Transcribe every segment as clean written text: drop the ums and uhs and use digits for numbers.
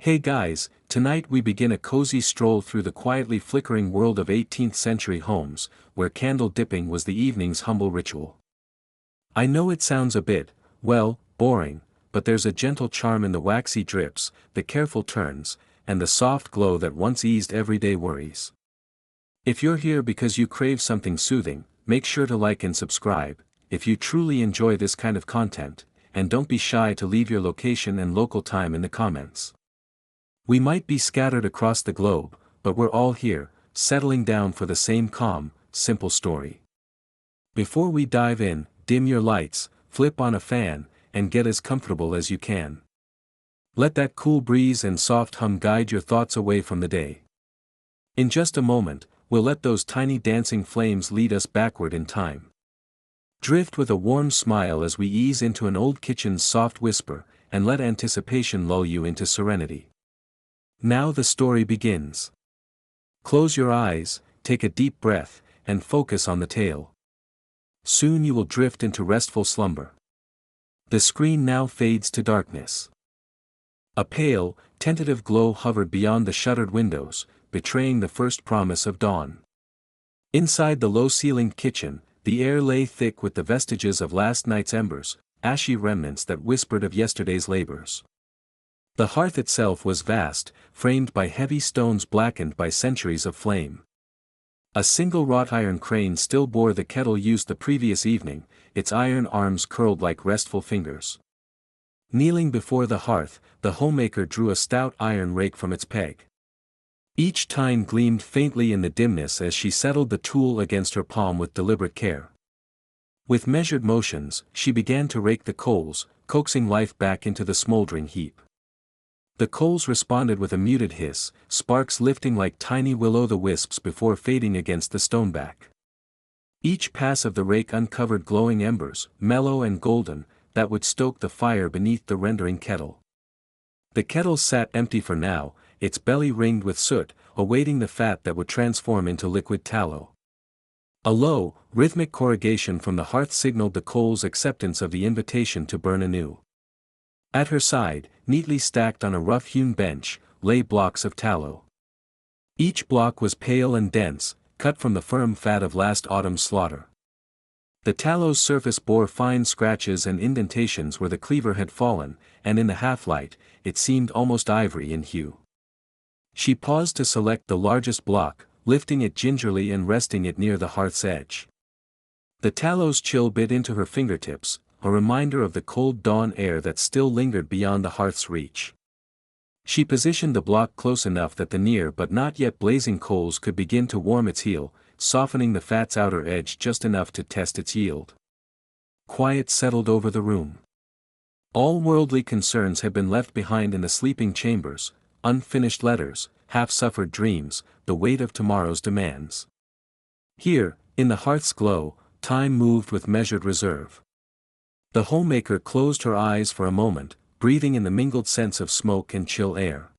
Hey guys, tonight we begin a cozy stroll through the quietly flickering world of 18th century homes, where candle dipping was the evening's humble ritual. I know it sounds a bit, well, boring, but there's a gentle charm in the waxy drips, the careful turns, and the soft glow that once eased everyday worries. If you're here because you crave something soothing, make sure to like and subscribe, if you truly enjoy this kind of content, and don't be shy to leave your location and local time in the comments. We might be scattered across the globe, but we're all here, settling down for the same calm, simple story. Before we dive in, dim your lights, flip on a fan, and get as comfortable as you can. Let that cool breeze and soft hum guide your thoughts away from the day. In just a moment, we'll let those tiny dancing flames lead us backward in time. Drift with a warm smile as we ease into an old kitchen's soft whisper, and let anticipation lull you into serenity. Now the story begins. Close your eyes, take a deep breath, and focus on the tale. Soon you will drift into restful slumber. The screen now fades to darkness. A pale, tentative glow hovered beyond the shuttered windows, betraying the first promise of dawn. Inside the low-ceilinged kitchen, the air lay thick with the vestiges of last night's embers, ashy remnants that whispered of yesterday's labors. The hearth itself was vast, framed by heavy stones blackened by centuries of flame. A single wrought iron crane still bore the kettle used the previous evening, its iron arms curled like restful fingers. Kneeling before the hearth, the homemaker drew a stout iron rake from its peg. Each tine gleamed faintly in the dimness as she settled the tool against her palm with deliberate care. With measured motions, she began to rake the coals, coaxing life back into the smoldering heap. The coals responded with a muted hiss, sparks lifting like tiny will-o'-the-wisps before fading against the stoneback. Each pass of the rake uncovered glowing embers, mellow and golden, that would stoke the fire beneath the rendering kettle. The kettle sat empty for now, its belly ringed with soot, awaiting the fat that would transform into liquid tallow. A low, rhythmic corrugation from the hearth signaled the coal's acceptance of the invitation to burn anew. At her side, neatly stacked on a rough-hewn bench, lay blocks of tallow. Each block was pale and dense, cut from the firm fat of last autumn's slaughter. The tallow's surface bore fine scratches and indentations where the cleaver had fallen, and in the half-light, it seemed almost ivory in hue. She paused to select the largest block, lifting it gingerly and resting it near the hearth's edge. The tallow's chill bit into her fingertips, a reminder of the cold dawn air that still lingered beyond the hearth's reach. She positioned the block close enough that the near but not yet blazing coals could begin to warm its heel, softening the fat's outer edge just enough to test its yield. Quiet settled over the room. All worldly concerns had been left behind in the sleeping chambers, unfinished letters, half-suffered dreams, the weight of tomorrow's demands. Here, in the hearth's glow, time moved with measured reserve. The homemaker closed her eyes for a moment, breathing in the mingled scents of smoke and chill air.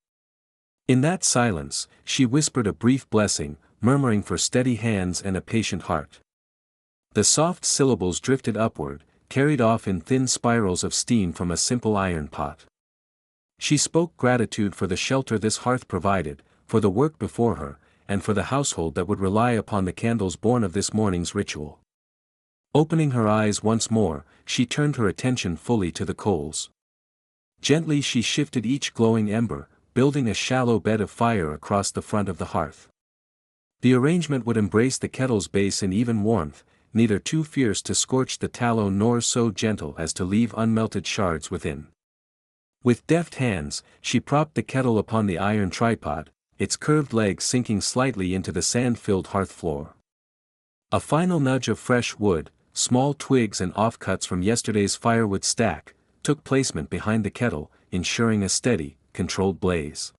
In that silence, she whispered a brief blessing, murmuring for steady hands and a patient heart. The soft syllables drifted upward, carried off in thin spirals of steam from a simple iron pot. She spoke gratitude for the shelter this hearth provided, for the work before her, and for the household that would rely upon the candles born of this morning's ritual. Opening her eyes once more, she turned her attention fully to the coals. Gently she shifted each glowing ember, building a shallow bed of fire across the front of the hearth. The arrangement would embrace the kettle's base in even warmth, neither too fierce to scorch the tallow nor so gentle as to leave unmelted shards within. With deft hands, she propped the kettle upon the iron tripod, its curved legs sinking slightly into the sand-filled hearth floor. A final nudge of fresh wood, small twigs and offcuts from yesterday's firewood stack, took placement behind the kettle, ensuring a steady, controlled blaze.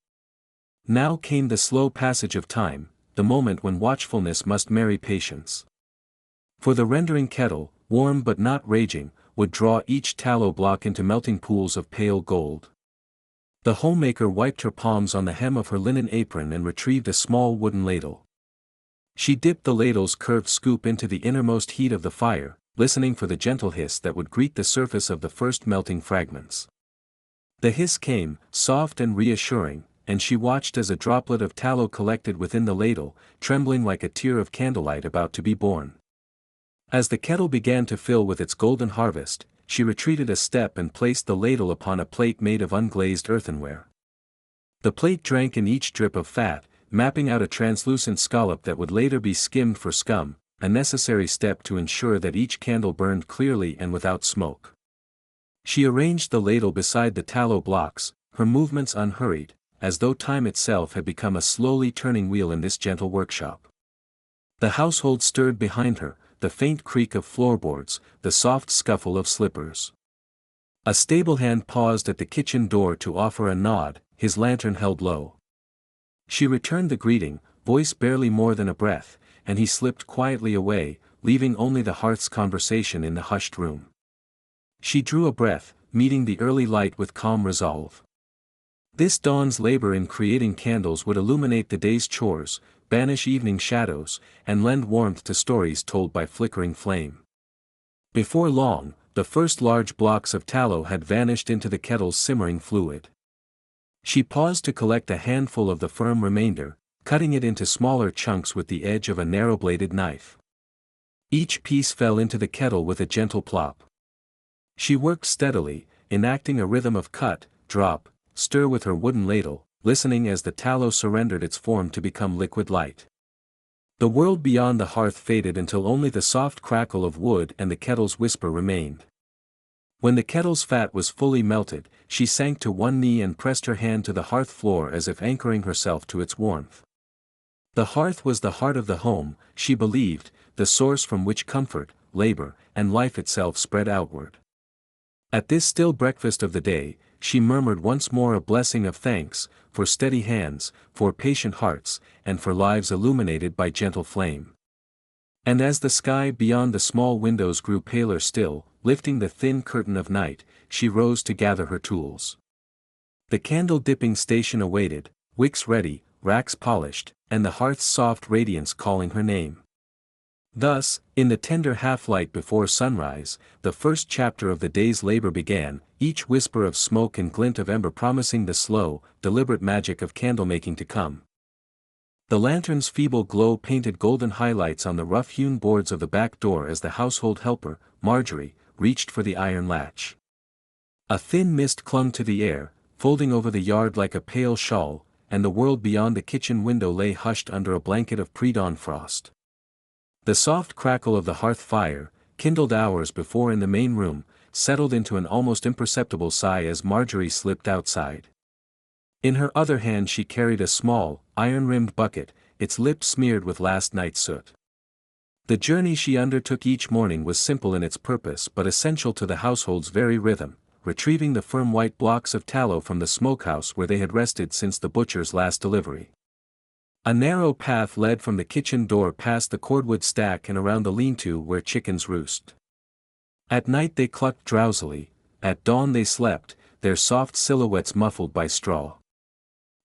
Now came the slow passage of time, the moment when watchfulness must marry patience. For the rendering kettle, warm but not raging, would draw each tallow block into melting pools of pale gold. The homemaker wiped her palms on the hem of her linen apron and retrieved a small wooden ladle. She dipped the ladle's curved scoop into the innermost heat of the fire, listening for the gentle hiss that would greet the surface of the first melting fragments. The hiss came, soft and reassuring, and she watched as a droplet of tallow collected within the ladle, trembling like a tear of candlelight about to be born. As the kettle began to fill with its golden harvest, she retreated a step and placed the ladle upon a plate made of unglazed earthenware. The plate drank in each drip of fat, mapping out a translucent scallop that would later be skimmed for scum, a necessary step to ensure that each candle burned clearly and without smoke. She arranged the ladle beside the tallow blocks, her movements unhurried, as though time itself had become a slowly turning wheel in this gentle workshop. The household stirred behind her, the faint creak of floorboards, the soft scuffle of slippers. A stable hand paused at the kitchen door to offer a nod, his lantern held low. She returned the greeting, voice barely more than a breath, and he slipped quietly away, leaving only the hearth's conversation in the hushed room. She drew a breath, meeting the early light with calm resolve. This dawn's labor in creating candles would illuminate the day's chores, banish evening shadows, and lend warmth to stories told by flickering flame. Before long, the first large blocks of tallow had vanished into the kettle's simmering fluid. She paused to collect a handful of the firm remainder, cutting it into smaller chunks with the edge of a narrow-bladed knife. Each piece fell into the kettle with a gentle plop. She worked steadily, enacting a rhythm of cut, drop, stir with her wooden ladle, listening as the tallow surrendered its form to become liquid light. The world beyond the hearth faded until only the soft crackle of wood and the kettle's whisper remained. When the kettle's fat was fully melted, she sank to one knee and pressed her hand to the hearth floor as if anchoring herself to its warmth. The hearth was the heart of the home, she believed, the source from which comfort, labor, and life itself spread outward. At this still breakfast of the day, she murmured once more a blessing of thanks, for steady hands, for patient hearts, and for lives illuminated by gentle flame. And as the sky beyond the small windows grew paler still, lifting the thin curtain of night, she rose to gather her tools. The candle-dipping station awaited, wicks ready, racks polished, and the hearth's soft radiance calling her name. Thus, in the tender half-light before sunrise, the first chapter of the day's labor began, each whisper of smoke and glint of ember promising the slow, deliberate magic of candlemaking to come. The lantern's feeble glow painted golden highlights on the rough-hewn boards of the back door as the household helper, Marjorie, reached for the iron latch. A thin mist clung to the air, folding over the yard like a pale shawl, and the world beyond the kitchen window lay hushed under a blanket of pre-dawn frost. The soft crackle of the hearth fire, kindled hours before in the main room, settled into an almost imperceptible sigh as Marjorie slipped outside. In her other hand she carried a small, iron-rimmed bucket, its lip smeared with last night's soot. The journey she undertook each morning was simple in its purpose but essential to the household's very rhythm, retrieving the firm white blocks of tallow from the smokehouse where they had rested since the butcher's last delivery. A narrow path led from the kitchen door past the cordwood stack and around the lean-to where chickens roost. At night they clucked drowsily, at dawn they slept, their soft silhouettes muffled by straw.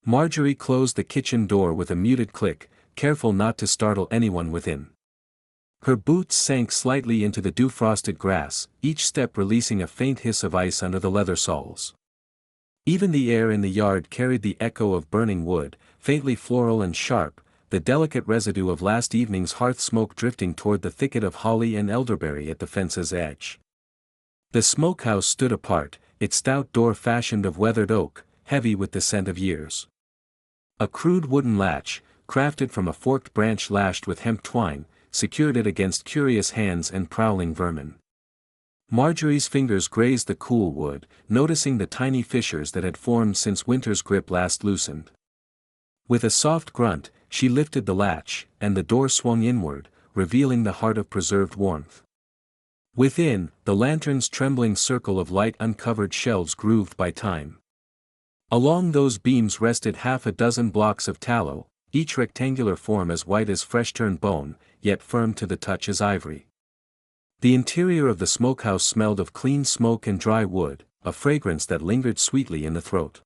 Marjorie closed the kitchen door with a muted click, careful not to startle anyone within. Her boots sank slightly into the dew-frosted grass, each step releasing a faint hiss of ice under the leather soles. Even the air in the yard carried the echo of burning wood, faintly floral and sharp, the delicate residue of last evening's hearth smoke drifting toward the thicket of holly and elderberry at the fence's edge. The smokehouse stood apart, its stout door fashioned of weathered oak, heavy with the scent of years. A crude wooden latch, crafted from a forked branch lashed with hemp twine, secured it against curious hands and prowling vermin. Marjorie's fingers grazed the cool wood, noticing the tiny fissures that had formed since winter's grip last loosened. With a soft grunt, she lifted the latch, and the door swung inward, revealing the heart of preserved warmth. Within, the lantern's trembling circle of light uncovered shelves grooved by time. Along those beams rested half a dozen blocks of tallow, each rectangular form as white as fresh-turned bone, yet firm to the touch as ivory. The interior of the smokehouse smelled of clean smoke and dry wood, a fragrance that lingered sweetly in the throat.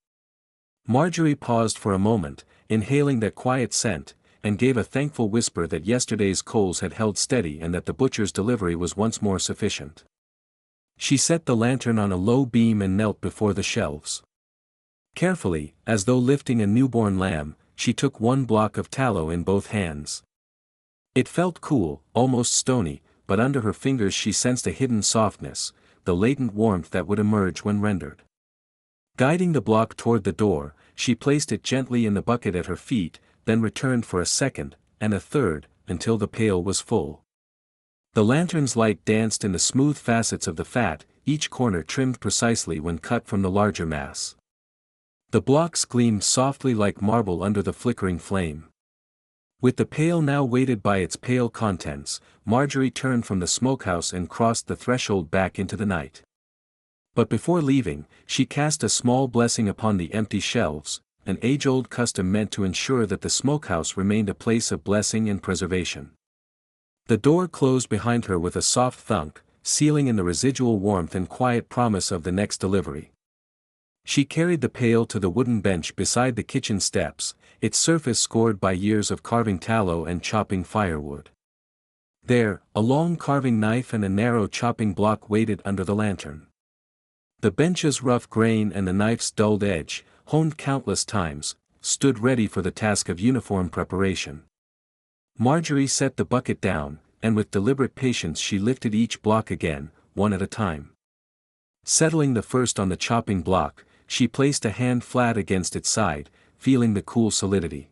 Marjorie paused for a moment, inhaling that quiet scent, and gave a thankful whisper that yesterday's coals had held steady and that the butcher's delivery was once more sufficient. She set the lantern on a low beam and knelt before the shelves. Carefully, as though lifting a newborn lamb, she took one block of tallow in both hands. It felt cool, almost stony, but under her fingers she sensed a hidden softness, the latent warmth that would emerge when rendered. Guiding the block toward the door, she placed it gently in the bucket at her feet, then returned for a second, and a third, until the pail was full. The lantern's light danced in the smooth facets of the fat, each corner trimmed precisely when cut from the larger mass. The blocks gleamed softly like marble under the flickering flame. With the pail now weighted by its pale contents, Marjorie turned from the smokehouse and crossed the threshold back into the night. But before leaving, she cast a small blessing upon the empty shelves, an age-old custom meant to ensure that the smokehouse remained a place of blessing and preservation. The door closed behind her with a soft thunk, sealing in the residual warmth and quiet promise of the next delivery. She carried the pail to the wooden bench beside the kitchen steps, its surface scored by years of carving tallow and chopping firewood. There, a long carving knife and a narrow chopping block waited under the lantern. The bench's rough grain and the knife's dulled edge, honed countless times, stood ready for the task of uniform preparation. Marjorie set the bucket down, and with deliberate patience she lifted each block again, one at a time. Settling the first on the chopping block, she placed a hand flat against its side, feeling the cool solidity.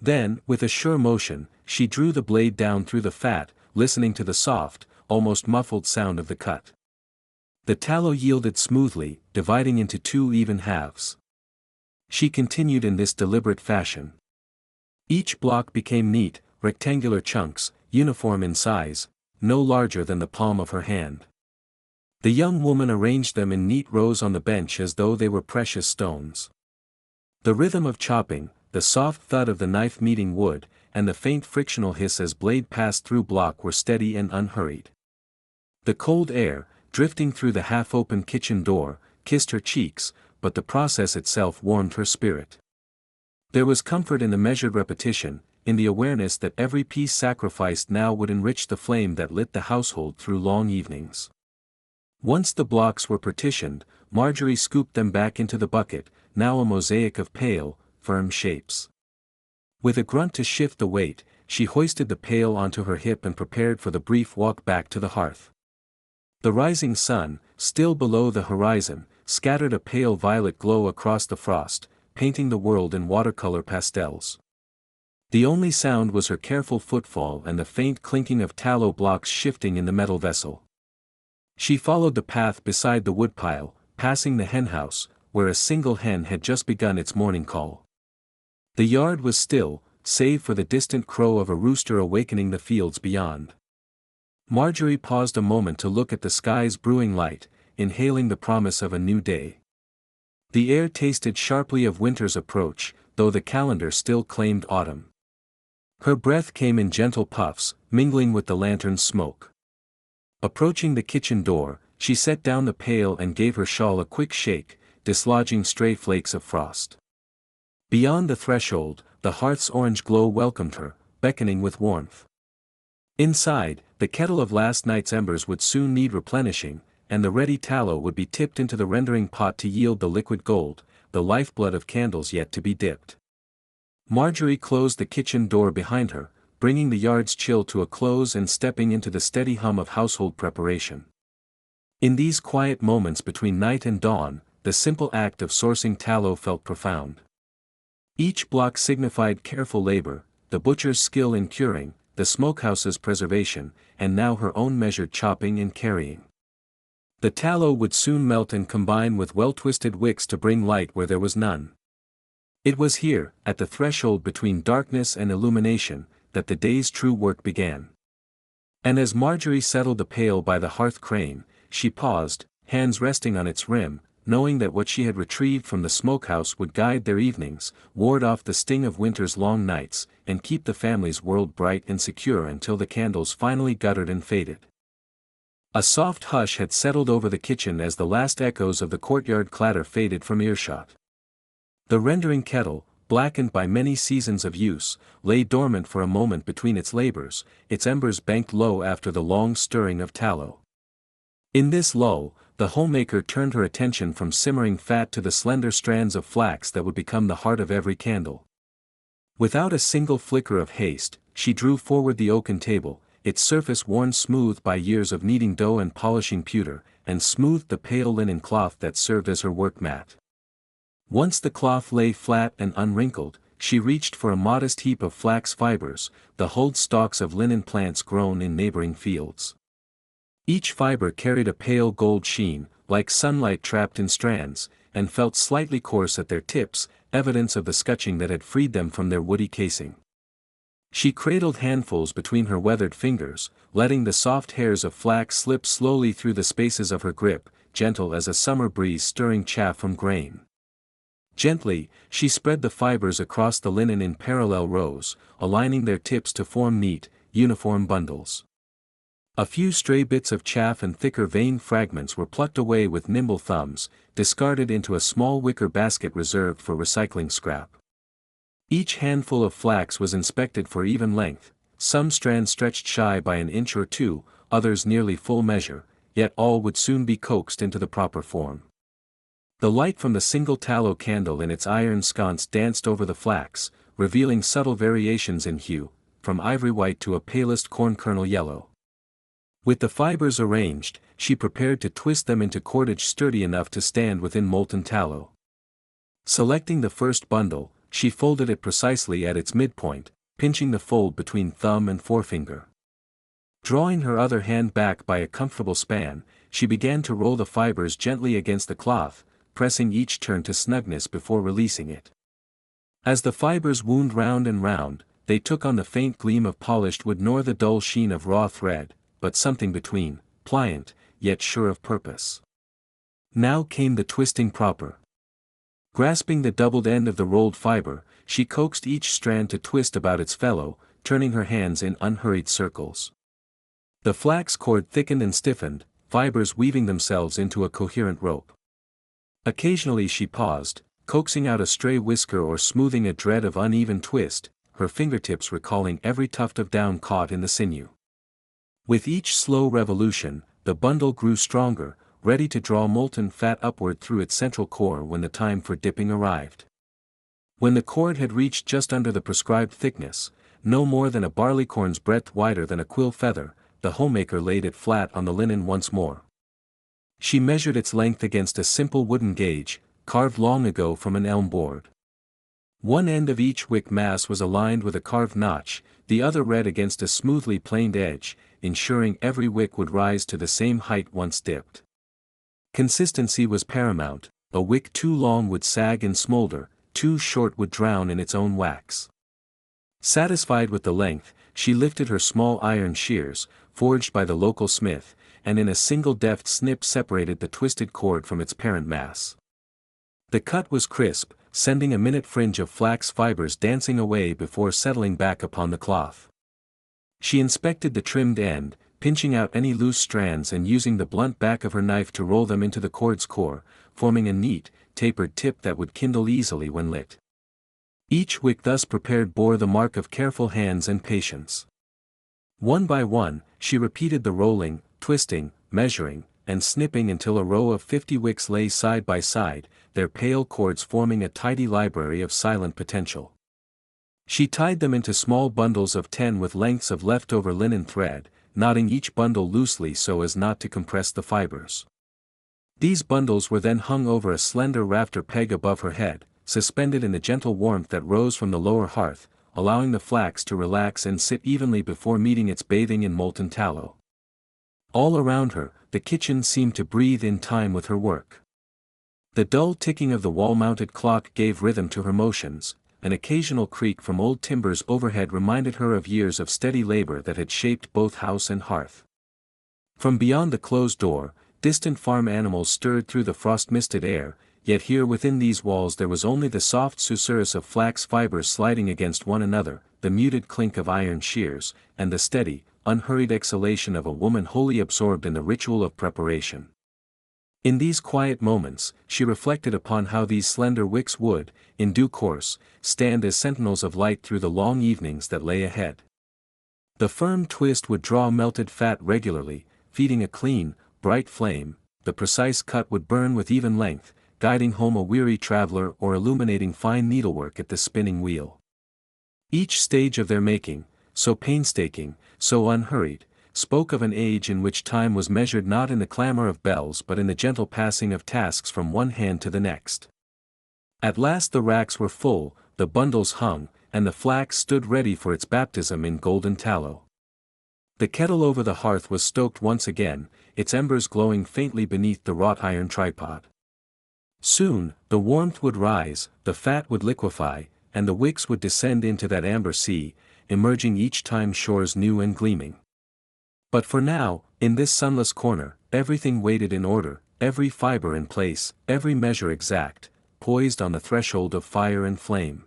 Then, with a sure motion, she drew the blade down through the fat, listening to the soft, almost muffled sound of the cut. The tallow yielded smoothly, dividing into two even halves. She continued in this deliberate fashion. Each block became neat, rectangular chunks, uniform in size, no larger than the palm of her hand. The young woman arranged them in neat rows on the bench as though they were precious stones. The rhythm of chopping, the soft thud of the knife meeting wood, and the faint frictional hiss as blade passed through block were steady and unhurried. The cold air, drifting through the half-open kitchen door, kissed her cheeks, but the process itself warmed her spirit. There was comfort in the measured repetition, in the awareness that every piece sacrificed now would enrich the flame that lit the household through long evenings. Once the blocks were partitioned, Marjorie scooped them back into the bucket, now a mosaic of pale, firm shapes. With a grunt to shift the weight, she hoisted the pail onto her hip and prepared for the brief walk back to the hearth. The rising sun, still below the horizon, scattered a pale violet glow across the frost, painting the world in watercolor pastels. The only sound was her careful footfall and the faint clinking of tallow blocks shifting in the metal vessel. She followed the path beside the woodpile, passing the henhouse, where a single hen had just begun its morning call. The yard was still, save for the distant crow of a rooster awakening the fields beyond. Marjorie paused a moment to look at the sky's brewing light, inhaling the promise of a new day. The air tasted sharply of winter's approach, though the calendar still claimed autumn. Her breath came in gentle puffs, mingling with the lantern's smoke. Approaching the kitchen door, she set down the pail and gave her shawl a quick shake, dislodging stray flakes of frost. Beyond the threshold, the hearth's orange glow welcomed her, beckoning with warmth. Inside, the kettle of last night's embers would soon need replenishing, and the ready tallow would be tipped into the rendering pot to yield the liquid gold, the lifeblood of candles yet to be dipped. Marjorie closed the kitchen door behind her, bringing the yard's chill to a close and stepping into the steady hum of household preparation. In these quiet moments between night and dawn, the simple act of sourcing tallow felt profound. Each block signified careful labor, the butcher's skill in curing, the smokehouse's preservation, and now her own measured chopping and carrying. The tallow would soon melt and combine with well-twisted wicks to bring light where there was none. It was here, at the threshold between darkness and illumination, that the day's true work began. And as Marjorie settled the pail by the hearth crane, she paused, hands resting on its rim, knowing that what she had retrieved from the smokehouse would guide their evenings, ward off the sting of winter's long nights, and keep the family's world bright and secure until the candles finally guttered and faded. A soft hush had settled over the kitchen as the last echoes of the courtyard clatter faded from earshot. The rendering kettle, blackened by many seasons of use, lay dormant for a moment between its labors, its embers banked low after the long stirring of tallow. In this lull, the homemaker turned her attention from simmering fat to the slender strands of flax that would become the heart of every candle. Without a single flicker of haste, she drew forward the oaken table, its surface worn smooth by years of kneading dough and polishing pewter, and smoothed the pale linen cloth that served as her work mat. Once the cloth lay flat and unwrinkled, she reached for a modest heap of flax fibers, the hulled stalks of linen plants grown in neighboring fields. Each fiber carried a pale gold sheen, like sunlight trapped in strands, and felt slightly coarse at their tips, evidence of the scutching that had freed them from their woody casing. She cradled handfuls between her weathered fingers, letting the soft hairs of flax slip slowly through the spaces of her grip, gentle as a summer breeze stirring chaff from grain. Gently, she spread the fibers across the linen in parallel rows, aligning their tips to form neat, uniform bundles. A few stray bits of chaff and thicker vein fragments were plucked away with nimble thumbs, discarded into a small wicker basket reserved for recycling scrap. Each handful of flax was inspected for even length, some strands stretched shy by an inch or two, others nearly full measure, yet all would soon be coaxed into the proper form. The light from the single tallow candle in its iron sconce danced over the flax, revealing subtle variations in hue, from ivory white to a palest corn kernel yellow. With the fibers arranged, she prepared to twist them into cordage sturdy enough to stand within molten tallow. Selecting the first bundle, she folded it precisely at its midpoint, pinching the fold between thumb and forefinger. Drawing her other hand back by a comfortable span, she began to roll the fibers gently against the cloth, pressing each turn to snugness before releasing it. As the fibers wound round and round, they took on the faint gleam of polished wood nor the dull sheen of raw thread, but something between, pliant, yet sure of purpose. Now came the twisting proper. Grasping the doubled end of the rolled fiber, she coaxed each strand to twist about its fellow, turning her hands in unhurried circles. The flax cord thickened and stiffened, fibers weaving themselves into a coherent rope. Occasionally she paused, coaxing out a stray whisker or smoothing a dread of uneven twist, her fingertips recalling every tuft of down caught in the sinew. With each slow revolution, the bundle grew stronger, ready to draw molten fat upward through its central core when the time for dipping arrived. When the cord had reached just under the prescribed thickness, no more than a barleycorn's breadth wider than a quill feather, the homemaker laid it flat on the linen once more. She measured its length against a simple wooden gauge, carved long ago from an elm board. One end of each wick mass was aligned with a carved notch, the other read against a smoothly planed edge, ensuring every wick would rise to the same height once dipped. Consistency was paramount, a wick too long would sag and smolder, too short would drown in its own wax. Satisfied with the length, she lifted her small iron shears, forged by the local smith, and in a single deft snip separated the twisted cord from its parent mass. The cut was crisp, sending a minute fringe of flax fibers dancing away before settling back upon the cloth. She inspected the trimmed end, pinching out any loose strands and using the blunt back of her knife to roll them into the cord's core, forming a neat, tapered tip that would kindle easily when lit. Each wick thus prepared bore the mark of careful hands and patience. One by one, she repeated the rolling, twisting, measuring, and snipping until a row of 50 wicks lay side by side, their pale cords forming a tidy library of silent potential. She tied them into small bundles of 10 with lengths of leftover linen thread, knotting each bundle loosely so as not to compress the fibers. These bundles were then hung over a slender rafter peg above her head, suspended in the gentle warmth that rose from the lower hearth, allowing the flax to relax and sit evenly before meeting its bathing in molten tallow. All around her, the kitchen seemed to breathe in time with her work. The dull ticking of the wall-mounted clock gave rhythm to her motions. An occasional creak from old timbers overhead reminded her of years of steady labor that had shaped both house and hearth. From beyond the closed door, distant farm animals stirred through the frost-misted air, yet here within these walls there was only the soft susurrus of flax fibers sliding against one another, the muted clink of iron shears, and the steady, unhurried exhalation of a woman wholly absorbed in the ritual of preparation. In these quiet moments, she reflected upon how these slender wicks would, in due course, stand as sentinels of light through the long evenings that lay ahead. The firm twist would draw melted fat regularly, feeding a clean, bright flame, the precise cut would burn with even length, guiding home a weary traveler or illuminating fine needlework at the spinning wheel. Each stage of their making, so painstaking, so unhurried, spoke of an age in which time was measured not in the clamor of bells but in the gentle passing of tasks from one hand to the next. At last the racks were full, the bundles hung, and the flax stood ready for its baptism in golden tallow. The kettle over the hearth was stoked once again, its embers glowing faintly beneath the wrought iron tripod. Soon, the warmth would rise, the fat would liquefy, and the wicks would descend into that amber sea, emerging each time shores new and gleaming. But for now, in this sunless corner, everything waited in order, every fiber in place, every measure exact, poised on the threshold of fire and flame.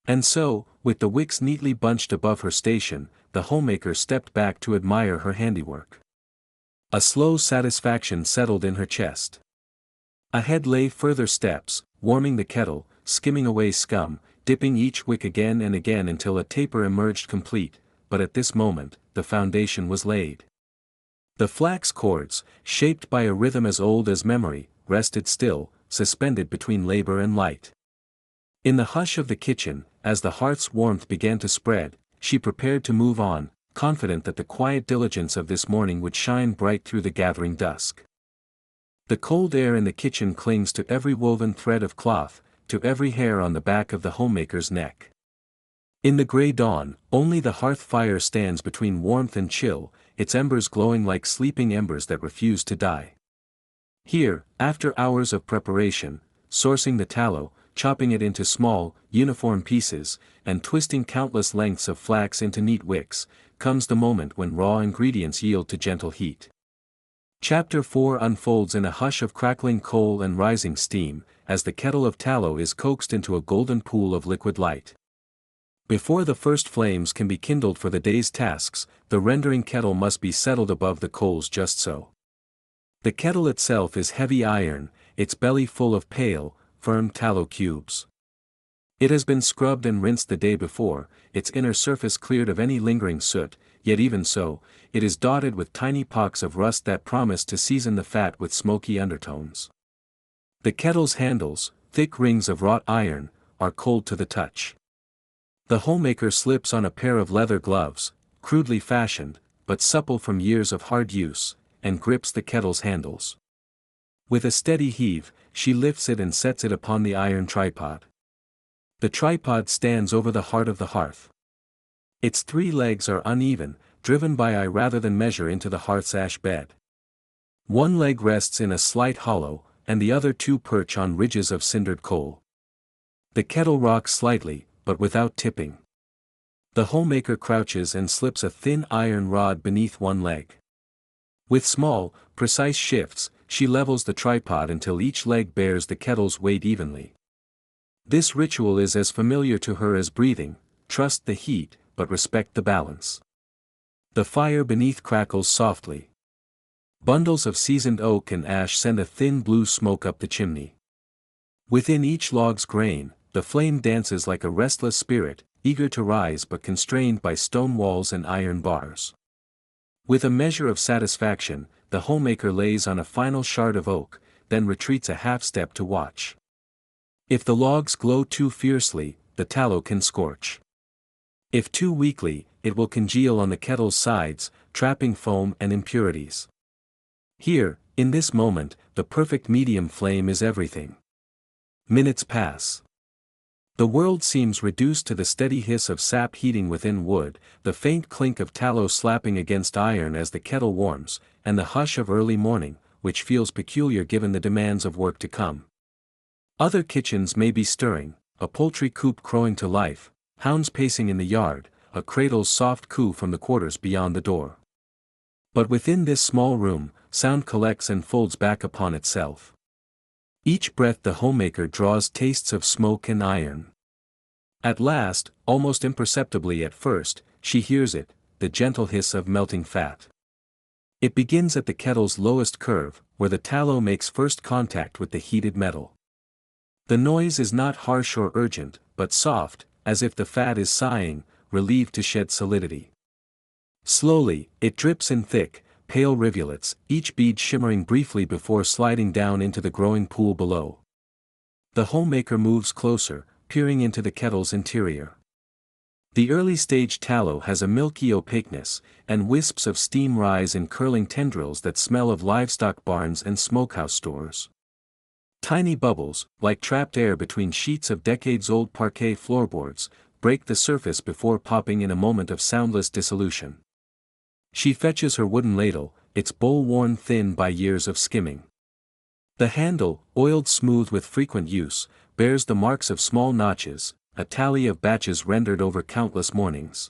And so, with the wicks neatly bunched above her station, the homemaker stepped back to admire her handiwork. A slow satisfaction settled in her chest. Ahead lay further steps, warming the kettle, skimming away scum, dipping each wick again and again until a taper emerged complete, but at this moment, the foundation was laid. The flax cords, shaped by a rhythm as old as memory, rested still, suspended between labor and light. In the hush of the kitchen, as the hearth's warmth began to spread, she prepared to move on, confident that the quiet diligence of this morning would shine bright through the gathering dusk. The cold air in the kitchen clings to every woven thread of cloth, to every hair on the back of the homemaker's neck. In the gray dawn, only the hearth fire stands between warmth and chill, its embers glowing like sleeping embers that refuse to die. Here, after hours of preparation, sourcing the tallow, chopping it into small, uniform pieces, and twisting countless lengths of flax into neat wicks, comes the moment when raw ingredients yield to gentle heat. Chapter 4 unfolds in a hush of crackling coal and rising steam, as the kettle of tallow is coaxed into a golden pool of liquid light. Before the first flames can be kindled for the day's tasks, the rendering kettle must be settled above the coals just so. The kettle itself is heavy iron, its belly full of pale, firm tallow cubes. It has been scrubbed and rinsed the day before, its inner surface cleared of any lingering soot, yet even so, it is dotted with tiny pocks of rust that promise to season the fat with smoky undertones. The kettle's handles, thick rings of wrought iron, are cold to the touch. The homemaker slips on a pair of leather gloves, crudely fashioned, but supple from years of hard use, and grips the kettle's handles. With a steady heave, she lifts it and sets it upon the iron tripod. The tripod stands over the heart of the hearth. Its 3 legs are uneven, driven by eye rather than measure into the hearth's ash bed. One leg rests in a slight hollow, and the other 2 perch on ridges of cindered coal. The kettle rocks slightly, but without tipping. The homemaker crouches and slips a thin iron rod beneath one leg. With small, precise shifts, she levels the tripod until each leg bears the kettle's weight evenly. This ritual is as familiar to her as breathing: trust the heat, but respect the balance. The fire beneath crackles softly. Bundles of seasoned oak and ash send a thin blue smoke up the chimney. Within each log's grain, the flame dances like a restless spirit, eager to rise but constrained by stone walls and iron bars. With a measure of satisfaction, the homemaker lays on a final shard of oak, then retreats a half step to watch. If the logs glow too fiercely, the tallow can scorch. If too weakly, it will congeal on the kettle's sides, trapping foam and impurities. Here, in this moment, the perfect medium flame is everything. Minutes pass. The world seems reduced to the steady hiss of sap heating within wood, the faint clink of tallow slapping against iron as the kettle warms, and the hush of early morning, which feels peculiar given the demands of work to come. Other kitchens may be stirring, a poultry coop crowing to life, hounds pacing in the yard, a cradle's soft coo from the quarters beyond the door. But within this small room, sound collects and folds back upon itself. Each breath the homemaker draws tastes of smoke and iron. At last, almost imperceptibly at first, she hears it, the gentle hiss of melting fat. It begins at the kettle's lowest curve, where the tallow makes first contact with the heated metal. The noise is not harsh or urgent, but soft, as if the fat is sighing, relieved to shed solidity. Slowly, it drips in thick, pale rivulets, each bead shimmering briefly before sliding down into the growing pool below. The homemaker moves closer, peering into the kettle's interior. The early-stage tallow has a milky opaqueness, and wisps of steam rise in curling tendrils that smell of livestock barns and smokehouse stores. Tiny bubbles, like trapped air between sheets of decades-old parquet floorboards, break the surface before popping in a moment of soundless dissolution. She fetches her wooden ladle, its bowl worn thin by years of skimming. The handle, oiled smooth with frequent use, bears the marks of small notches, a tally of batches rendered over countless mornings.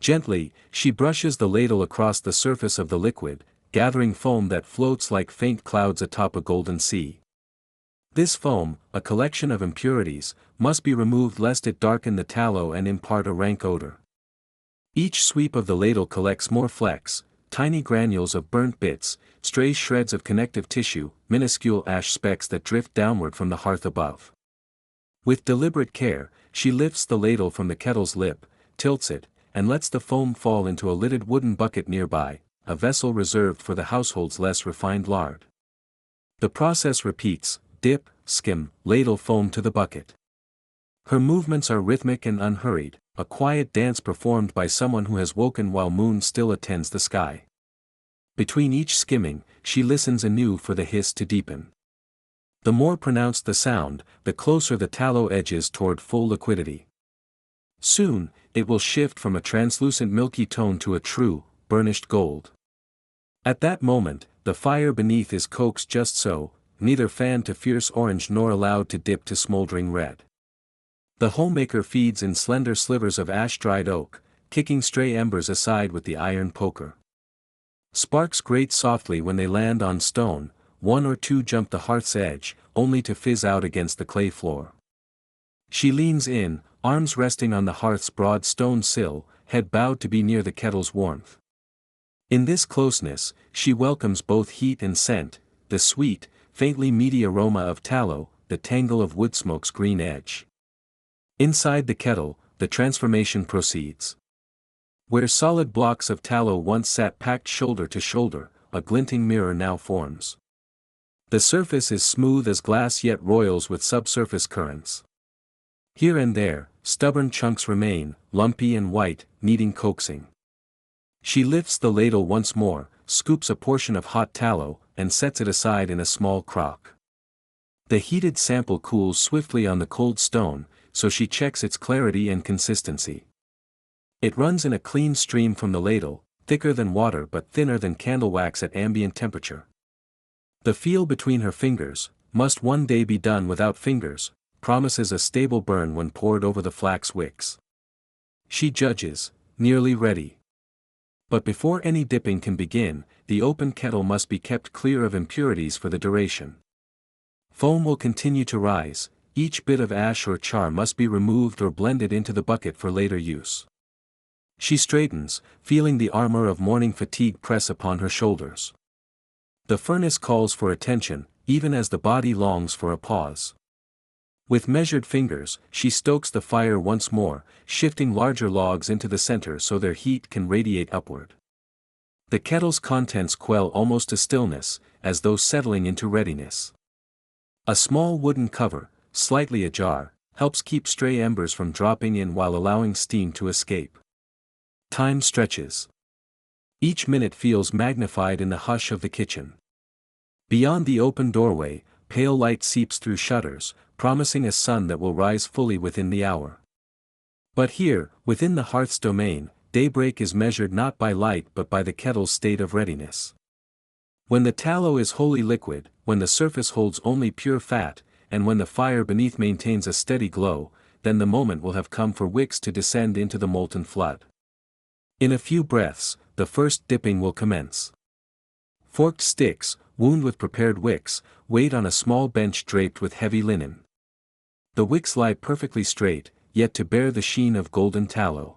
Gently, she brushes the ladle across the surface of the liquid, gathering foam that floats like faint clouds atop a golden sea. This foam, a collection of impurities, must be removed lest it darken the tallow and impart a rank odor. Each sweep of the ladle collects more flecks, tiny granules of burnt bits, stray shreds of connective tissue, minuscule ash specks that drift downward from the hearth above. With deliberate care, she lifts the ladle from the kettle's lip, tilts it, and lets the foam fall into a lidded wooden bucket nearby, a vessel reserved for the household's less refined lard. The process repeats: dip, skim, ladle foam to the bucket. Her movements are rhythmic and unhurried, a quiet dance performed by someone who has woken while moon still attends the sky. Between each skimming, she listens anew for the hiss to deepen. The more pronounced the sound, the closer the tallow edges toward full liquidity. Soon, it will shift from a translucent milky tone to a true, burnished gold. At that moment, the fire beneath is coaxed just so, neither fanned to fierce orange nor allowed to dip to smoldering red. The homemaker feeds in slender slivers of ash-dried oak, kicking stray embers aside with the iron poker. Sparks grate softly when they land on stone, one or two jump the hearth's edge, only to fizz out against the clay floor. She leans in, arms resting on the hearth's broad stone sill, head bowed to be near the kettle's warmth. In this closeness, she welcomes both heat and scent, the sweet, faintly meaty aroma of tallow, the tangle of woodsmoke's green edge. Inside the kettle, the transformation proceeds. Where solid blocks of tallow once sat packed shoulder to shoulder, a glinting mirror now forms. The surface is smooth as glass yet roils with subsurface currents. Here and there, stubborn chunks remain, lumpy and white, needing coaxing. She lifts the ladle once more, scoops a portion of hot tallow, and sets it aside in a small crock. The heated sample cools swiftly on the cold stone, so she checks its clarity and consistency. It runs in a clean stream from the ladle, thicker than water but thinner than candle wax at ambient temperature. The feel between her fingers, must one day be done without fingers, promises a stable burn when poured over the flax wicks. She judges, nearly ready. But before any dipping can begin, the open kettle must be kept clear of impurities for the duration. Foam will continue to rise, each bit of ash or char must be removed or blended into the bucket for later use. She straightens, feeling the armor of morning fatigue press upon her shoulders. The furnace calls for attention, even as the body longs for a pause. With measured fingers, she stokes the fire once more, shifting larger logs into the center so their heat can radiate upward. The kettle's contents quell almost to stillness, as though settling into readiness. A small wooden cover, slightly ajar, helps keep stray embers from dropping in while allowing steam to escape. Time stretches. Each minute feels magnified in the hush of the kitchen. Beyond the open doorway, pale light seeps through shutters, promising a sun that will rise fully within the hour. But here, within the hearth's domain, daybreak is measured not by light but by the kettle's state of readiness. When the tallow is wholly liquid, when the surface holds only pure fat, and when the fire beneath maintains a steady glow, then the moment will have come for wicks to descend into the molten flood. In a few breaths, the first dipping will commence. Forked sticks, wound with prepared wicks, wait on a small bench draped with heavy linen. The wicks lie perfectly straight, yet to bear the sheen of golden tallow.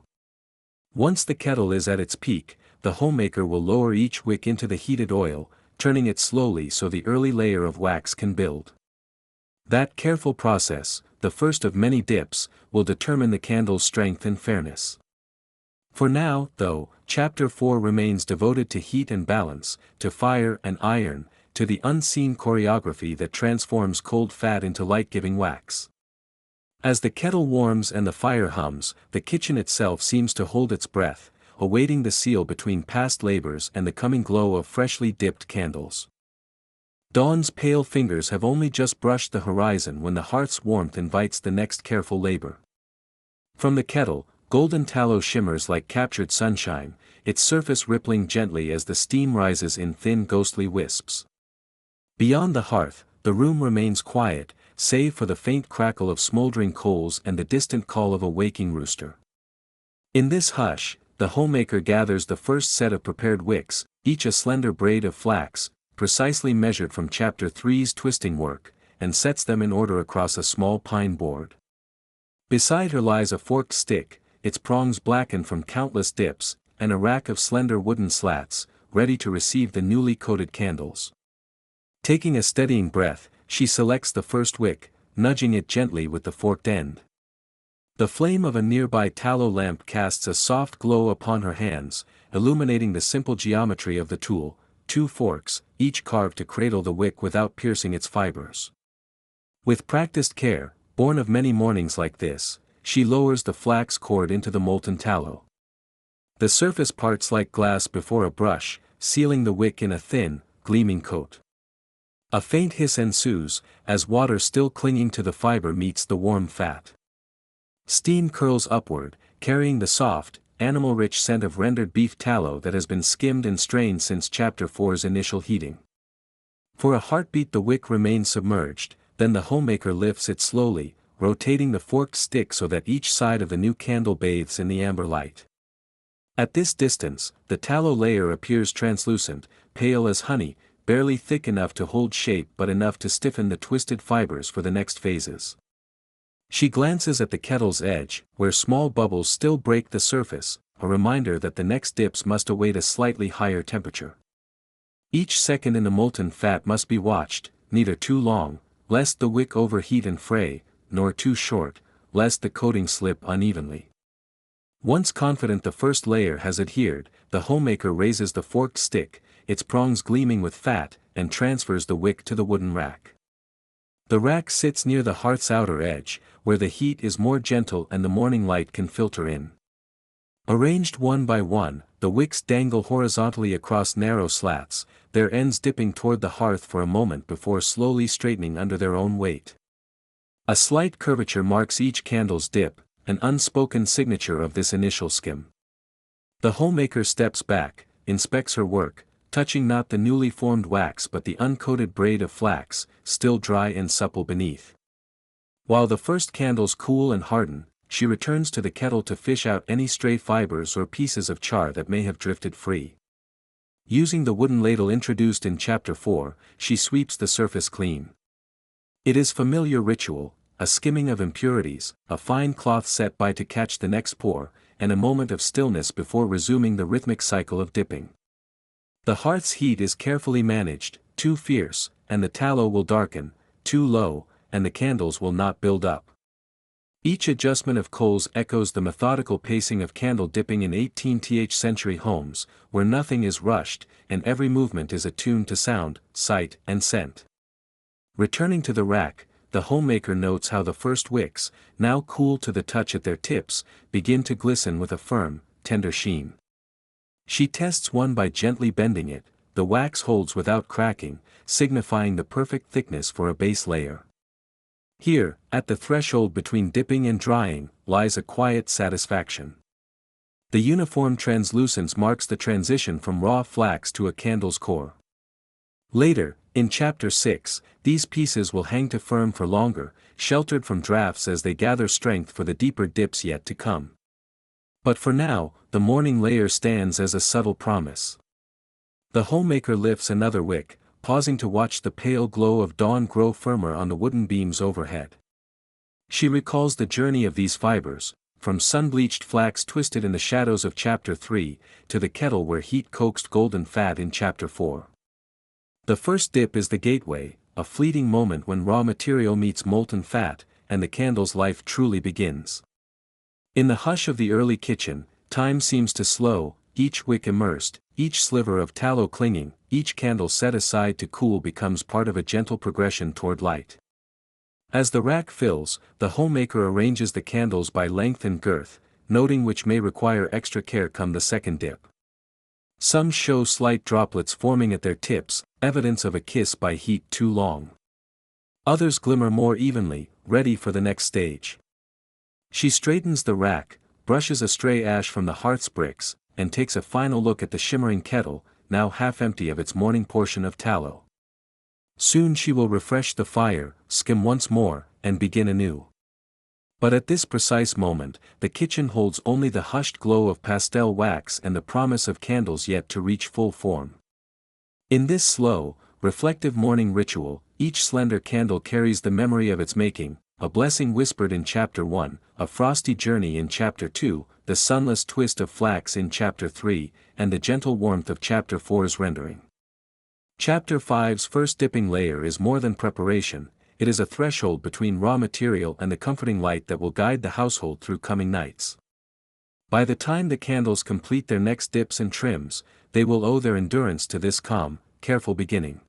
Once the kettle is at its peak, the homemaker will lower each wick into the heated oil, turning it slowly so the early layer of wax can build. That careful process, the first of many dips, will determine the candle's strength and fairness. For now, though, Chapter 4 remains devoted to heat and balance, to fire and iron, to the unseen choreography that transforms cold fat into light-giving wax. As the kettle warms and the fire hums, the kitchen itself seems to hold its breath, awaiting the seal between past labors and the coming glow of freshly dipped candles. Dawn's pale fingers have only just brushed the horizon when the hearth's warmth invites the next careful labor. From the kettle, golden tallow shimmers like captured sunshine, its surface rippling gently as the steam rises in thin ghostly wisps. Beyond the hearth, the room remains quiet, save for the faint crackle of smoldering coals and the distant call of a waking rooster. In this hush, the homemaker gathers the first set of prepared wicks, each a slender braid of flax, precisely measured from Chapter 3's twisting work, and sets them in order across a small pine board. Beside her lies a forked stick, its prongs blackened from countless dips, and a rack of slender wooden slats, ready to receive the newly coated candles. Taking a steadying breath, she selects the first wick, nudging it gently with the forked end. The flame of a nearby tallow lamp casts a soft glow upon her hands, illuminating the simple geometry of the tool, 2 forks, each carved to cradle the wick without piercing its fibers. With practiced care, born of many mornings like this, she lowers the flax cord into the molten tallow. The surface parts like glass before a brush, sealing the wick in a thin, gleaming coat. A faint hiss ensues, as water still clinging to the fiber meets the warm fat. Steam curls upward, carrying the soft, animal-rich scent of rendered beef tallow that has been skimmed and strained since Chapter 4's initial heating. For a heartbeat the wick remains submerged, then the homemaker lifts it slowly, rotating the forked stick so that each side of the new candle bathes in the amber light. At this distance, the tallow layer appears translucent, pale as honey, barely thick enough to hold shape but enough to stiffen the twisted fibers for the next phases. She glances at the kettle's edge, where small bubbles still break the surface, a reminder that the next dips must await a slightly higher temperature. Each second in the molten fat must be watched, neither too long, lest the wick overheat and fray, nor too short, lest the coating slip unevenly. Once confident the first layer has adhered, the homemaker raises the forked stick, its prongs gleaming with fat, and transfers the wick to the wooden rack. The rack sits near the hearth's outer edge, where the heat is more gentle and the morning light can filter in. Arranged one by one, the wicks dangle horizontally across narrow slats, their ends dipping toward the hearth for a moment before slowly straightening under their own weight. A slight curvature marks each candle's dip, an unspoken signature of this initial skim. The homemaker steps back, inspects her work, touching not the newly formed wax but the uncoated braid of flax, still dry and supple beneath. While the first candles cool and harden, she returns to the kettle to fish out any stray fibers or pieces of char that may have drifted free. Using the wooden ladle introduced in Chapter 4, she sweeps the surface clean. It is familiar ritual, a skimming of impurities, a fine cloth set by to catch the next pour, and a moment of stillness before resuming the rhythmic cycle of dipping. The hearth's heat is carefully managed, too fierce, and the tallow will darken, too low, and the candles will not build up. Each adjustment of coals echoes the methodical pacing of candle dipping in 18th century homes, where nothing is rushed, and every movement is attuned to sound, sight, and scent. Returning to the rack, the homemaker notes how the first wicks, now cool to the touch at their tips, begin to glisten with a firm, tender sheen. She tests one by gently bending it, the wax holds without cracking, signifying the perfect thickness for a base layer. Here, at the threshold between dipping and drying, lies a quiet satisfaction. The uniform translucence marks the transition from raw flax to a candle's core. Later, in Chapter 6, these pieces will hang to firm for longer, sheltered from drafts as they gather strength for the deeper dips yet to come. But for now, the morning layer stands as a subtle promise. The homemaker lifts another wick, pausing to watch the pale glow of dawn grow firmer on the wooden beams overhead. She recalls the journey of these fibers, from sun-bleached flax twisted in the shadows of Chapter 3, to the kettle where heat coaxed golden fat in Chapter 4. The first dip is the gateway, a fleeting moment when raw material meets molten fat, and the candle's life truly begins. In the hush of the early kitchen, time seems to slow, each wick immersed, each sliver of tallow clinging, each candle set aside to cool becomes part of a gentle progression toward light. As the rack fills, the homemaker arranges the candles by length and girth, noting which may require extra care come the second dip. Some show slight droplets forming at their tips, evidence of a kiss by heat too long. Others glimmer more evenly, ready for the next stage. She straightens the rack, brushes a stray ash from the hearth's bricks, and takes a final look at the shimmering kettle, now half empty of its morning portion of tallow. Soon she will refresh the fire, skim once more, and begin anew. But at this precise moment, the kitchen holds only the hushed glow of pastel wax and the promise of candles yet to reach full form. In this slow, reflective morning ritual, each slender candle carries the memory of its making, a blessing whispered in Chapter 1, a frosty journey in Chapter 2, the sunless twist of flax in Chapter 3, and the gentle warmth of Chapter 4's rendering. Chapter 5's first dipping layer is more than preparation, it is a threshold between raw material and the comforting light that will guide the household through coming nights. By the time the candles complete their next dips and trims, they will owe their endurance to this calm, careful beginning.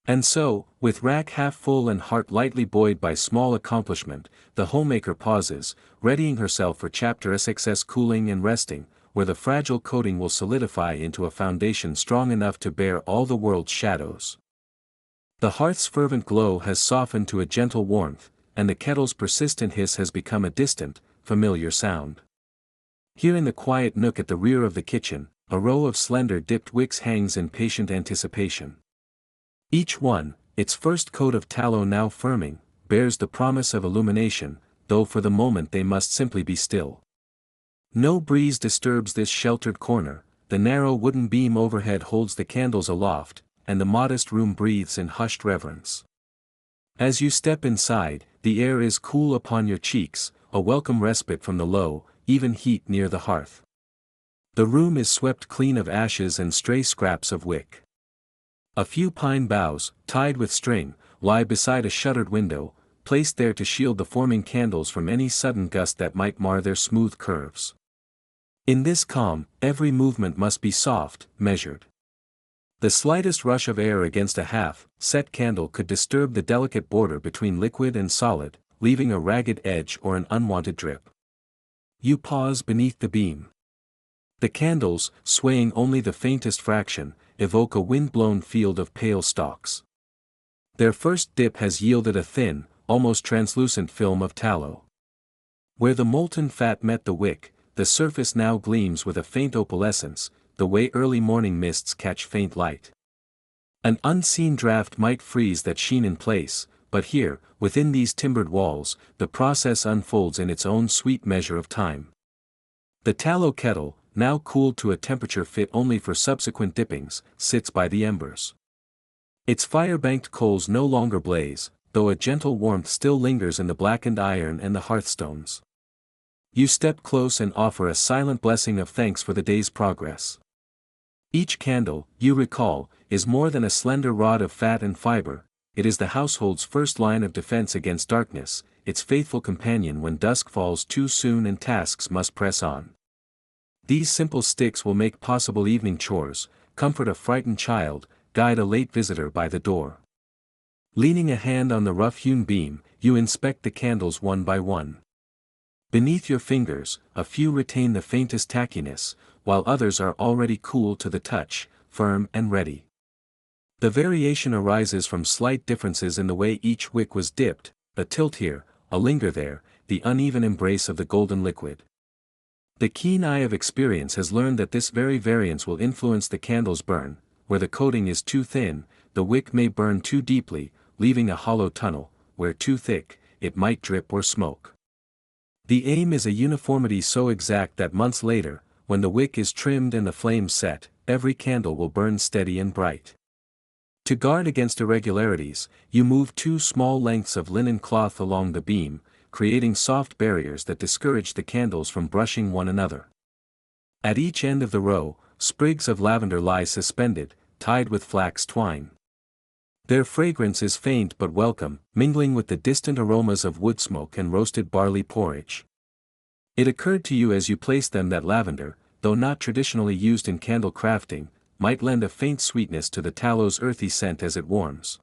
And so, with rack half full and heart lightly buoyed by small accomplishment, the homemaker pauses, readying herself for Chapter 6's cooling and resting, where the fragile coating will solidify into a foundation strong enough to bear all the world's shadows. The hearth's fervent glow has softened to a gentle warmth, and the kettle's persistent hiss has become a distant, familiar sound. Here in the quiet nook at the rear of the kitchen, a row of slender dipped wicks hangs in patient anticipation. Each one, its first coat of tallow now firming, bears the promise of illumination, though for the moment they must simply be still. No breeze disturbs this sheltered corner, the narrow wooden beam overhead holds the candles aloft, and the modest room breathes in hushed reverence. As you step inside, the air is cool upon your cheeks, a welcome respite from the low, even heat near the hearth. The room is swept clean of ashes and stray scraps of wick. A few pine boughs, tied with string, lie beside a shuttered window, placed there to shield the forming candles from any sudden gust that might mar their smooth curves. In this calm, every movement must be soft, measured. The slightest rush of air against a half-set candle could disturb the delicate border between liquid and solid, leaving a ragged edge or an unwanted drip. You pause beneath the beam. The candles, swaying only the faintest fraction, evoke a wind-blown field of pale stalks. Their first dip has yielded a thin, almost translucent film of tallow. Where the molten fat met the wick, the surface now gleams with a faint opalescence, the way early morning mists catch faint light. An unseen draft might freeze that sheen in place, but here, within these timbered walls, the process unfolds in its own sweet measure of time. The tallow kettle, now cooled to a temperature fit only for subsequent dippings, sits by the embers. Its fire-banked coals no longer blaze, though a gentle warmth still lingers in the blackened iron and the hearthstones. You step close and offer a silent blessing of thanks for the day's progress. Each candle, you recall, is more than a slender rod of fat and fiber, it is the household's first line of defense against darkness, its faithful companion when dusk falls too soon and tasks must press on. These simple sticks will make possible evening chores, comfort a frightened child, guide a late visitor by the door. Leaning a hand on the rough-hewn beam, you inspect the candles one by one. Beneath your fingers, a few retain the faintest tackiness, while others are already cool to the touch, firm and ready. The variation arises from slight differences in the way each wick was dipped, a tilt here, a linger there, the uneven embrace of the golden liquid. The keen eye of experience has learned that this very variance will influence the candle's burn. Where the coating is too thin, the wick may burn too deeply, leaving a hollow tunnel; where too thick, it might drip or smoke. The aim is a uniformity so exact that months later, when the wick is trimmed and the flames set, every candle will burn steady and bright. To guard against irregularities, you move 2 small lengths of linen cloth along the beam, creating soft barriers that discourage the candles from brushing one another. At each end of the row, sprigs of lavender lie suspended, tied with flax twine. Their fragrance is faint but welcome, mingling with the distant aromas of wood smoke and roasted barley porridge. It occurred to you as you placed them that lavender, though not traditionally used in candle crafting, might lend a faint sweetness to the tallow's earthy scent as it warms.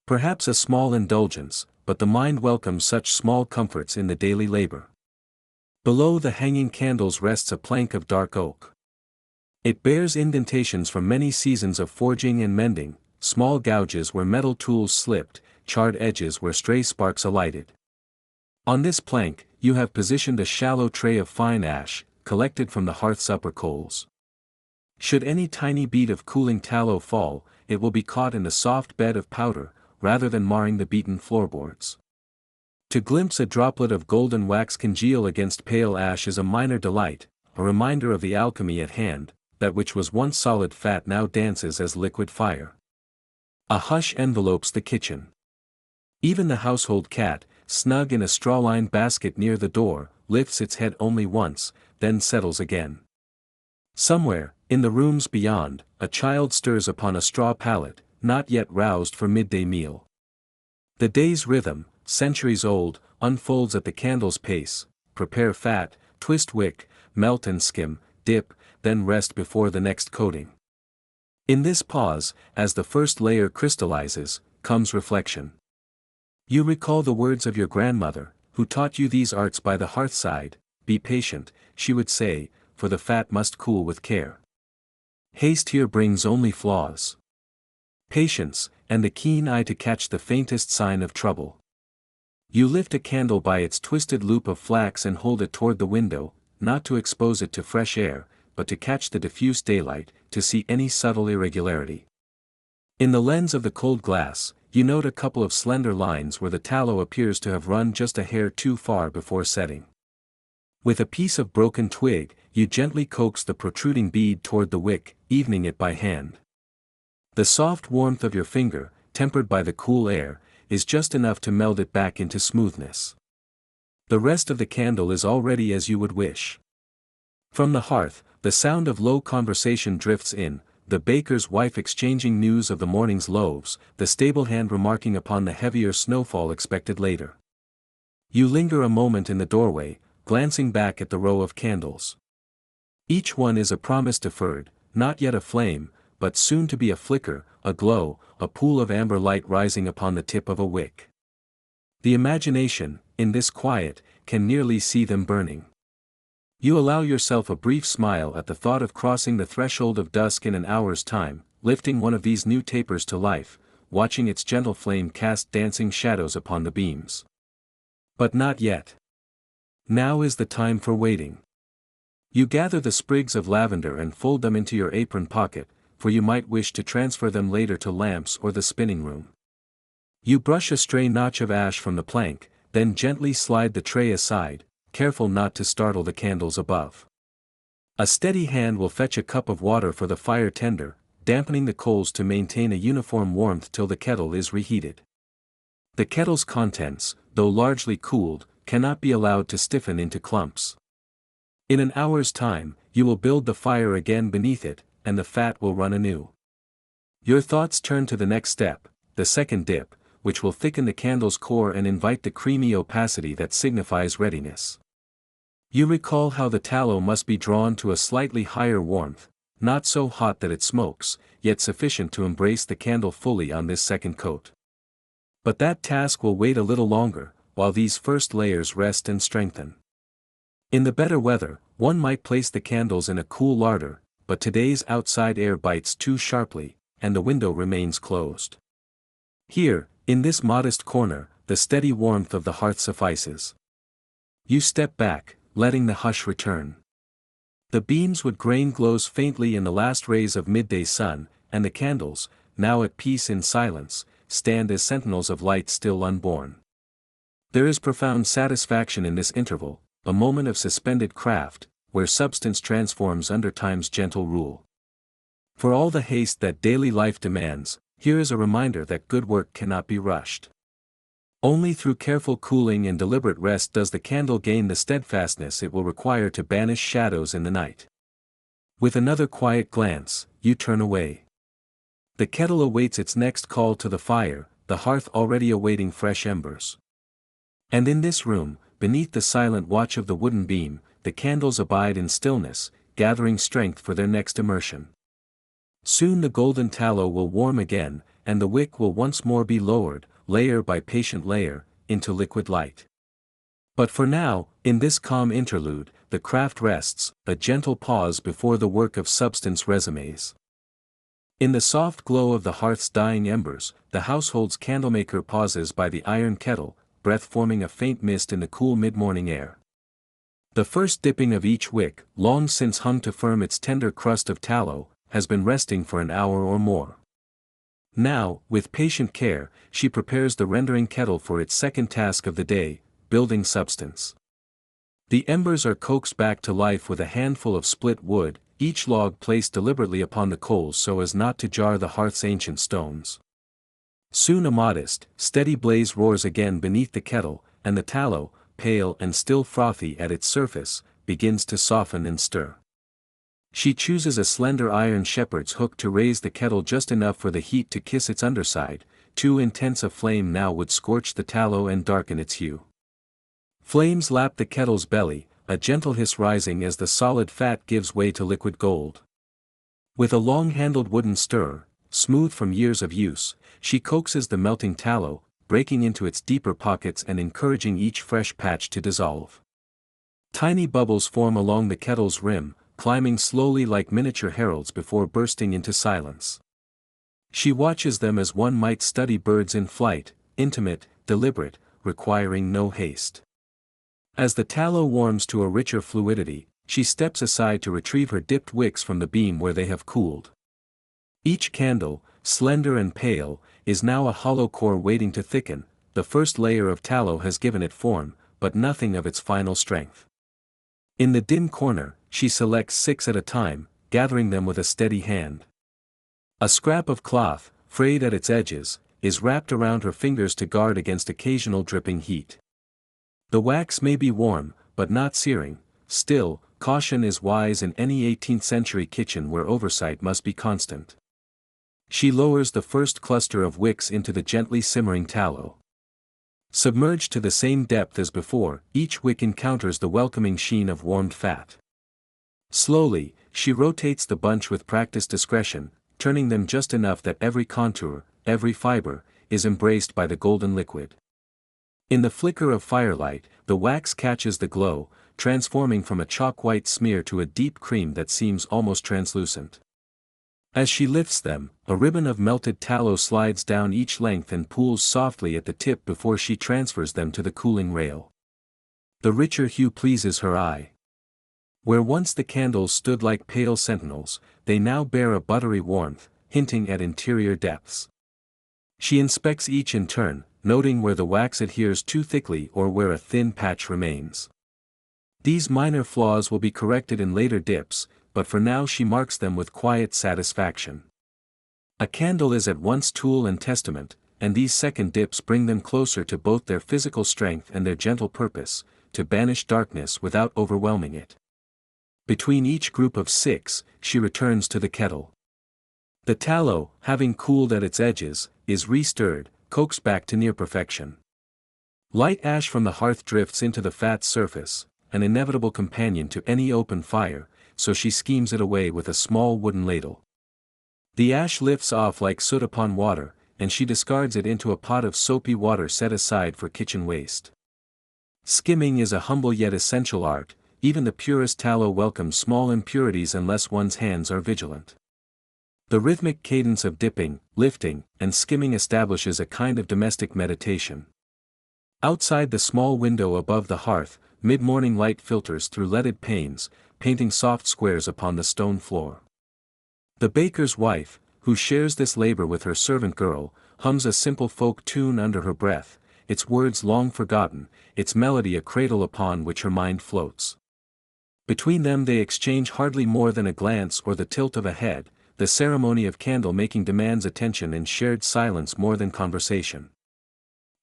Perhaps a small indulgence, but the mind welcomes such small comforts in the daily labor. Below the hanging candles rests a plank of dark oak. It bears indentations from many seasons of forging and mending, small gouges where metal tools slipped, charred edges where stray sparks alighted. On this plank, you have positioned a shallow tray of fine ash, collected from the hearth's upper coals. Should any tiny bead of cooling tallow fall, it will be caught in the soft bed of powder, rather than marring the beaten floorboards. To glimpse a droplet of golden wax congeal against pale ash is a minor delight, a reminder of the alchemy at hand, that which was once solid fat now dances as liquid fire. A hush envelopes the kitchen. Even the household cat, snug in a straw-lined basket near the door, lifts its head only once, then settles again. Somewhere, in the rooms beyond, a child stirs upon a straw pallet, not yet roused for midday meal. The day's rhythm, centuries old, unfolds at the candle's pace: prepare fat, twist wick, melt and skim, dip, then rest before the next coating. In this pause, as the first layer crystallizes, comes reflection. You recall the words of your grandmother, who taught you these arts by the hearthside. Be patient, she would say, for the fat must cool with care. Haste here brings only flaws. Patience, and the keen eye to catch the faintest sign of trouble. You lift a candle by its twisted loop of flax and hold it toward the window, not to expose it to fresh air, but to catch the diffuse daylight, to see any subtle irregularity. In the lens of the cold glass, you note a couple of slender lines where the tallow appears to have run just a hair too far before setting. With a piece of broken twig, you gently coax the protruding bead toward the wick, evening it by hand. The soft warmth of your finger, tempered by the cool air, is just enough to meld it back into smoothness. The rest of the candle is already as you would wish. From the hearth, the sound of low conversation drifts in, the baker's wife exchanging news of the morning's loaves, the stable hand remarking upon the heavier snowfall expected later. You linger a moment in the doorway, glancing back at the row of candles. Each one is a promise deferred, not yet a flame, but soon to be a flicker, a glow, a pool of amber light rising upon the tip of a wick. The imagination, in this quiet, can nearly see them burning. You allow yourself a brief smile at the thought of crossing the threshold of dusk in an hour's time, lifting one of these new tapers to life, watching its gentle flame cast dancing shadows upon the beams. But not yet. Now is the time for waiting. You gather the sprigs of lavender and fold them into your apron pocket, for you might wish to transfer them later to lamps or the spinning room. You brush a stray notch of ash from the plank, then gently slide the tray aside, careful not to startle the candles above. A steady hand will fetch a cup of water for the fire tender, dampening the coals to maintain a uniform warmth till the kettle is reheated. The kettle's contents, though largely cooled, cannot be allowed to stiffen into clumps. In an hour's time, you will build the fire again beneath it, and the fat will run anew. Your thoughts turn to the next step, the second dip, which will thicken the candle's core and invite the creamy opacity that signifies readiness. You recall how the tallow must be drawn to a slightly higher warmth, not so hot that it smokes, yet sufficient to embrace the candle fully on this second coat. But that task will wait a little longer, while these first layers rest and strengthen. In the better weather, one might place the candles in a cool larder, but today's outside air bites too sharply, and the window remains closed. Here, in this modest corner, the steady warmth of the hearth suffices. You step back, letting the hush return. The beams wood grain glows faintly in the last rays of midday sun, and the candles, now at peace in silence, stand as sentinels of light still unborn. There is profound satisfaction in this interval, a moment of suspended craft, where substance transforms under time's gentle rule. For all the haste that daily life demands, here is a reminder that good work cannot be rushed. Only through careful cooling and deliberate rest does the candle gain the steadfastness it will require to banish shadows in the night. With another quiet glance, you turn away. The kettle awaits its next call to the fire, the hearth already awaiting fresh embers. And in this room, beneath the silent watch of the wooden beam, the candles abide in stillness, gathering strength for their next immersion. Soon the golden tallow will warm again, and the wick will once more be lowered, layer by patient layer, into liquid light. But for now, in this calm interlude, the craft rests, a gentle pause before the work of substance resumes. In the soft glow of the hearth's dying embers, the household's candlemaker pauses by the iron kettle, breath forming a faint mist in the cool mid-morning air. The first dipping of each wick, long since hung to firm its tender crust of tallow, has been resting for an hour or more. Now, with patient care, she prepares the rendering kettle for its second task of the day, building substance. The embers are coaxed back to life with a handful of split wood, each log placed deliberately upon the coals so as not to jar the hearth's ancient stones. Soon a modest, steady blaze roars again beneath the kettle, and the tallow, pale and still frothy at its surface, begins to soften and stir. She chooses a slender iron shepherd's hook to raise the kettle just enough for the heat to kiss its underside. Too intense a flame now would scorch the tallow and darken its hue. Flames lap the kettle's belly, a gentle hiss rising as the solid fat gives way to liquid gold. With a long-handled wooden stirrer, smooth from years of use, she coaxes the melting tallow, breaking into its deeper pockets and encouraging each fresh patch to dissolve. Tiny bubbles form along the kettle's rim, climbing slowly like miniature heralds before bursting into silence. She watches them as one might study birds in flight, intimate, deliberate, requiring no haste. As the tallow warms to a richer fluidity, she steps aside to retrieve her dipped wicks from the beam where they have cooled. Each candle, slender and pale, is now a hollow core waiting to thicken. The first layer of tallow has given it form, but nothing of its final strength. In the dim corner, she selects 6 at a time, gathering them with a steady hand. A scrap of cloth, frayed at its edges, is wrapped around her fingers to guard against occasional dripping heat. The wax may be warm, but not searing. Still, caution is wise in any 18th-century kitchen where oversight must be constant. She lowers the first cluster of wicks into the gently simmering tallow. Submerged to the same depth as before, each wick encounters the welcoming sheen of warmed fat. Slowly, she rotates the bunch with practiced discretion, turning them just enough that every contour, every fiber, is embraced by the golden liquid. In the flicker of firelight, the wax catches the glow, transforming from a chalk-white smear to a deep cream that seems almost translucent. As she lifts them, a ribbon of melted tallow slides down each length and pools softly at the tip before she transfers them to the cooling rail. The richer hue pleases her eye. Where once the candles stood like pale sentinels, they now bear a buttery warmth, hinting at interior depths. She inspects each in turn, noting where the wax adheres too thickly or where a thin patch remains. These minor flaws will be corrected in later dips, but for now she marks them with quiet satisfaction. A candle is at once tool and testament, and these second dips bring them closer to both their physical strength and their gentle purpose, to banish darkness without overwhelming it. Between each group of 6, she returns to the kettle. The tallow, having cooled at its edges, is re-stirred, coaxed back to near perfection. Light ash from the hearth drifts into the fat surface, an inevitable companion to any open fire, so she schemes it away with a small wooden ladle. The ash lifts off like soot upon water, and she discards it into a pot of soapy water set aside for kitchen waste. Skimming is a humble yet essential art. Even the purest tallow welcomes small impurities unless one's hands are vigilant. The rhythmic cadence of dipping, lifting, and skimming establishes a kind of domestic meditation. Outside the small window above the hearth, mid-morning light filters through leaded panes, painting soft squares upon the stone floor. The baker's wife, who shares this labor with her servant girl, hums a simple folk tune under her breath, its words long forgotten, its melody a cradle upon which her mind floats. Between them they exchange hardly more than a glance or the tilt of a head. The ceremony of candle-making demands attention and shared silence more than conversation.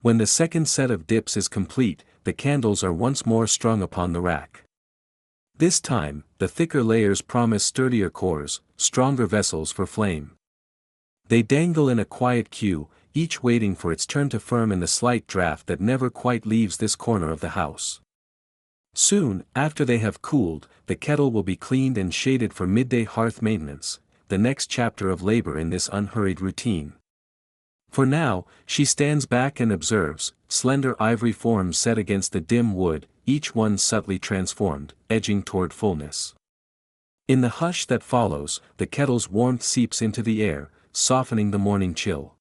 When the second set of dips is complete, the candles are once more strung upon the rack. This time, the thicker layers promise sturdier cores, stronger vessels for flame. They dangle in a quiet queue, each waiting for its turn to firm in the slight draft that never quite leaves this corner of the house. Soon, after they have cooled, the kettle will be cleaned and shaded for midday hearth maintenance, the next chapter of labor in this unhurried routine. For now, she stands back and observes, slender ivory forms set against the dim wood, each one subtly transformed, edging toward fullness. In the hush that follows, the kettle's warmth seeps into the air, softening the morning chill.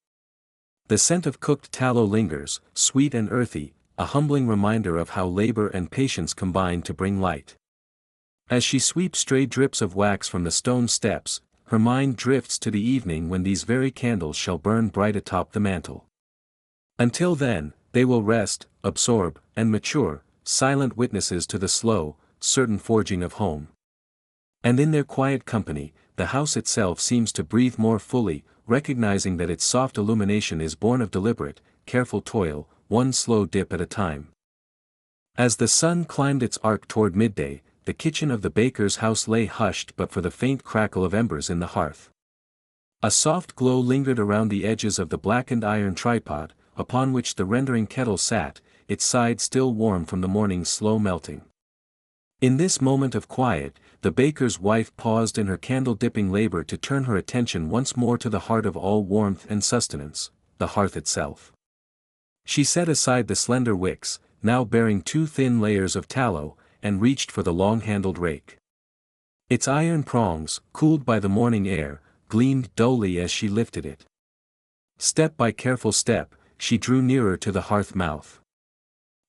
The scent of cooked tallow lingers, sweet and earthy, a humbling reminder of how labor and patience combine to bring light. As she sweeps stray drips of wax from the stone steps, her mind drifts to the evening when these very candles shall burn bright atop the mantel. Until then, they will rest, absorb, and mature, silent witnesses to the slow, certain forging of home. And in their quiet company, the house itself seems to breathe more fully, recognizing that its soft illumination is born of deliberate, careful toil, one slow dip at a time. As the sun climbed its arc toward midday, the kitchen of the baker's house lay hushed but for the faint crackle of embers in the hearth. A soft glow lingered around the edges of the blackened iron tripod, upon which the rendering kettle sat, its side still warm from the morning's slow melting. In this moment of quiet, the baker's wife paused in her candle-dipping labor to turn her attention once more to the heart of all warmth and sustenance, the hearth itself. She set aside the slender wicks, now bearing 2 thin layers of tallow, and reached for the long-handled rake. Its iron prongs, cooled by the morning air, gleamed dully as she lifted it. Step by careful step, she drew nearer to the hearth mouth.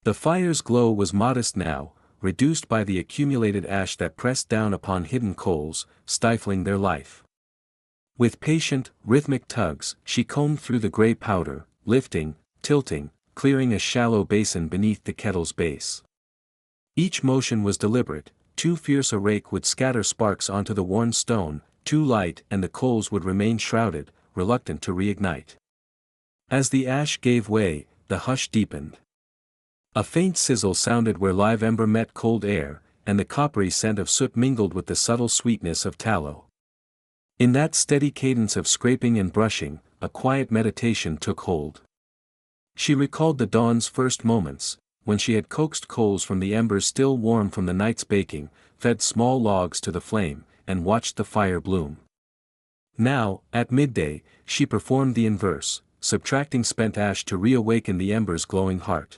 The fire's glow was modest now, reduced by the accumulated ash that pressed down upon hidden coals, stifling their life. With patient, rhythmic tugs, she combed through the gray powder, lifting, tilting, clearing a shallow basin beneath the kettle's base. Each motion was deliberate, too fierce a rake would scatter sparks onto the worn stone, too light and the coals would remain shrouded, reluctant to reignite. As the ash gave way, the hush deepened. A faint sizzle sounded where live ember met cold air, and the coppery scent of soot mingled with the subtle sweetness of tallow. In that steady cadence of scraping and brushing, a quiet meditation took hold. She recalled the dawn's first moments, when she had coaxed coals from the embers still warm from the night's baking, fed small logs to the flame, and watched the fire bloom. Now, at midday, she performed the inverse, subtracting spent ash to reawaken the ember's glowing heart.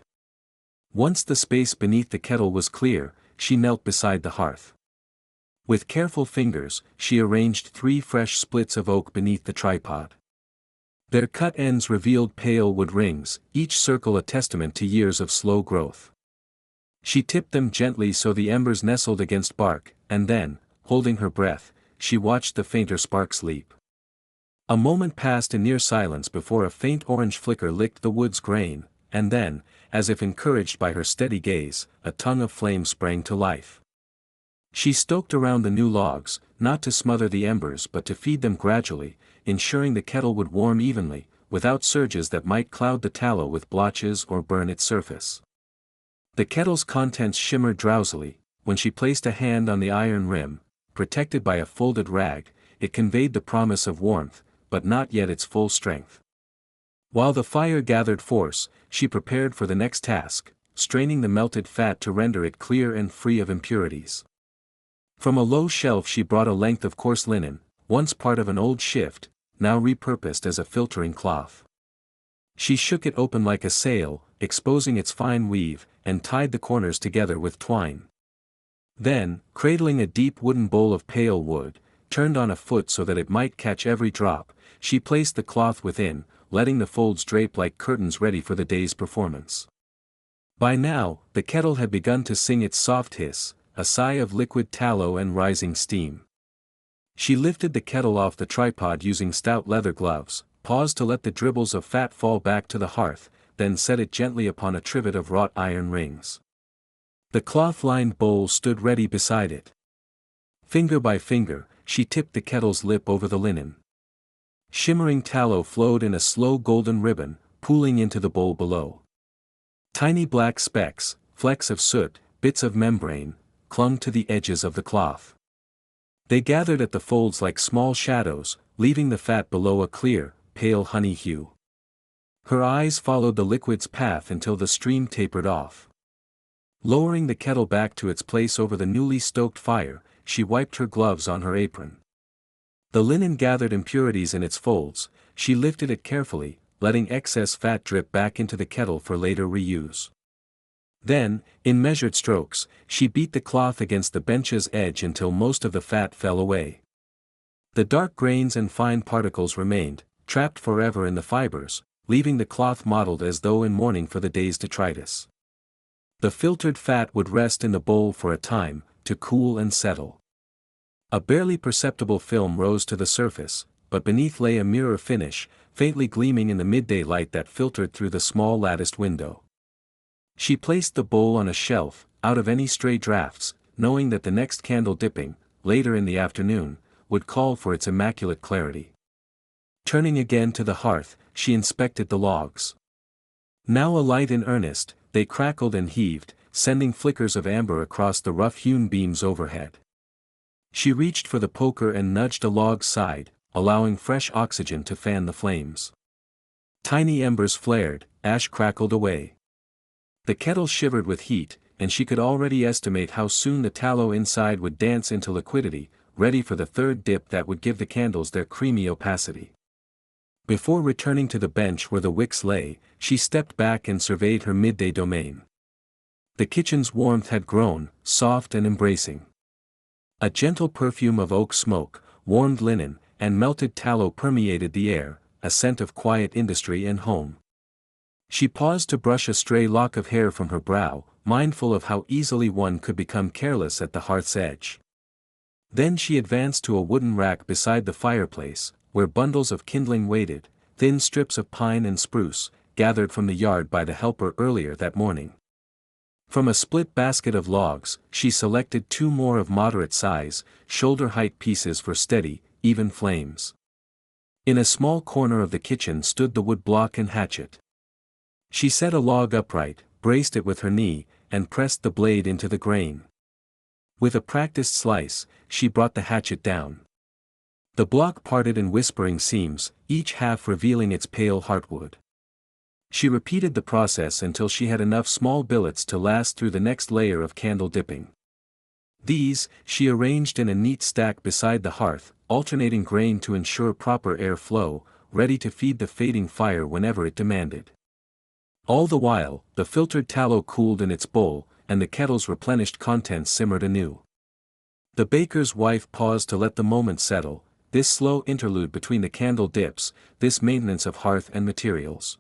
Once the space beneath the kettle was clear, she knelt beside the hearth. With careful fingers, she arranged 3 fresh splits of oak beneath the tripod. Their cut ends revealed pale wood rings, each circle a testament to years of slow growth. She tipped them gently so the embers nestled against bark, and then, holding her breath, she watched the fainter sparks leap. A moment passed in near silence before a faint orange flicker licked the wood's grain, and then, as if encouraged by her steady gaze, a tongue of flame sprang to life. She stoked around the new logs, not to smother the embers but to feed them gradually, ensuring the kettle would warm evenly, without surges that might cloud the tallow with blotches or burn its surface. The kettle's contents shimmered drowsily. When she placed a hand on the iron rim, protected by a folded rag, it conveyed the promise of warmth, but not yet its full strength. While the fire gathered force, she prepared for the next task, straining the melted fat to render it clear and free of impurities. From a low shelf she brought a length of coarse linen, once part of an old shift, now repurposed as a filtering cloth. She shook it open like a sail, exposing its fine weave, and tied the corners together with twine. Then, cradling a deep wooden bowl of pale wood, turned on a foot so that it might catch every drop, she placed the cloth within, letting the folds drape like curtains ready for the day's performance. By now, the kettle had begun to sing its soft hiss, a sigh of liquid tallow and rising steam. She lifted the kettle off the tripod using stout leather gloves, paused to let the dribbles of fat fall back to the hearth, then set it gently upon a trivet of wrought iron rings. The cloth-lined bowl stood ready beside it. Finger by finger, she tipped the kettle's lip over the linen. Shimmering tallow flowed in a slow golden ribbon, pooling into the bowl below. Tiny black specks, flecks of soot, bits of membrane, clung to the edges of the cloth. They gathered at the folds like small shadows, leaving the fat below a clear, pale honey hue. Her eyes followed the liquid's path until the stream tapered off. Lowering the kettle back to its place over the newly stoked fire, she wiped her gloves on her apron. The linen gathered impurities in its folds. She lifted it carefully, letting excess fat drip back into the kettle for later reuse. Then, in measured strokes, she beat the cloth against the bench's edge until most of the fat fell away. The dark grains and fine particles remained, trapped forever in the fibers, leaving the cloth mottled as though in mourning for the day's detritus. The filtered fat would rest in the bowl for a time, to cool and settle. A barely perceptible film rose to the surface, but beneath lay a mirror finish, faintly gleaming in the midday light that filtered through the small latticed window. She placed the bowl on a shelf, out of any stray drafts, knowing that the next candle dipping, later in the afternoon, would call for its immaculate clarity. Turning again to the hearth, she inspected the logs. Now alight in earnest, they crackled and heaved, sending flickers of amber across the rough-hewn beams overhead. She reached for the poker and nudged a log's side, allowing fresh oxygen to fan the flames. Tiny embers flared, ash crackled away. The kettle shivered with heat, and she could already estimate how soon the tallow inside would dance into liquidity, ready for the third dip that would give the candles their creamy opacity. Before returning to the bench where the wicks lay, she stepped back and surveyed her midday domain. The kitchen's warmth had grown, soft and embracing. A gentle perfume of oak smoke, warmed linen, and melted tallow permeated the air, a scent of quiet industry and home. She paused to brush a stray lock of hair from her brow, mindful of how easily one could become careless at the hearth's edge. Then she advanced to a wooden rack beside the fireplace, where bundles of kindling waited, thin strips of pine and spruce, gathered from the yard by the helper earlier that morning. From a split basket of logs, she selected 2 more of moderate size, shoulder-height pieces for steady, even flames. In a small corner of the kitchen stood the wood block and hatchet. She set a log upright, braced it with her knee, and pressed the blade into the grain. With a practiced slice, she brought the hatchet down. The block parted in whispering seams, each half revealing its pale heartwood. She repeated the process until she had enough small billets to last through the next layer of candle dipping. These, she arranged in a neat stack beside the hearth, alternating grain to ensure proper air flow, ready to feed the fading fire whenever it demanded. All the while, the filtered tallow cooled in its bowl, and the kettle's replenished contents simmered anew. The baker's wife paused to let the moment settle, this slow interlude between the candle dips, this maintenance of hearth and materials.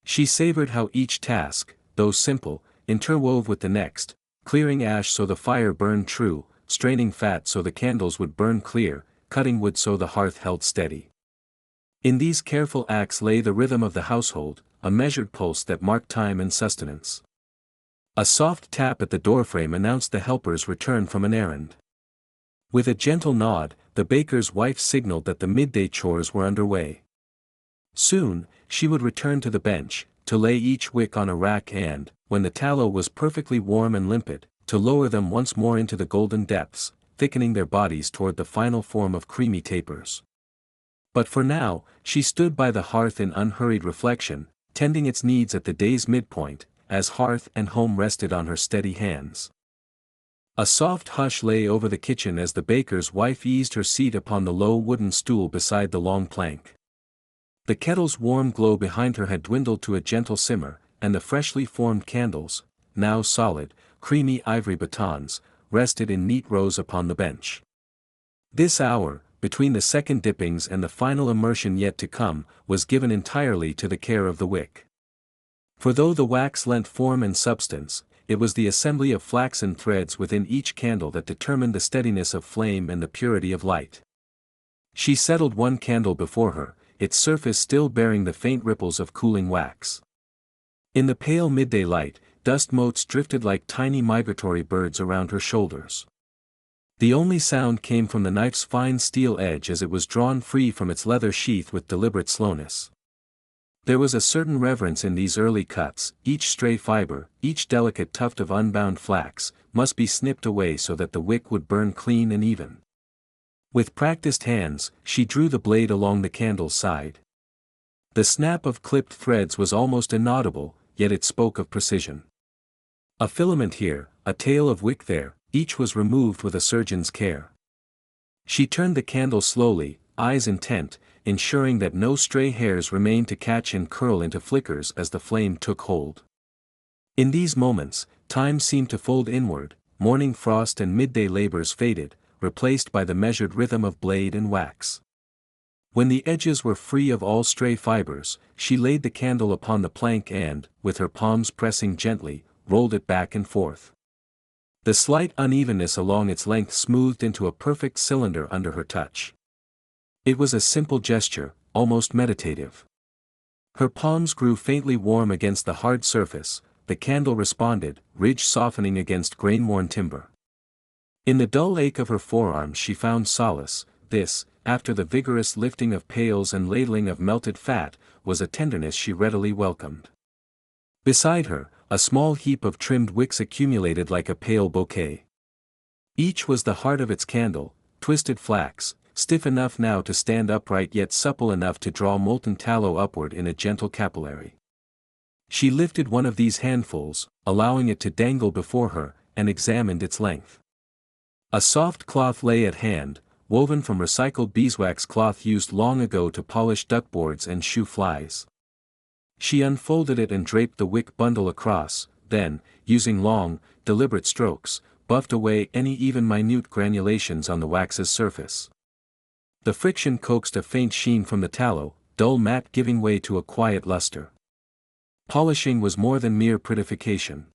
She savored how each task, though simple, interwove with the next, clearing ash so the fire burned true, straining fat so the candles would burn clear, cutting wood so the hearth held steady. In these careful acts lay the rhythm of the household, a measured pulse that marked time and sustenance. A soft tap at the doorframe announced the helper's return from an errand. With a gentle nod, the baker's wife signaled that the midday chores were underway. Soon, she would return to the bench, to lay each wick on a rack and, when the tallow was perfectly warm and limpid, to lower them once more into the golden depths, thickening their bodies toward the final form of creamy tapers. But for now, she stood by the hearth in unhurried reflection, tending its needs at the day's midpoint, as hearth and home rested on her steady hands. A soft hush lay over the kitchen as the baker's wife eased her seat upon the low wooden stool beside the long plank. The kettle's warm glow behind her had dwindled to a gentle simmer, and the freshly formed candles, now solid, creamy ivory batons, rested in neat rows upon the bench. This hour, between the second dippings and the final immersion yet to come, was given entirely to the care of the wick. For though the wax lent form and substance, it was the assembly of flaxen threads within each candle that determined the steadiness of flame and the purity of light. She settled one candle before her, its surface still bearing the faint ripples of cooling wax. In the pale midday light, dust motes drifted like tiny migratory birds around her shoulders. The only sound came from the knife's fine steel edge as it was drawn free from its leather sheath with deliberate slowness. There was a certain reverence in these early cuts, each stray fiber, each delicate tuft of unbound flax, must be snipped away so that the wick would burn clean and even. With practiced hands, she drew the blade along the candle's side. The snap of clipped threads was almost inaudible, yet it spoke of precision. A filament here, a tail of wick there, each was removed with a surgeon's care. She turned the candle slowly, eyes intent, ensuring that no stray hairs remained to catch and curl into flickers as the flame took hold. In these moments, time seemed to fold inward, morning frost and midday labors faded, replaced by the measured rhythm of blade and wax. When the edges were free of all stray fibers, she laid the candle upon the plank and, with her palms pressing gently, rolled it back and forth. The slight unevenness along its length smoothed into a perfect cylinder under her touch. It was a simple gesture, almost meditative. Her palms grew faintly warm against the hard surface, the candle responded, ridge softening against grain-worn timber. In the dull ache of her forearms she found solace. This, after the vigorous lifting of pails and ladling of melted fat, was a tenderness she readily welcomed. Beside her, a small heap of trimmed wicks accumulated like a pale bouquet. Each was the heart of its candle, twisted flax, stiff enough now to stand upright yet supple enough to draw molten tallow upward in a gentle capillary. She lifted one of these handfuls, allowing it to dangle before her, and examined its length. A soft cloth lay at hand, woven from recycled beeswax cloth used long ago to polish duckboards and shoe flies. She unfolded it and draped the wick bundle across, then, using long, deliberate strokes, buffed away any even minute granulations on the wax's surface. The friction coaxed a faint sheen from the tallow, dull matte giving way to a quiet luster. Polishing was more than mere prettification.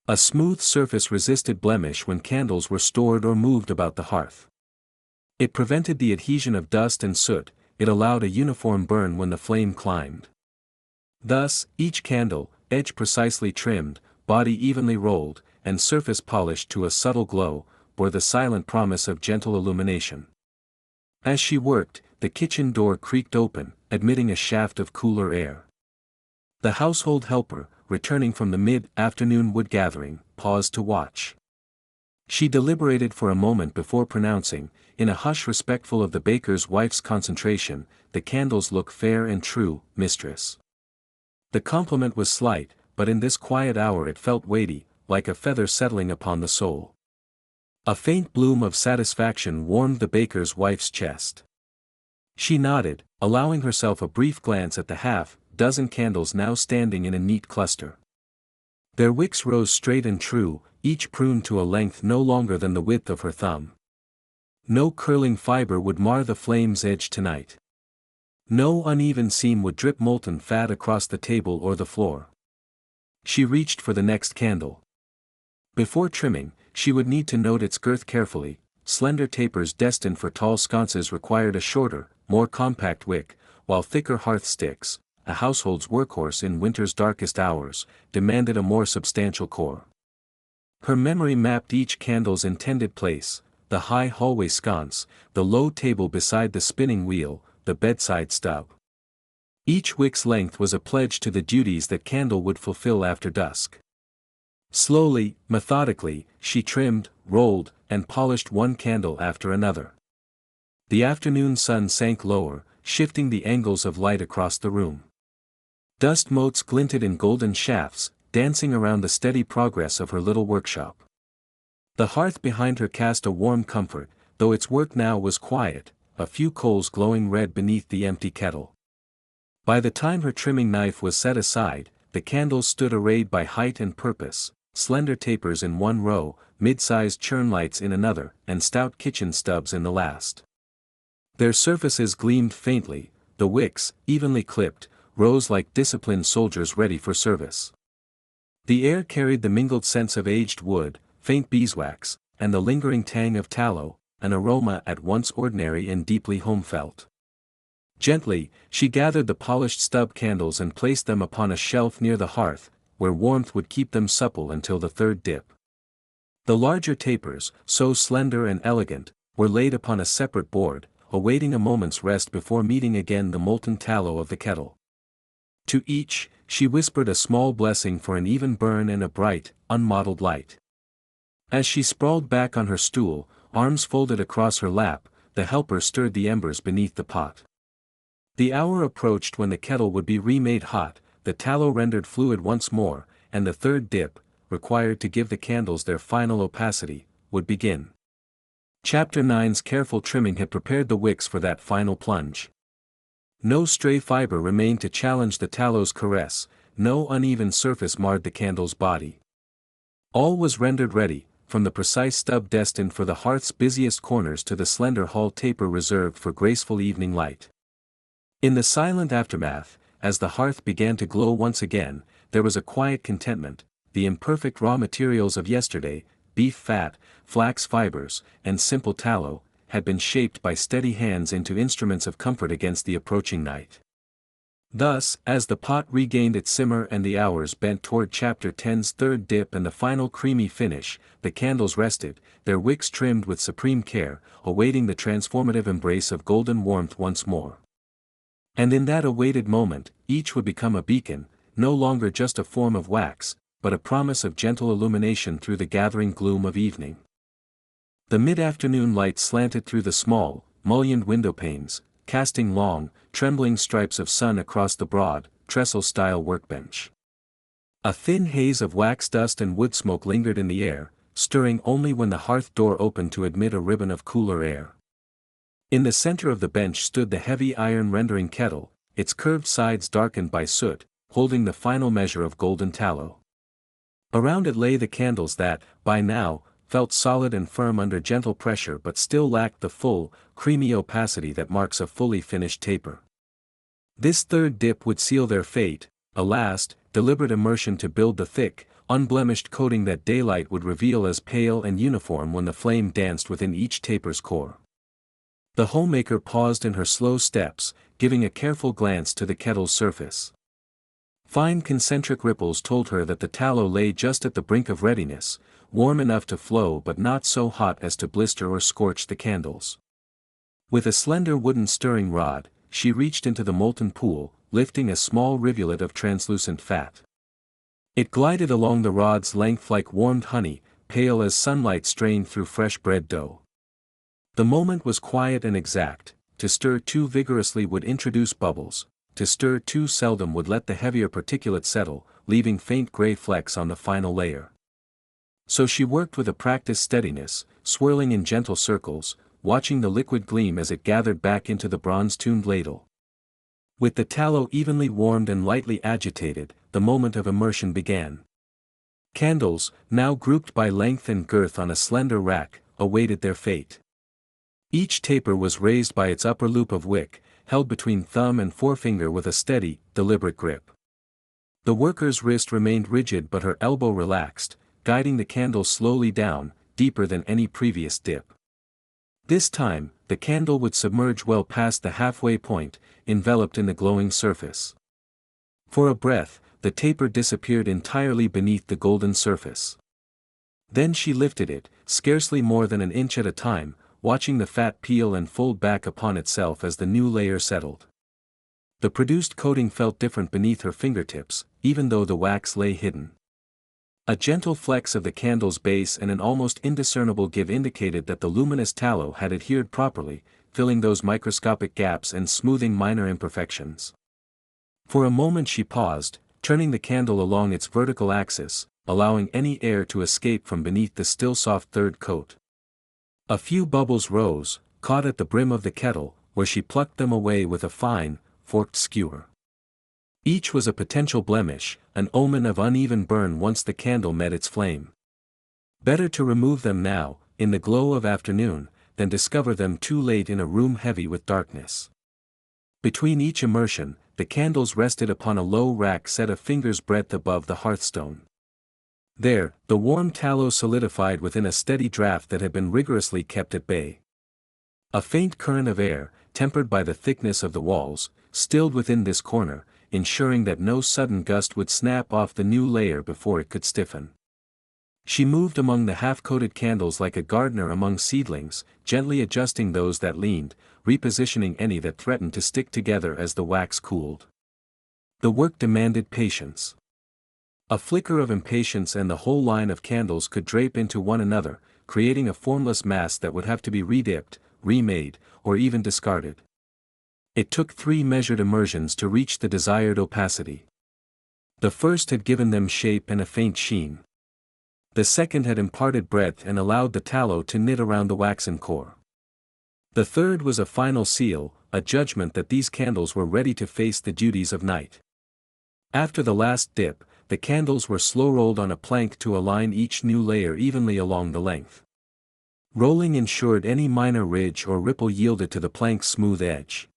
A smooth surface resisted blemish when candles were stored or moved about the hearth. It prevented the adhesion of dust and soot, it allowed a uniform burn when the flame climbed. Thus, each candle, edge precisely trimmed, body evenly rolled, and surface polished to a subtle glow, bore the silent promise of gentle illumination. As she worked, the kitchen door creaked open, admitting a shaft of cooler air. The household helper, returning from the mid-afternoon wood-gathering, paused to watch. She deliberated for a moment before pronouncing, in a hush respectful of the baker's wife's concentration, "The candles look fair and true, mistress." The compliment was slight, but in this quiet hour it felt weighty, like a feather settling upon the soul. A faint bloom of satisfaction warmed the baker's wife's chest. She nodded, allowing herself a brief glance at the half-dozen candles now standing in a neat cluster. Their wicks rose straight and true, each pruned to a length no longer than the width of her thumb. No curling fiber would mar the flame's edge tonight. No uneven seam would drip molten fat across the table or the floor. She reached for the next candle. Before trimming, she would need to note its girth carefully. Slender tapers destined for tall sconces required a shorter, more compact wick, while thicker hearth sticks, a household's workhorse in winter's darkest hours, demanded a more substantial core. Her memory mapped each candle's intended place: the high hallway sconce, the low table beside the spinning wheel, the bedside stub. Each wick's length was a pledge to the duties that candle would fulfill after dusk. Slowly, methodically, she trimmed, rolled, and polished one candle after another. The afternoon sun sank lower, shifting the angles of light across the room. Dust motes glinted in golden shafts, dancing around the steady progress of her little workshop. The hearth behind her cast a warm comfort, though its work now was quiet, a few coals glowing red beneath the empty kettle. By the time her trimming knife was set aside, the candles stood arrayed by height and purpose, slender tapers in one row, mid-sized churn lights in another, and stout kitchen stubs in the last. Their surfaces gleamed faintly, the wicks, evenly clipped, rose like disciplined soldiers ready for service. The air carried the mingled scents of aged wood, faint beeswax, and the lingering tang of tallow, an aroma at once ordinary and deeply home-felt. Gently, she gathered the polished stub candles and placed them upon a shelf near the hearth, where warmth would keep them supple until the third dip. The larger tapers, so slender and elegant, were laid upon a separate board, awaiting a moment's rest before meeting again the molten tallow of the kettle. To each, she whispered a small blessing for an even burn and a bright, unmottled light. As she sprawled back on her stool, arms folded across her lap, the helper stirred the embers beneath the pot. The hour approached when the kettle would be remade hot, the tallow rendered fluid once more, and the third dip, required to give the candles their final opacity, would begin. Chapter 9's careful trimming had prepared the wicks for that final plunge. No stray fiber remained to challenge the tallow's caress, no uneven surface marred the candle's body. All was rendered ready, from the precise stub destined for the hearth's busiest corners to the slender hall taper reserved for graceful evening light. In the silent aftermath, as the hearth began to glow once again, there was a quiet contentment. The imperfect raw materials of yesterday, beef fat, flax fibers, and simple tallow, had been shaped by steady hands into instruments of comfort against the approaching night. Thus, as the pot regained its simmer and the hours bent toward Chapter 10's third dip and the final creamy finish, the candles rested, their wicks trimmed with supreme care, awaiting the transformative embrace of golden warmth once more. And in that awaited moment, each would become a beacon, no longer just a form of wax, but a promise of gentle illumination through the gathering gloom of evening. The mid-afternoon light slanted through the small, mullioned windowpanes, casting long, trembling stripes of sun across the broad, trestle-style workbench. A thin haze of wax dust and wood smoke lingered in the air, stirring only when the hearth door opened to admit a ribbon of cooler air. In the center of the bench stood the heavy iron rendering kettle, its curved sides darkened by soot, holding the final measure of golden tallow. Around it lay the candles that, by now, felt solid and firm under gentle pressure but still lacked the full, creamy opacity that marks a fully finished taper. This third dip would seal their fate, a last, deliberate immersion to build the thick, unblemished coating that daylight would reveal as pale and uniform when the flame danced within each taper's core. The homemaker paused in her slow steps, giving a careful glance to the kettle's surface. Fine concentric ripples told her that the tallow lay just at the brink of readiness, warm enough to flow but not so hot as to blister or scorch the candles. With a slender wooden stirring rod, she reached into the molten pool, lifting a small rivulet of translucent fat. It glided along the rod's length like warmed honey, pale as sunlight strained through fresh bread dough. The moment was quiet and exact. To stir too vigorously would introduce bubbles, to stir too seldom would let the heavier particulate settle, leaving faint gray flecks on the final layer. So she worked with a practiced steadiness, swirling in gentle circles, watching the liquid gleam as it gathered back into the bronze-tuned ladle. With the tallow evenly warmed and lightly agitated, the moment of immersion began. Candles, now grouped by length and girth on a slender rack, awaited their fate. Each taper was raised by its upper loop of wick, held between thumb and forefinger with a steady, deliberate grip. The worker's wrist remained rigid but her elbow relaxed, guiding the candle slowly down, deeper than any previous dip. This time, the candle would submerge well past the halfway point, enveloped in the glowing surface. For a breath, the taper disappeared entirely beneath the golden surface. Then she lifted it, scarcely more than an inch at a time, watching the fat peel and fold back upon itself as the new layer settled. The produced coating felt different beneath her fingertips, even though the wax lay hidden. A gentle flex of the candle's base and an almost indiscernible give indicated that the luminous tallow had adhered properly, filling those microscopic gaps and smoothing minor imperfections. For a moment she paused, turning the candle along its vertical axis, allowing any air to escape from beneath the still soft third coat. A few bubbles rose, caught at the brim of the kettle, where she plucked them away with a fine, forked skewer. Each was a potential blemish, an omen of uneven burn once the candle met its flame. Better to remove them now, in the glow of afternoon, than discover them too late in a room heavy with darkness. Between each immersion, the candles rested upon a low rack set a finger's breadth above the hearthstone. There, the warm tallow solidified within a steady draft that had been rigorously kept at bay. A faint current of air, tempered by the thickness of the walls, stilled within this corner, ensuring that no sudden gust would snap off the new layer before it could stiffen. She moved among the half-coated candles like a gardener among seedlings, gently adjusting those that leaned, repositioning any that threatened to stick together as the wax cooled. The work demanded patience. A flicker of impatience and the whole line of candles could drape into one another, creating a formless mass that would have to be redipped, remade, or even discarded. It took 3 measured immersions to reach the desired opacity. The first had given them shape and a faint sheen. The second had imparted breadth and allowed the tallow to knit around the waxen core. The third was a final seal, a judgment that these candles were ready to face the duties of night. After the last dip, the candles were slow-rolled on a plank to align each new layer evenly along the length. Rolling ensured any minor ridge or ripple yielded to the plank's smooth edge.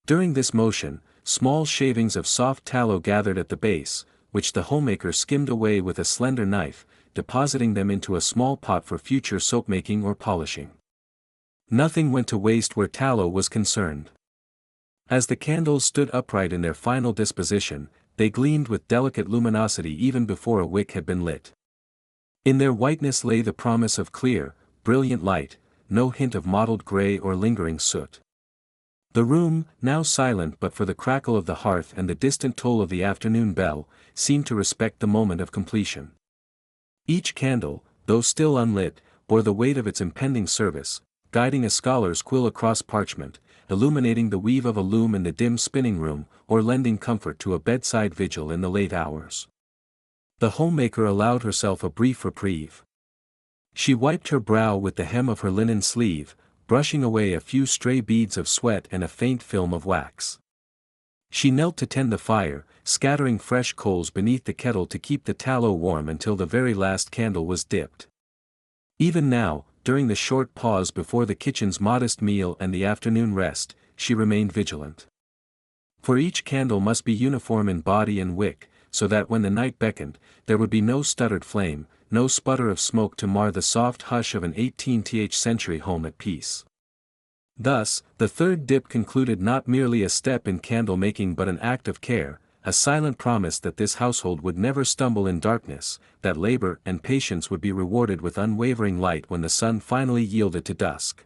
During this motion, small shavings of soft tallow gathered at the base, which the homemaker skimmed away with a slender knife, depositing them into a small pot for future soap-making or polishing. Nothing went to waste where tallow was concerned. As the candles stood upright in their final disposition, they gleamed with delicate luminosity even before a wick had been lit. In their whiteness lay the promise of clear, brilliant light, no hint of mottled gray or lingering soot. The room, now silent but for the crackle of the hearth and the distant toll of the afternoon bell, seemed to respect the moment of completion. Each candle, though still unlit, bore the weight of its impending service, guiding a scholar's quill across parchment, illuminating the weave of a loom in the dim spinning room, or lending comfort to a bedside vigil in the late hours. The homemaker allowed herself a brief reprieve. She wiped her brow with the hem of her linen sleeve, brushing away a few stray beads of sweat and a faint film of wax. She knelt to tend the fire, scattering fresh coals beneath the kettle to keep the tallow warm until the very last candle was dipped. Even now, during the short pause before the kitchen's modest meal and the afternoon rest, she remained vigilant. For each candle must be uniform in body and wick, so that when the night beckoned, there would be no stuttered flame, no sputter of smoke to mar the soft hush of an 18th century home at peace. Thus, the third dip concluded not merely a step in candle making but an act of care, a silent promise that this household would never stumble in darkness, that labor and patience would be rewarded with unwavering light when the sun finally yielded to dusk.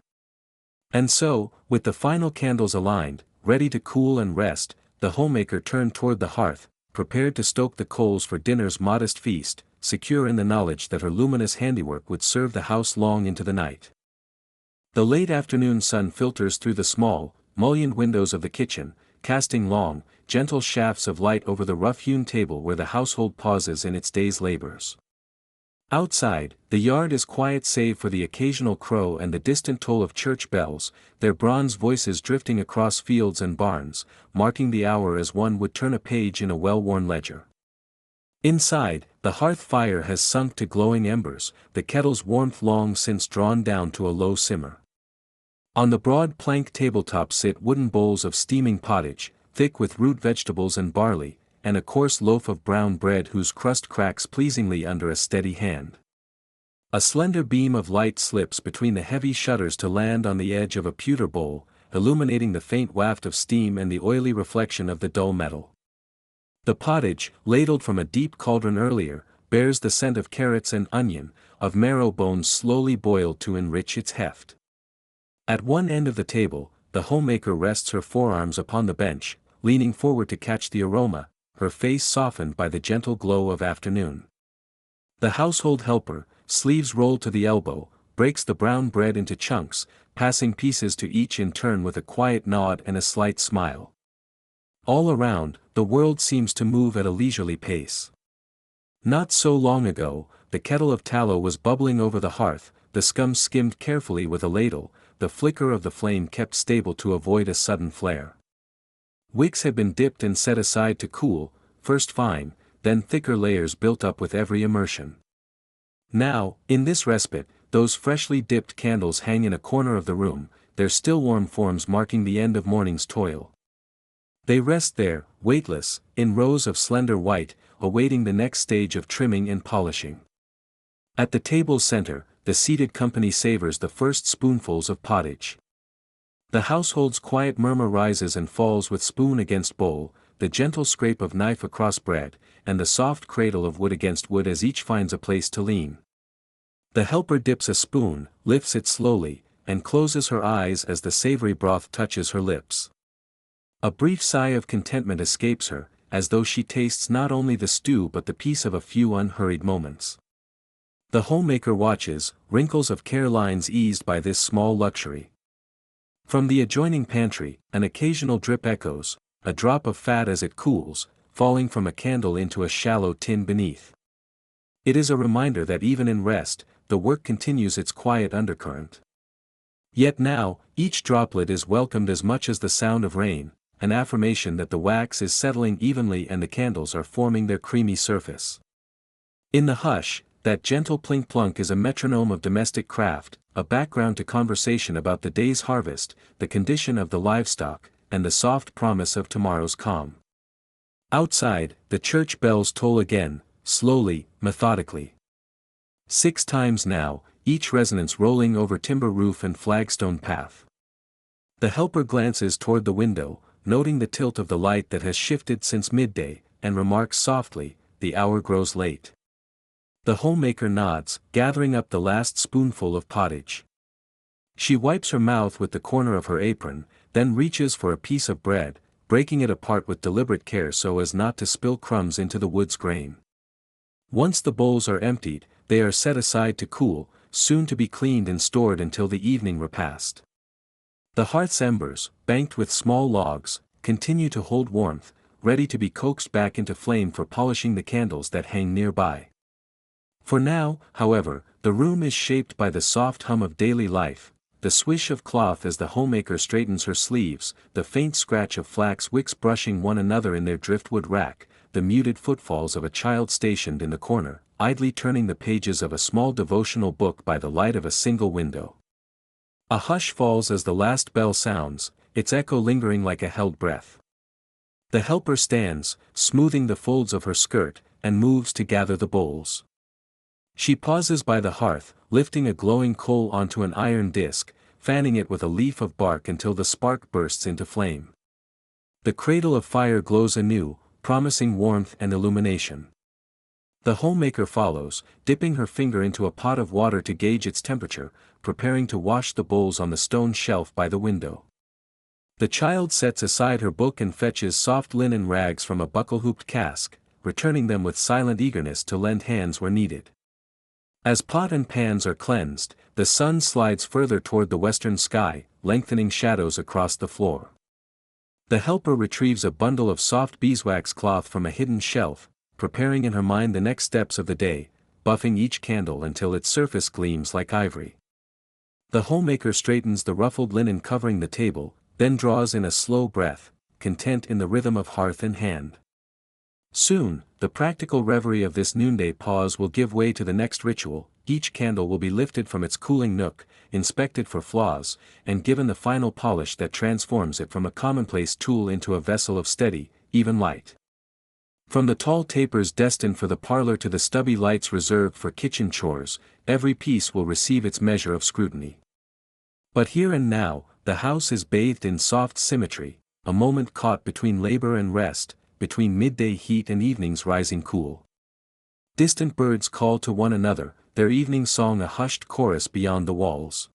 And so, with the final candles aligned, ready to cool and rest, the homemaker turned toward the hearth, prepared to stoke the coals for dinner's modest feast, secure in the knowledge that her luminous handiwork would serve the house long into the night. The late afternoon sun filters through the small, mullioned windows of the kitchen, casting long, gentle shafts of light over the rough-hewn table where the household pauses in its day's labors. Outside, the yard is quiet save for the occasional crow and the distant toll of church bells, their bronze voices drifting across fields and barns, marking the hour as one would turn a page in a well-worn ledger. Inside, the hearth fire has sunk to glowing embers, the kettle's warmth long since drawn down to a low simmer. On the broad plank tabletop sit wooden bowls of steaming pottage, thick with root vegetables and barley, and a coarse loaf of brown bread whose crust cracks pleasingly under a steady hand. A slender beam of light slips between the heavy shutters to land on the edge of a pewter bowl, illuminating the faint waft of steam and the oily reflection of the dull metal. The pottage, ladled from a deep cauldron earlier, bears the scent of carrots and onion, of marrow bones slowly boiled to enrich its heft. At one end of the table, the homemaker rests her forearms upon the bench, leaning forward to catch the aroma, her face softened by the gentle glow of afternoon. The household helper, sleeves rolled to the elbow, breaks the brown bread into chunks, passing pieces to each in turn with a quiet nod and a slight smile. All around, the world seems to move at a leisurely pace. Not so long ago, the kettle of tallow was bubbling over the hearth, the scum skimmed carefully with a ladle, the flicker of the flame kept stable to avoid a sudden flare. Wicks had been dipped and set aside to cool, first fine, then thicker layers built up with every immersion. Now, in this respite, those freshly dipped candles hang in a corner of the room, their still warm forms marking the end of morning's toil. They rest there, weightless, in rows of slender white, awaiting the next stage of trimming and polishing. At the table's center, the seated company savors the first spoonfuls of pottage. The household's quiet murmur rises and falls with spoon against bowl, the gentle scrape of knife across bread, and the soft cradle of wood against wood as each finds a place to lean. The helper dips a spoon, lifts it slowly, and closes her eyes as the savory broth touches her lips. A brief sigh of contentment escapes her, as though she tastes not only the stew but the peace of a few unhurried moments. The homemaker watches, wrinkles of care lines eased by this small luxury. From the adjoining pantry, an occasional drip echoes, a drop of fat as it cools, falling from a candle into a shallow tin beneath. It is a reminder that even in rest, the work continues its quiet undercurrent. Yet now, each droplet is welcomed as much as the sound of rain, an affirmation that the wax is settling evenly and the candles are forming their creamy surface. In the hush, that gentle plink-plunk is a metronome of domestic craft, a background to conversation about the day's harvest, the condition of the livestock, and the soft promise of tomorrow's calm. Outside, the church bells toll again, slowly, methodically. 6 times now, each resonance rolling over timber roof and flagstone path. The helper glances toward the window, noting the tilt of the light that has shifted since midday, and remarks softly, "The hour grows late." The homemaker nods, gathering up the last spoonful of pottage. She wipes her mouth with the corner of her apron, then reaches for a piece of bread, breaking it apart with deliberate care so as not to spill crumbs into the wood's grain. Once the bowls are emptied, they are set aside to cool, soon to be cleaned and stored until the evening repast. The hearth's embers, banked with small logs, continue to hold warmth, ready to be coaxed back into flame for polishing the candles that hang nearby. For now, however, the room is shaped by the soft hum of daily life, the swish of cloth as the homemaker straightens her sleeves, the faint scratch of flax wicks brushing one another in their driftwood rack, the muted footfalls of a child stationed in the corner, idly turning the pages of a small devotional book by the light of a single window. A hush falls as the last bell sounds, its echo lingering like a held breath. The helper stands, smoothing the folds of her skirt, and moves to gather the bowls. She pauses by the hearth, lifting a glowing coal onto an iron disc, fanning it with a leaf of bark until the spark bursts into flame. The cradle of fire glows anew, promising warmth and illumination. The homemaker follows, dipping her finger into a pot of water to gauge its temperature, preparing to wash the bowls on the stone shelf by the window. The child sets aside her book and fetches soft linen rags from a buckle-hooped cask, returning them with silent eagerness to lend hands where needed. As pot and pans are cleansed, the sun slides further toward the western sky, lengthening shadows across the floor. The helper retrieves a bundle of soft beeswax cloth from a hidden shelf, preparing in her mind the next steps of the day, buffing each candle until its surface gleams like ivory. The homemaker straightens the ruffled linen covering the table, then draws in a slow breath, content in the rhythm of hearth and hand. Soon, the practical reverie of this noonday pause will give way to the next ritual. Each candle will be lifted from its cooling nook, inspected for flaws, and given the final polish that transforms it from a commonplace tool into a vessel of steady, even light. From the tall tapers destined for the parlor to the stubby lights reserved for kitchen chores, every piece will receive its measure of scrutiny. But here and now, the house is bathed in soft symmetry, a moment caught between labor and rest, between midday heat and evening's rising cool. Distant birds call to one another, their evening song a hushed chorus beyond the walls.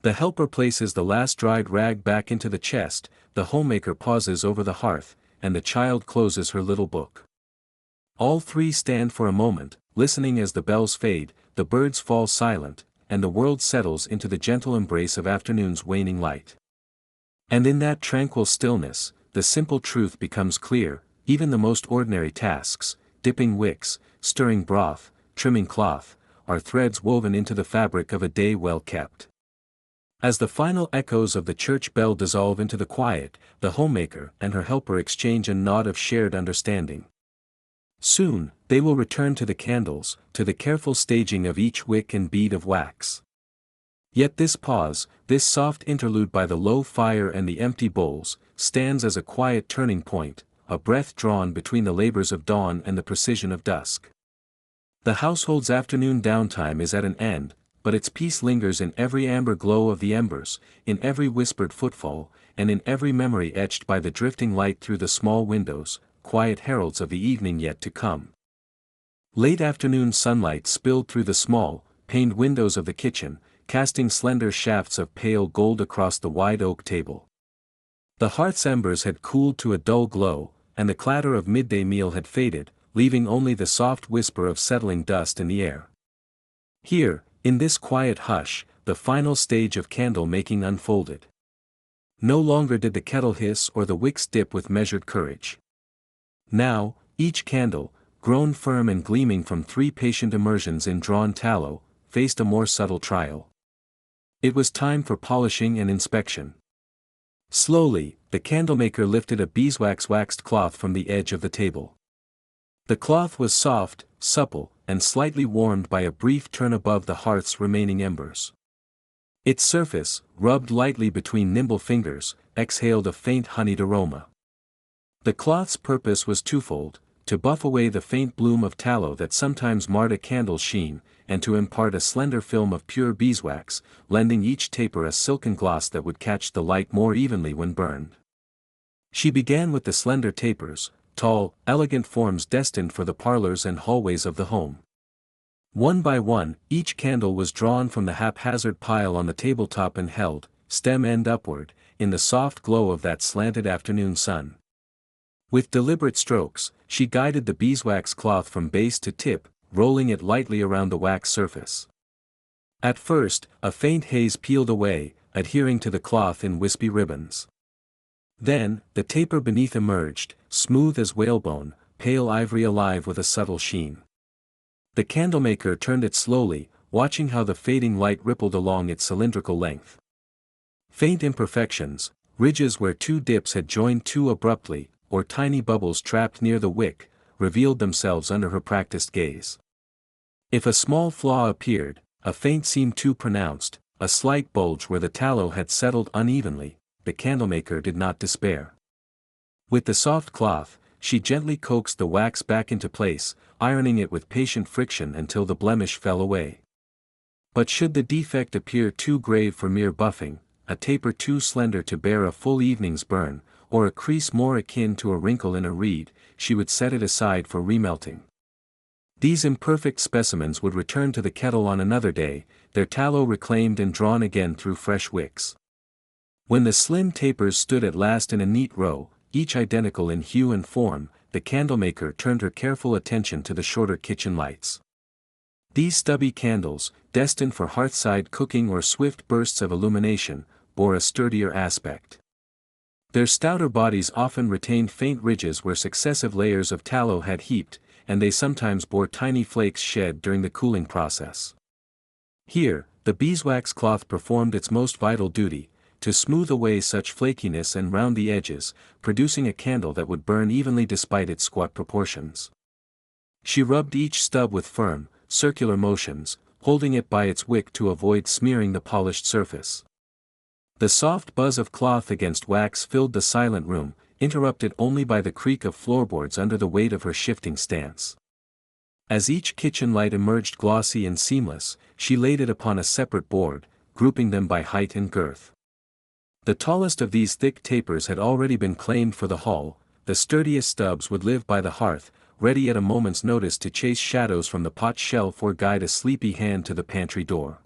The helper places the last dried rag back into the chest, the homemaker pauses over the hearth, and the child closes her little book. All three stand for a moment, listening as the bells fade, the birds fall silent, and the world settles into the gentle embrace of afternoon's waning light. And in that tranquil stillness, the simple truth becomes clear: even the most ordinary tasks, dipping wicks, stirring broth, trimming cloth, are threads woven into the fabric of a day well kept. As the final echoes of the church bell dissolve into the quiet, the homemaker and her helper exchange a nod of shared understanding. Soon, they will return to the candles, to the careful staging of each wick and bead of wax. Yet this pause, this soft interlude by the low fire and the empty bowls, stands as a quiet turning point, a breath drawn between the labors of dawn and the precision of dusk. The household's afternoon downtime is at an end, but its peace lingers in every amber glow of the embers, in every whispered footfall, and in every memory etched by the drifting light through the small windows, quiet heralds of the evening yet to come. Late afternoon sunlight spilled through the small, paned windows of the kitchen, casting slender shafts of pale gold across the wide oak table. The hearth's embers had cooled to a dull glow, and the clatter of midday meal had faded, leaving only the soft whisper of settling dust in the air. Here, in this quiet hush, the final stage of candle-making unfolded. No longer did the kettle hiss or the wicks dip with measured courage. Now, each candle, grown firm and gleaming from 3 patient immersions in drawn tallow, faced a more subtle trial. It was time for polishing and inspection. Slowly, the candlemaker lifted a beeswax waxed cloth from the edge of the table. The cloth was soft, supple, and slightly warmed by a brief turn above the hearth's remaining embers. Its surface, rubbed lightly between nimble fingers, exhaled a faint honeyed aroma. The cloth's purpose was twofold: to buff away the faint bloom of tallow that sometimes marred a candle's sheen, and to impart a slender film of pure beeswax, lending each taper a silken gloss that would catch the light more evenly when burned. She began with the slender tapers, tall, elegant forms destined for the parlors and hallways of the home. One by one, each candle was drawn from the haphazard pile on the tabletop and held, stem end upward, in the soft glow of that slanted afternoon sun. With deliberate strokes, she guided the beeswax cloth from base to tip, rolling it lightly around the wax surface. At first, a faint haze peeled away, adhering to the cloth in wispy ribbons. Then, the taper beneath emerged, smooth as whalebone, pale ivory alive with a subtle sheen. The candlemaker turned it slowly, watching how the fading light rippled along its cylindrical length. Faint imperfections, ridges where 2 dips had joined too abruptly, or tiny bubbles trapped near the wick, revealed themselves under her practiced gaze. If a small flaw appeared, a faint seam too pronounced, a slight bulge where the tallow had settled unevenly, the candlemaker did not despair. With the soft cloth, she gently coaxed the wax back into place, ironing it with patient friction until the blemish fell away. But should the defect appear too grave for mere buffing, a taper too slender to bear a full evening's burn, or a crease more akin to a wrinkle in a reed, she would set it aside for remelting. These imperfect specimens would return to the kettle on another day, their tallow reclaimed and drawn again through fresh wicks. When the slim tapers stood at last in a neat row, each identical in hue and form, the candlemaker turned her careful attention to the shorter kitchen lights. These stubby candles, destined for hearthside cooking or swift bursts of illumination, bore a sturdier aspect. Their stouter bodies often retained faint ridges where successive layers of tallow had heaped, and they sometimes bore tiny flakes shed during the cooling process. Here, the beeswax cloth performed its most vital duty, to smooth away such flakiness and round the edges, producing a candle that would burn evenly despite its squat proportions. She rubbed each stub with firm, circular motions, holding it by its wick to avoid smearing the polished surface. The soft buzz of cloth against wax filled the silent room, interrupted only by the creak of floorboards under the weight of her shifting stance. As each kitchen light emerged glossy and seamless, she laid it upon a separate board, grouping them by height and girth. The tallest of these thick tapers had already been claimed for the hall, the sturdiest stubs would live by the hearth, ready at a moment's notice to chase shadows from the pot shelf or guide a sleepy hand to the pantry door.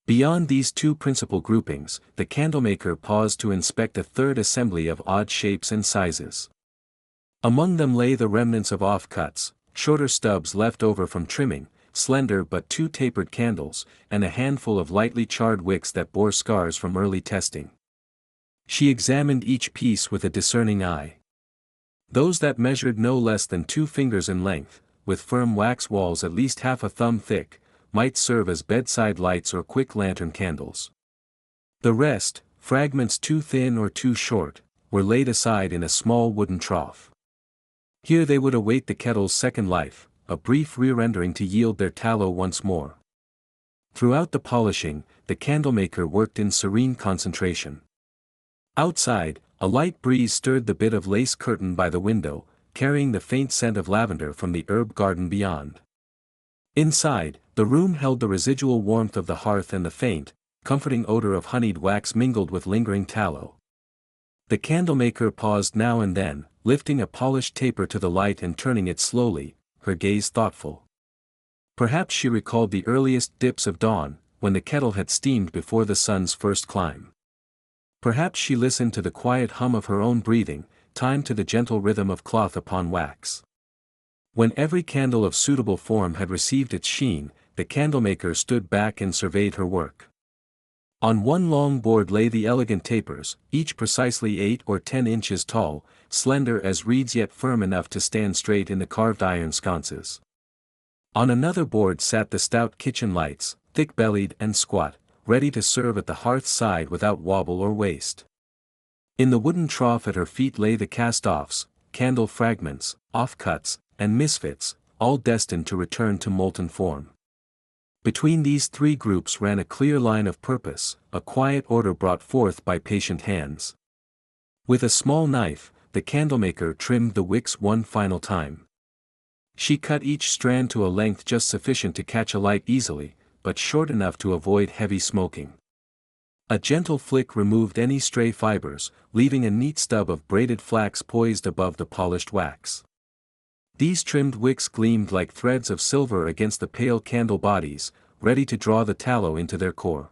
Beyond these 2 principal groupings, the candlemaker paused to inspect a third assembly of odd shapes and sizes. Among them lay the remnants of off-cuts, shorter stubs left over from trimming, slender but too tapered candles, and a handful of lightly charred wicks that bore scars from early testing. She examined each piece with a discerning eye. Those that measured no less than 2 fingers in length, with firm wax walls at least half a thumb thick, might serve as bedside lights or quick lantern candles. The rest, fragments too thin or too short, were laid aside in a small wooden trough. Here they would await the kettle's second life, a brief re-rendering to yield their tallow once more. Throughout the polishing, the candlemaker worked in serene concentration. Outside, a light breeze stirred the bit of lace curtain by the window, carrying the faint scent of lavender from the herb garden beyond. Inside, the room held the residual warmth of the hearth and the faint, comforting odor of honeyed wax mingled with lingering tallow. The candlemaker paused now and then, lifting a polished taper to the light and turning it slowly, her gaze thoughtful. Perhaps she recalled the earliest dips of dawn, when the kettle had steamed before the sun's first climb. Perhaps she listened to the quiet hum of her own breathing, timed to the gentle rhythm of cloth upon wax. When every candle of suitable form had received its sheen, the candlemaker stood back and surveyed her work. On one long board lay the elegant tapers, each precisely 8 or 10 inches tall, slender as reeds yet firm enough to stand straight in the carved iron sconces. On another board sat the stout kitchen lights, thick-bellied and squat, ready to serve at the hearth's side without wobble or waste. In the wooden trough at her feet lay the cast-offs, candle fragments, offcuts, and misfits, all destined to return to molten form. Between these three groups ran a clear line of purpose, a quiet order brought forth by patient hands. With a small knife, the candlemaker trimmed the wicks one final time. She cut each strand to a length just sufficient to catch a light easily, but short enough to avoid heavy smoking. A gentle flick removed any stray fibers, leaving a neat stub of braided flax poised above the polished wax. These trimmed wicks gleamed like threads of silver against the pale candle bodies, ready to draw the tallow into their core.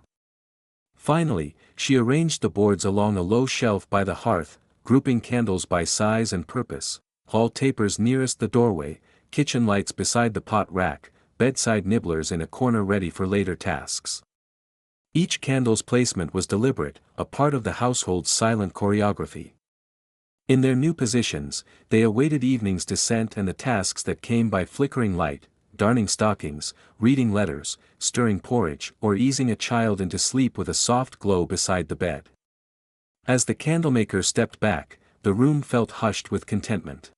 Finally, she arranged the boards along a low shelf by the hearth, grouping candles by size and purpose, hall tapers nearest the doorway, kitchen lights beside the pot rack, bedside nibblers in a corner ready for later tasks. Each candle's placement was deliberate, a part of the household's silent choreography. In their new positions, they awaited evening's descent and the tasks that came by flickering light, darning stockings, reading letters, stirring porridge, or easing a child into sleep with a soft glow beside the bed. As the candlemaker stepped back, the room felt hushed with contentment.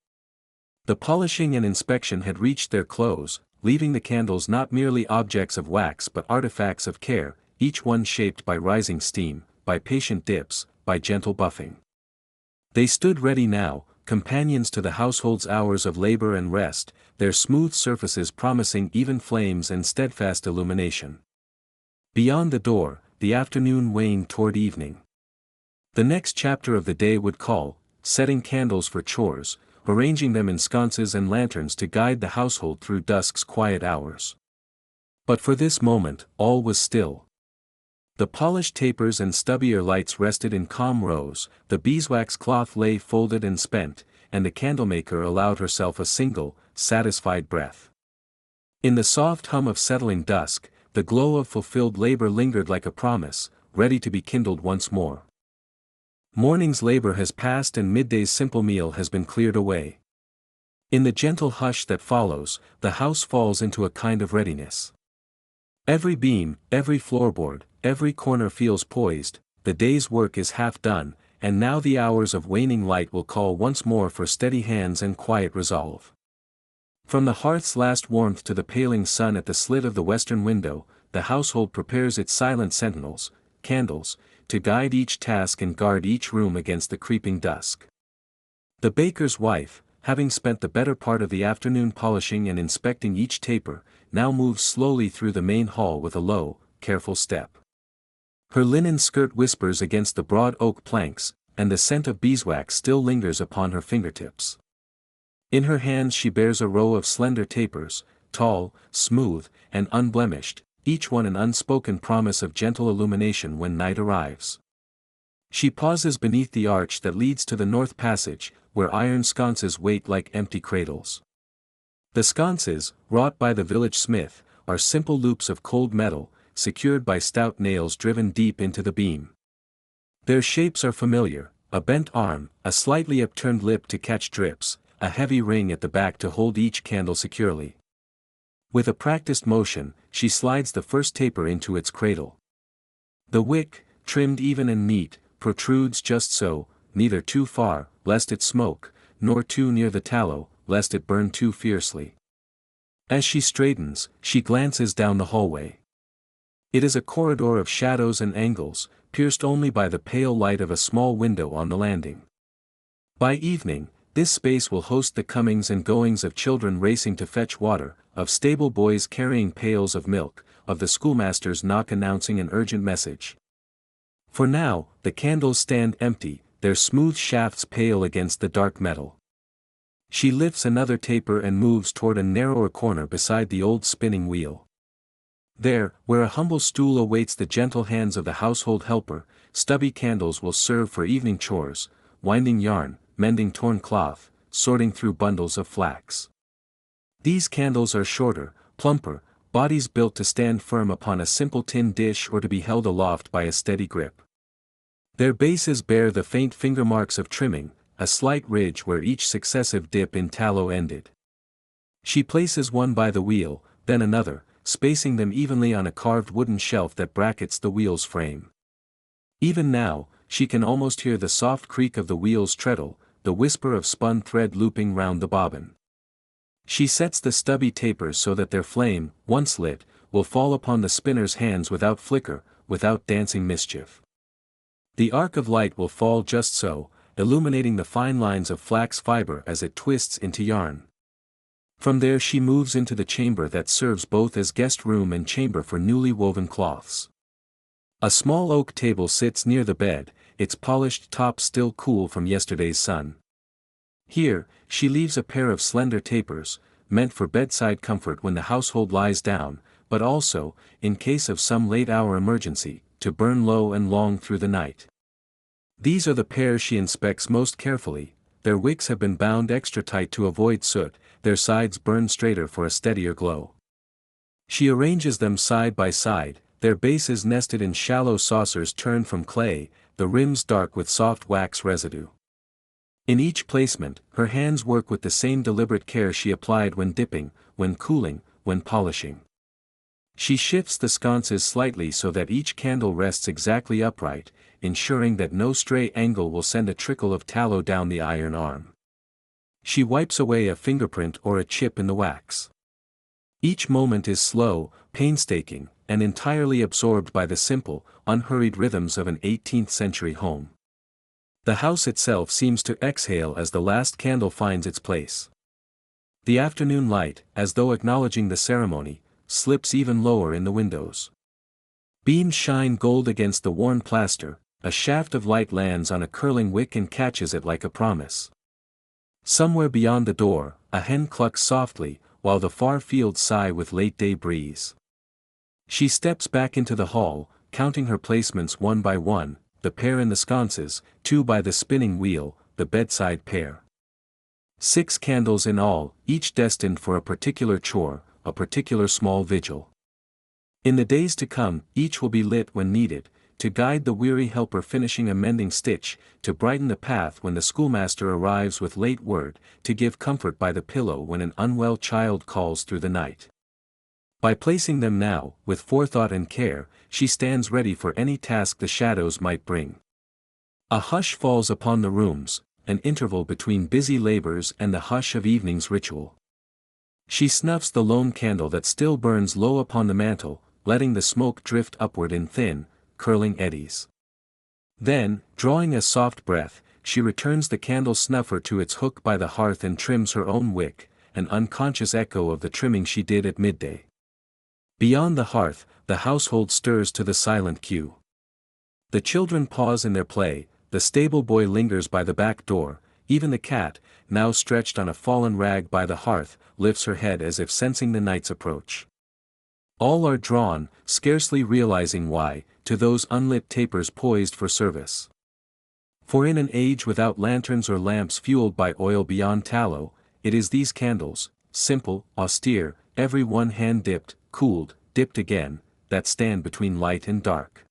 The polishing and inspection had reached their close, leaving the candles not merely objects of wax but artifacts of care, each one shaped by rising steam, by patient dips, by gentle buffing. They stood ready now, companions to the household's hours of labor and rest, their smooth surfaces promising even flames and steadfast illumination. Beyond the door, the afternoon waned toward evening. The next chapter of the day would call, setting candles for chores, arranging them in sconces and lanterns to guide the household through dusk's quiet hours. But for this moment, all was still. The polished tapers and stubbier lights rested in calm rows, the beeswax cloth lay folded and spent, and the candlemaker allowed herself a single, satisfied breath. In the soft hum of settling dusk, the glow of fulfilled labor lingered like a promise, ready to be kindled once more. Morning's labor has passed and midday's simple meal has been cleared away. In the gentle hush that follows, the house falls into a kind of readiness. Every beam, every floorboard, every corner feels poised, the day's work is half done, and now the hours of waning light will call once more for steady hands and quiet resolve. From the hearth's last warmth to the paling sun at the slit of the western window, the household prepares its silent sentinels, candles, to guide each task and guard each room against the creeping dusk. The baker's wife, having spent the better part of the afternoon polishing and inspecting each taper, now moves slowly through the main hall with a low, careful step. Her linen skirt whispers against the broad oak planks, and the scent of beeswax still lingers upon her fingertips. In her hands she bears a row of slender tapers, tall, smooth, and unblemished, each one an unspoken promise of gentle illumination when night arrives. She pauses beneath the arch that leads to the north passage, where iron sconces wait like empty cradles. The sconces, wrought by the village smith, are simple loops of cold metal, secured by stout nails driven deep into the beam. Their shapes are familiar, a bent arm, a slightly upturned lip to catch drips, a heavy ring at the back to hold each candle securely. With a practiced motion, she slides the first taper into its cradle. The wick, trimmed even and neat, protrudes just so, neither too far, lest it smoke, nor too near the tallow, lest it burn too fiercely. As she straightens, she glances down the hallway. It is a corridor of shadows and angles, pierced only by the pale light of a small window on the landing. By evening, this space will host the comings and goings of children racing to fetch water, of stable boys carrying pails of milk, of the schoolmaster's knock announcing an urgent message. For now, the candles stand empty, their smooth shafts pale against the dark metal. She lifts another taper and moves toward a narrower corner beside the old spinning wheel. There, where a humble stool awaits the gentle hands of the household helper, stubby candles will serve for evening chores, winding yarn, mending torn cloth, sorting through bundles of flax. These candles are shorter, plumper, bodies built to stand firm upon a simple tin dish or to be held aloft by a steady grip. Their bases bear the faint finger marks of trimming, a slight ridge where each successive dip in tallow ended. She places one by the wheel, then another, spacing them evenly on a carved wooden shelf that brackets the wheel's frame. Even now, she can almost hear the soft creak of the wheel's treadle, the whisper of spun thread looping round the bobbin. She sets the stubby tapers so that their flame, once lit, will fall upon the spinner's hands without flicker, without dancing mischief. The arc of light will fall just so, illuminating the fine lines of flax fiber as it twists into yarn. From there she moves into the chamber that serves both as guest room and chamber for newly woven cloths. A small oak table sits near the bed, its polished top still cool from yesterday's sun. Here, she leaves a pair of slender tapers, meant for bedside comfort when the household lies down, but also, in case of some late-hour emergency, to burn low and long through the night. These are the pairs she inspects most carefully. Their wicks have been bound extra tight to avoid soot, their sides burned straighter for a steadier glow. She arranges them side by side, their bases nested in shallow saucers turned from clay, the rims dark with soft wax residue. In each placement, her hands work with the same deliberate care she applied when dipping, when cooling, when polishing. She shifts the sconces slightly so that each candle rests exactly upright, ensuring that no stray angle will send a trickle of tallow down the iron arm. She wipes away a fingerprint or a chip in the wax. Each moment is slow, painstaking, and entirely absorbed by the simple, unhurried rhythms of an 18th-century home. The house itself seems to exhale as the last candle finds its place. The afternoon light, as though acknowledging the ceremony, slips even lower in the windows. Beams shine gold against the worn plaster, a shaft of light lands on a curling wick and catches it like a promise. Somewhere beyond the door, a hen clucks softly, while the far fields sigh with late-day breeze. She steps back into the hall, counting her placements one by one, the pair in the sconces, 2 by the spinning wheel, the bedside pair. 6 candles in all, each destined for a particular chore, a particular small vigil. In the days to come, each will be lit when needed, to guide the weary helper finishing a mending stitch, to brighten the path when the schoolmaster arrives with late word, to give comfort by the pillow when an unwell child calls through the night. By placing them now, with forethought and care, she stands ready for any task the shadows might bring. A hush falls upon the rooms, an interval between busy labors and the hush of evening's ritual. She snuffs the lone candle that still burns low upon the mantel, letting the smoke drift upward in thin, curling eddies. Then, drawing a soft breath, she returns the candle snuffer to its hook by the hearth and trims her own wick, an unconscious echo of the trimming she did at midday. Beyond the hearth, the household stirs to the silent cue. The children pause in their play, the stable boy lingers by the back door, even the cat, now stretched on a fallen rag by the hearth, lifts her head as if sensing the night's approach. All are drawn, scarcely realizing why, to those unlit tapers poised for service. For in an age without lanterns or lamps fueled by oil beyond tallow, it is these candles, simple, austere, every one hand-dipped, cooled, dipped again, that stand between light and dark.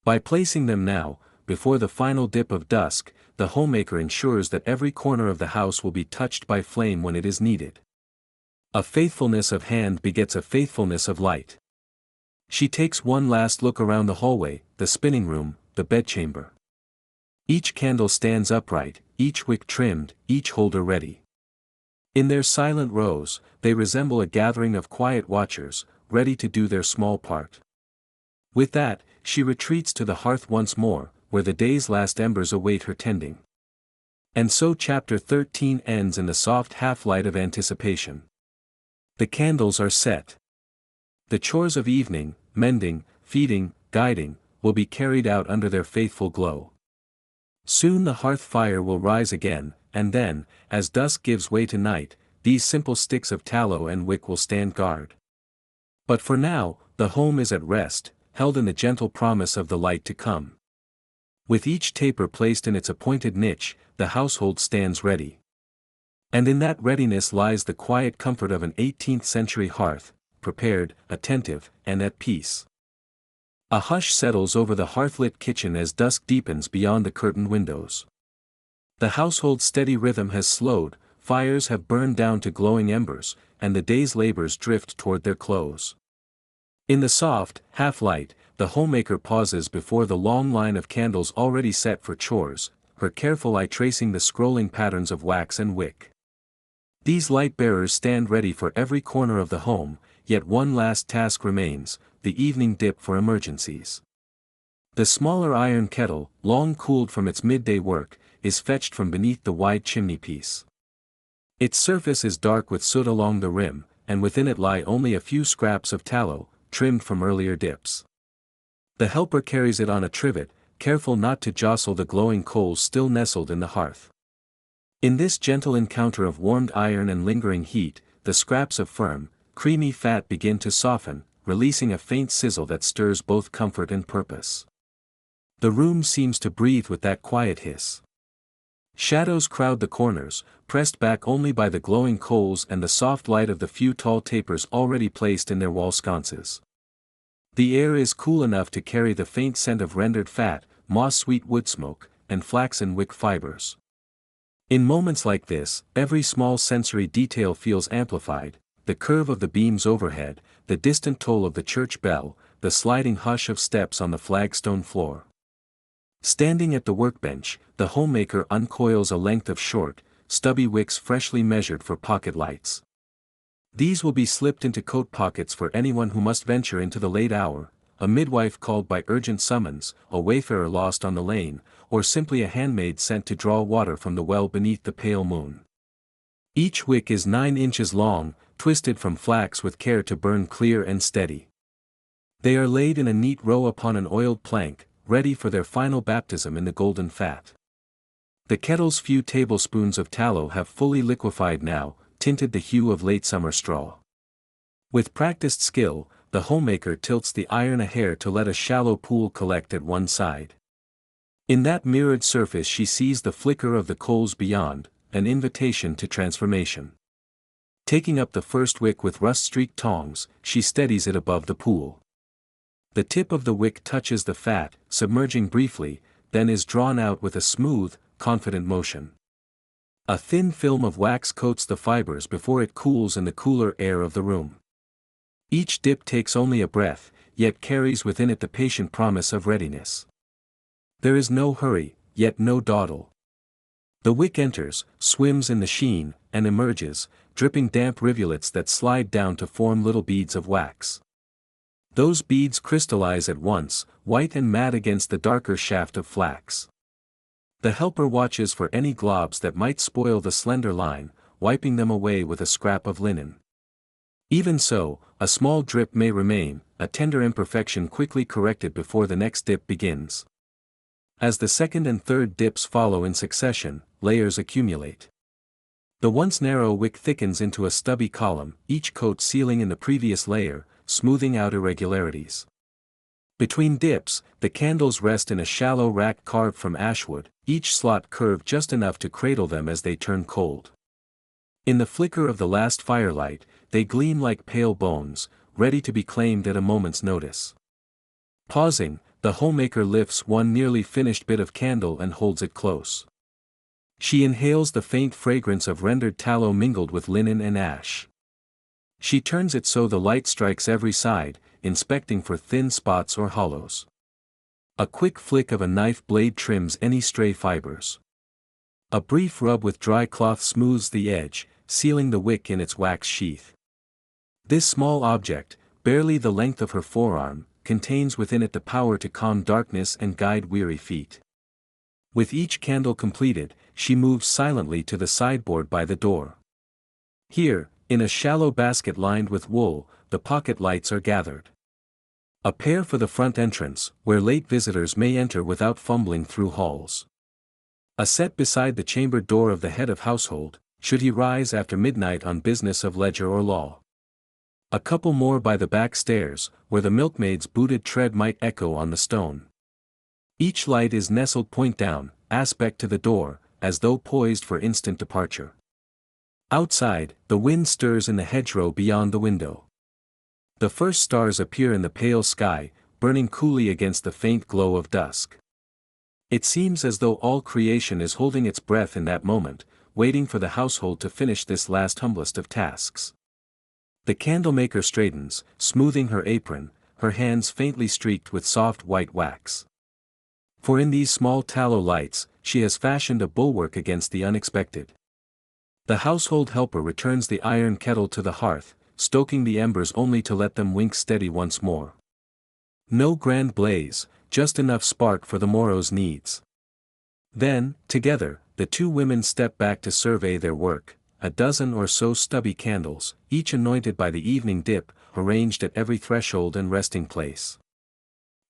By placing them now, before the final dip of dusk, the homemaker ensures that every corner of the house will be touched by flame when it is needed. A faithfulness of hand begets a faithfulness of light. She takes one last look around the hallway, the spinning room, the bedchamber. Each candle stands upright, each wick trimmed, each holder ready. In their silent rows, they resemble a gathering of quiet watchers, ready to do their small part. With that, she retreats to the hearth once more, where the day's last embers await her tending. And so chapter 13 ends in the soft half-light of anticipation. The candles are set. The chores of evening, mending, feeding, guiding, will be carried out under their faithful glow. Soon the hearth fire will rise again, and then, as dusk gives way to night, these simple sticks of tallow and wick will stand guard. But for now, the home is at rest, held in the gentle promise of the light to come. With each taper placed in its appointed niche, the household stands ready. And in that readiness lies the quiet comfort of an 18th-century hearth, prepared, attentive, and at peace. A hush settles over the hearth-lit kitchen as dusk deepens beyond the curtained windows. The household's steady rhythm has slowed, fires have burned down to glowing embers, and the day's labors drift toward their close. In the soft, half-light, the homemaker pauses before the long line of candles already set for chores, her careful eye tracing the scrolling patterns of wax and wick. These light-bearers stand ready for every corner of the home, yet one last task remains, the evening dip for emergencies. The smaller iron kettle, long cooled from its midday work, is fetched from beneath the wide chimney-piece. Its surface is dark with soot along the rim, and within it lie only a few scraps of tallow, trimmed from earlier dips. The helper carries it on a trivet, careful not to jostle the glowing coals still nestled in the hearth. In this gentle encounter of warmed iron and lingering heat, the scraps of firm, creamy fat begin to soften, releasing a faint sizzle that stirs both comfort and purpose. The room seems to breathe with that quiet hiss. Shadows crowd the corners, pressed back only by the glowing coals and the soft light of the few tall tapers already placed in their wall sconces. The air is cool enough to carry the faint scent of rendered fat, moss-sweet wood smoke, and flaxen wick fibers. In moments like this, every small sensory detail feels amplified, the curve of the beams overhead, the distant toll of the church bell, the sliding hush of steps on the flagstone floor. Standing at the workbench, the homemaker uncoils a length of short, stubby wicks freshly measured for pocket lights. These will be slipped into coat pockets for anyone who must venture into the late hour, a midwife called by urgent summons, a wayfarer lost on the lane, or simply a handmaid sent to draw water from the well beneath the pale moon. Each wick is 9 inches long, twisted from flax with care to burn clear and steady. They are laid in a neat row upon an oiled plank, ready for their final baptism in the golden fat. The kettle's few tablespoons of tallow have fully liquefied now, tinted the hue of late summer straw. With practiced skill, the homemaker tilts the iron a hair to let a shallow pool collect at one side. In that mirrored surface she sees the flicker of the coals beyond, an invitation to transformation. Taking up the first wick with rust-streaked tongs, she steadies it above the pool. The tip of the wick touches the fat, submerging briefly, then is drawn out with a smooth, confident motion. A thin film of wax coats the fibers before it cools in the cooler air of the room. Each dip takes only a breath, yet carries within it the patient promise of readiness. There is no hurry, yet no dawdle. The wick enters, swims in the sheen, and emerges, dripping damp rivulets that slide down to form little beads of wax. Those beads crystallize at once, white and matte against the darker shaft of flax. The helper watches for any globs that might spoil the slender line, wiping them away with a scrap of linen. Even so, a small drip may remain, a tender imperfection quickly corrected before the next dip begins. As the second and third dips follow in succession, layers accumulate. The once narrow wick thickens into a stubby column, each coat sealing in the previous layer, smoothing out irregularities. Between dips, the candles rest in a shallow rack carved from ashwood, each slot curved just enough to cradle them as they turn cold. In the flicker of the last firelight, they gleam like pale bones, ready to be claimed at a moment's notice. Pausing, the homemaker lifts one nearly finished bit of candle and holds it close. She inhales the faint fragrance of rendered tallow mingled with linen and ash. She turns it so the light strikes every side, inspecting for thin spots or hollows. A quick flick of a knife blade trims any stray fibers. A brief rub with dry cloth smooths the edge, sealing the wick in its wax sheath. This small object, barely the length of her forearm, contains within it the power to calm darkness and guide weary feet. With each candle completed, she moves silently to the sideboard by the door. Here, in a shallow basket lined with wool, the pocket lights are gathered. A pair for the front entrance, where late visitors may enter without fumbling through halls. A set beside the chamber door of the head of household, should he rise after midnight on business of ledger or law. A couple more by the back stairs, where the milkmaid's booted tread might echo on the stone. Each light is nestled point down, aspect to the door, as though poised for instant departure. Outside, the wind stirs in the hedgerow beyond the window. The first stars appear in the pale sky, burning coolly against the faint glow of dusk. It seems as though all creation is holding its breath in that moment, waiting for the household to finish this last humblest of tasks. The candlemaker straightens, smoothing her apron, her hands faintly streaked with soft white wax. For in these small tallow lights, she has fashioned a bulwark against the unexpected. The household helper returns the iron kettle to the hearth, stoking the embers only to let them wink steady once more. No grand blaze, just enough spark for the morrow's needs. Then, together, the two women step back to survey their work, a dozen or so stubby candles, each anointed by the evening dip, arranged at every threshold and resting place.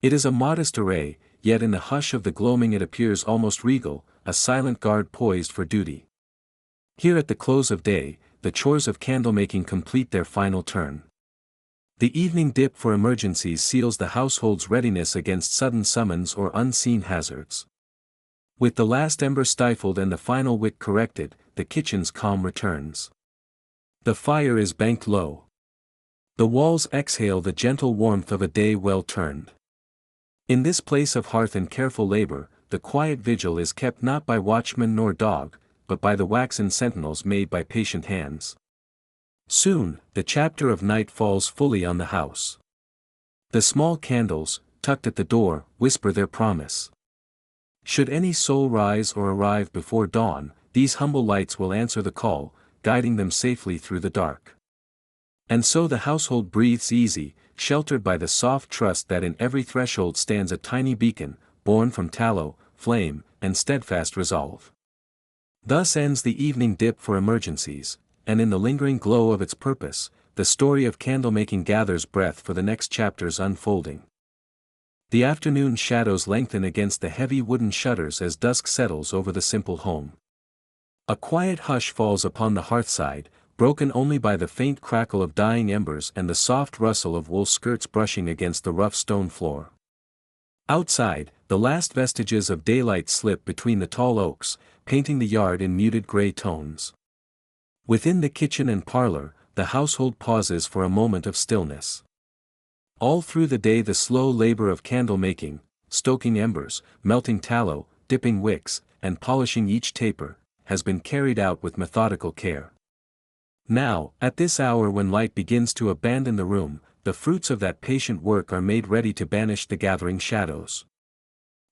It is a modest array, yet in the hush of the gloaming it appears almost regal, a silent guard poised for duty. Here at the close of day, the chores of candlemaking complete their final turn. The evening dip for emergencies seals the household's readiness against sudden summons or unseen hazards. With the last ember stifled and the final wick corrected, the kitchen's calm returns. The fire is banked low. The walls exhale the gentle warmth of a day well turned. In this place of hearth and careful labor, the quiet vigil is kept not by watchman nor dog, but by the waxen sentinels made by patient hands. Soon, the chapter of night falls fully on the house. The small candles, tucked at the door, whisper their promise. Should any soul rise or arrive before dawn, these humble lights will answer the call, guiding them safely through the dark. And so the household breathes easy, sheltered by the soft trust that in every threshold stands a tiny beacon, born from tallow, flame, and steadfast resolve. Thus ends the evening dip for emergencies, and in the lingering glow of its purpose, the story of candlemaking gathers breath for the next chapter's unfolding. The afternoon shadows lengthen against the heavy wooden shutters as dusk settles over the simple home. A quiet hush falls upon the hearthside, broken only by the faint crackle of dying embers and the soft rustle of wool skirts brushing against the rough stone floor. Outside, the last vestiges of daylight slip between the tall oaks, painting the yard in muted gray tones. Within the kitchen and parlor, the household pauses for a moment of stillness. All through the day the slow labor of candle making, stoking embers, melting tallow, dipping wicks, and polishing each taper, has been carried out with methodical care. Now, at this hour when light begins to abandon the room, the fruits of that patient work are made ready to banish the gathering shadows.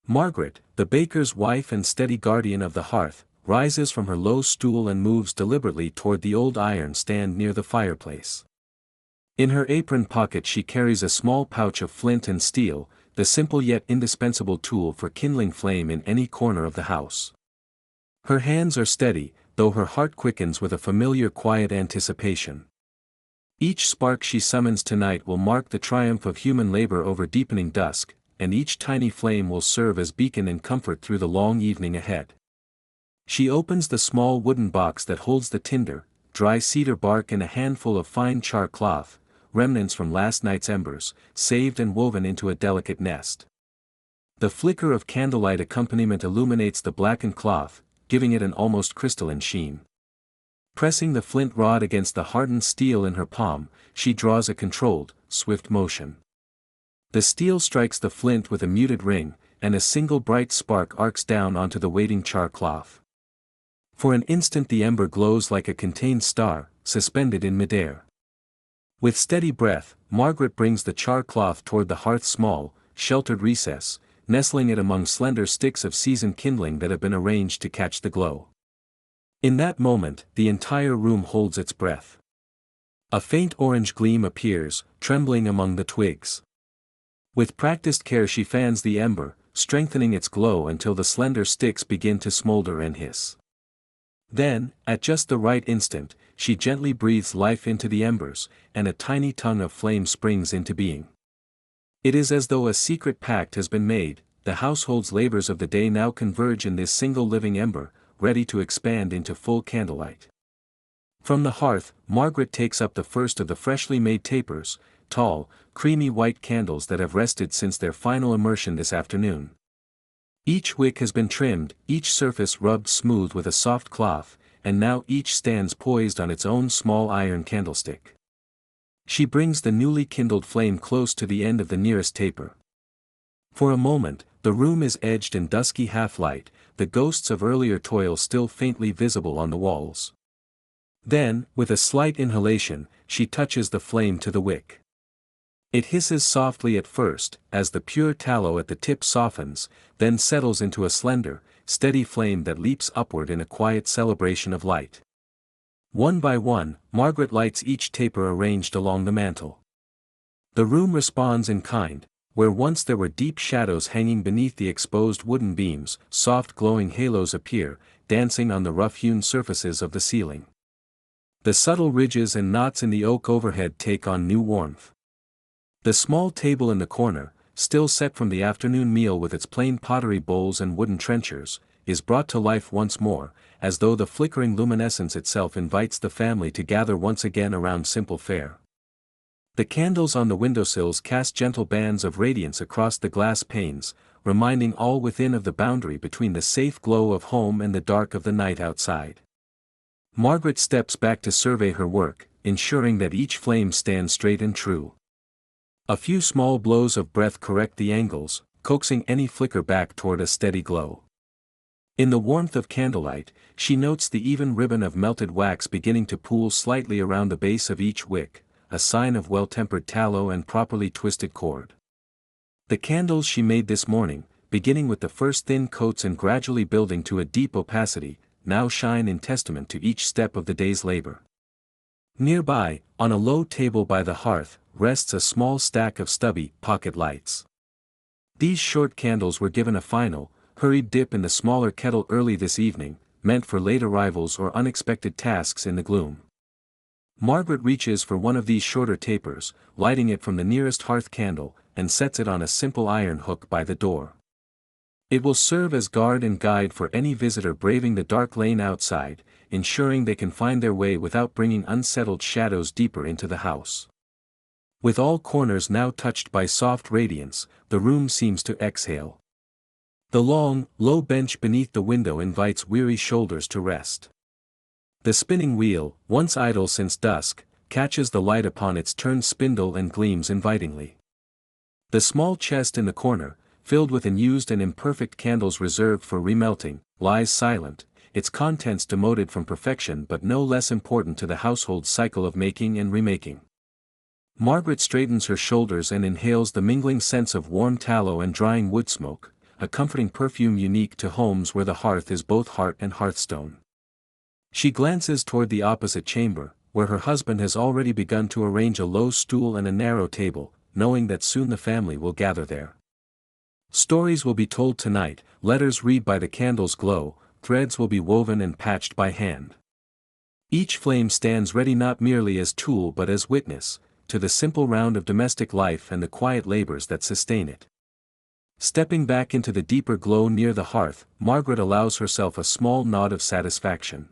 Margaret, the baker's wife and steady guardian of the hearth, rises from her low stool and moves deliberately toward the old iron stand near the fireplace. In her apron pocket she carries a small pouch of flint and steel, the simple yet indispensable tool for kindling flame in any corner of the house. Her hands are steady, though her heart quickens with a familiar quiet anticipation. Each spark she summons tonight will mark the triumph of human labor over deepening dusk, and each tiny flame will serve as beacon and comfort through the long evening ahead. She opens the small wooden box that holds the tinder, dry cedar bark and a handful of fine char cloth, remnants from last night's embers, saved and woven into a delicate nest. The flicker of candlelight accompaniment illuminates the blackened cloth, giving it an almost crystalline sheen. Pressing the flint rod against the hardened steel in her palm, she draws a controlled, swift motion. The steel strikes the flint with a muted ring, and a single bright spark arcs down onto the waiting char cloth. For an instant the ember glows like a contained star, suspended in midair. With steady breath, Margaret brings the char cloth toward the hearth's small, sheltered recess, nestling it among slender sticks of seasoned kindling that have been arranged to catch the glow. In that moment, the entire room holds its breath. A faint orange gleam appears, trembling among the twigs. With practiced care she fans the ember, strengthening its glow until the slender sticks begin to smolder and hiss. Then, at just the right instant, she gently breathes life into the embers, and a tiny tongue of flame springs into being. It is as though a secret pact has been made, the household's labors of the day now converge in this single living ember, ready to expand into full candlelight. From the hearth, Margaret takes up the first of the freshly made tapers, tall, creamy white candles that have rested since their final immersion this afternoon. Each wick has been trimmed, each surface rubbed smooth with a soft cloth, and now each stands poised on its own small iron candlestick. She brings the newly kindled flame close to the end of the nearest taper. For a moment, The room is edged in dusky half-light, the ghosts of earlier toil still faintly visible on the walls. Then, with a slight inhalation, she touches the flame to the wick. It hisses softly at first, as the pure tallow at the tip softens, then settles into a slender, steady flame that leaps upward in a quiet celebration of light. One by one, Margaret lights each taper arranged along the mantel. The room responds in kind. Where once there were deep shadows hanging beneath the exposed wooden beams, soft glowing halos appear, dancing on the rough-hewn surfaces of the ceiling. The subtle ridges and knots in the oak overhead take on new warmth. The small table in the corner, still set from the afternoon meal with its plain pottery bowls and wooden trenchers, is brought to life once more, as though the flickering luminescence itself invites the family to gather once again around simple fare. The candles on the windowsills cast gentle bands of radiance across the glass panes, reminding all within of the boundary between the safe glow of home and the dark of the night outside. Margaret steps back to survey her work, ensuring that each flame stands straight and true. A few small blows of breath correct the angles, coaxing any flicker back toward a steady glow. In the warmth of candlelight, she notes the even ribbon of melted wax beginning to pool slightly around the base of each wick, a sign of well-tempered tallow and properly twisted cord. The candles she made this morning, beginning with the first thin coats and gradually building to a deep opacity, now shine in testament to each step of the day's labor. Nearby, on a low table by the hearth, rests a small stack of stubby, pocket lights. These short candles were given a final, hurried dip in the smaller kettle early this evening, meant for late arrivals or unexpected tasks in the gloom. Margaret reaches for one of these shorter tapers, lighting it from the nearest hearth candle, and sets it on a simple iron hook by the door. It will serve as guard and guide for any visitor braving the dark lane outside, ensuring they can find their way without bringing unsettled shadows deeper into the house. With all corners now touched by soft radiance, the room seems to exhale. The long, low bench beneath the window invites weary shoulders to rest. The spinning wheel, once idle since dusk, catches the light upon its turned spindle and gleams invitingly. The small chest in the corner, filled with unused and imperfect candles reserved for remelting, lies silent, its contents demoted from perfection but no less important to the household cycle of making and remaking. Margaret straightens her shoulders and inhales the mingling scents of warm tallow and drying wood smoke, a comforting perfume unique to homes where the hearth is both heart and hearthstone. She glances toward the opposite chamber, where her husband has already begun to arrange a low stool and a narrow table, knowing that soon the family will gather there. Stories will be told tonight, letters read by the candle's glow, threads will be woven and patched by hand. Each flame stands ready not merely as tool but as witness, to the simple round of domestic life and the quiet labors that sustain it. Stepping back into the deeper glow near the hearth, Margaret allows herself a small nod of satisfaction.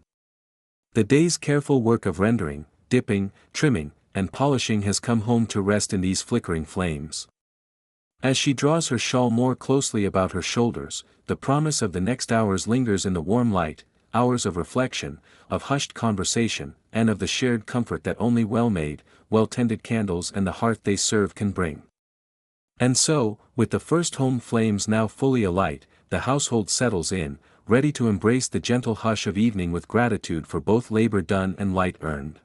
The day's careful work of rendering, dipping, trimming, and polishing has come home to rest in these flickering flames. As she draws her shawl more closely about her shoulders, the promise of the next hours lingers in the warm light, hours of reflection, of hushed conversation, and of the shared comfort that only well-made, well-tended candles and the hearth they serve can bring. And so, with the first home flames now fully alight, the household settles in, ready to embrace the gentle hush of evening with gratitude for both labor done and light earned.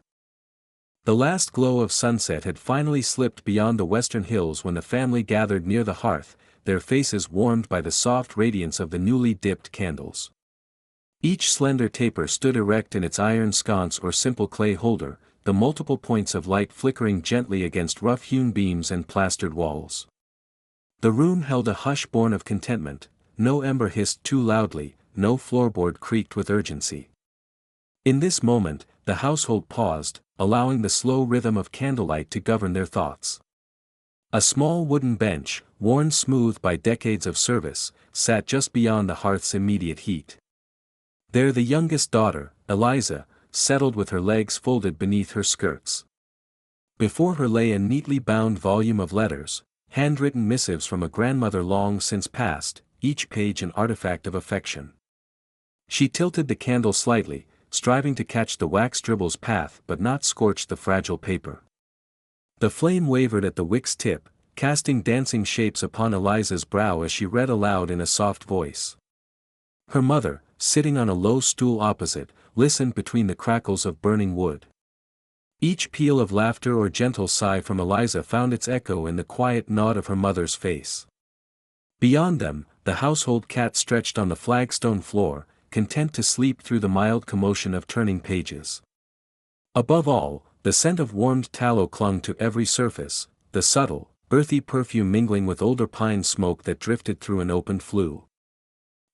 The last glow of sunset had finally slipped beyond the western hills when the family gathered near the hearth, their faces warmed by the soft radiance of the newly dipped candles. Each slender taper stood erect in its iron sconce or simple clay holder, the multiple points of light flickering gently against rough-hewn beams and plastered walls. The room held a hush born of contentment, no ember hissed too loudly, no floorboard creaked with urgency. In this moment, the household paused, allowing the slow rhythm of candlelight to govern their thoughts. A small wooden bench, worn smooth by decades of service, sat just beyond the hearth's immediate heat. There the youngest daughter, Eliza, settled with her legs folded beneath her skirts. Before her lay a neatly bound volume of letters, handwritten missives from a grandmother long since passed, each page an artifact of affection. She tilted the candle slightly, striving to catch the wax dribble's path but not scorch the fragile paper. The flame wavered at the wick's tip, casting dancing shapes upon Eliza's brow as she read aloud in a soft voice. Her mother, sitting on a low stool opposite, listened between the crackles of burning wood. Each peal of laughter or gentle sigh from Eliza found its echo in the quiet nod of her mother's face. Beyond them, the household cat stretched on the flagstone floor, content to sleep through the mild commotion of turning pages. Above all, the scent of warmed tallow clung to every surface, the subtle, earthy perfume mingling with older pine smoke that drifted through an opened flue.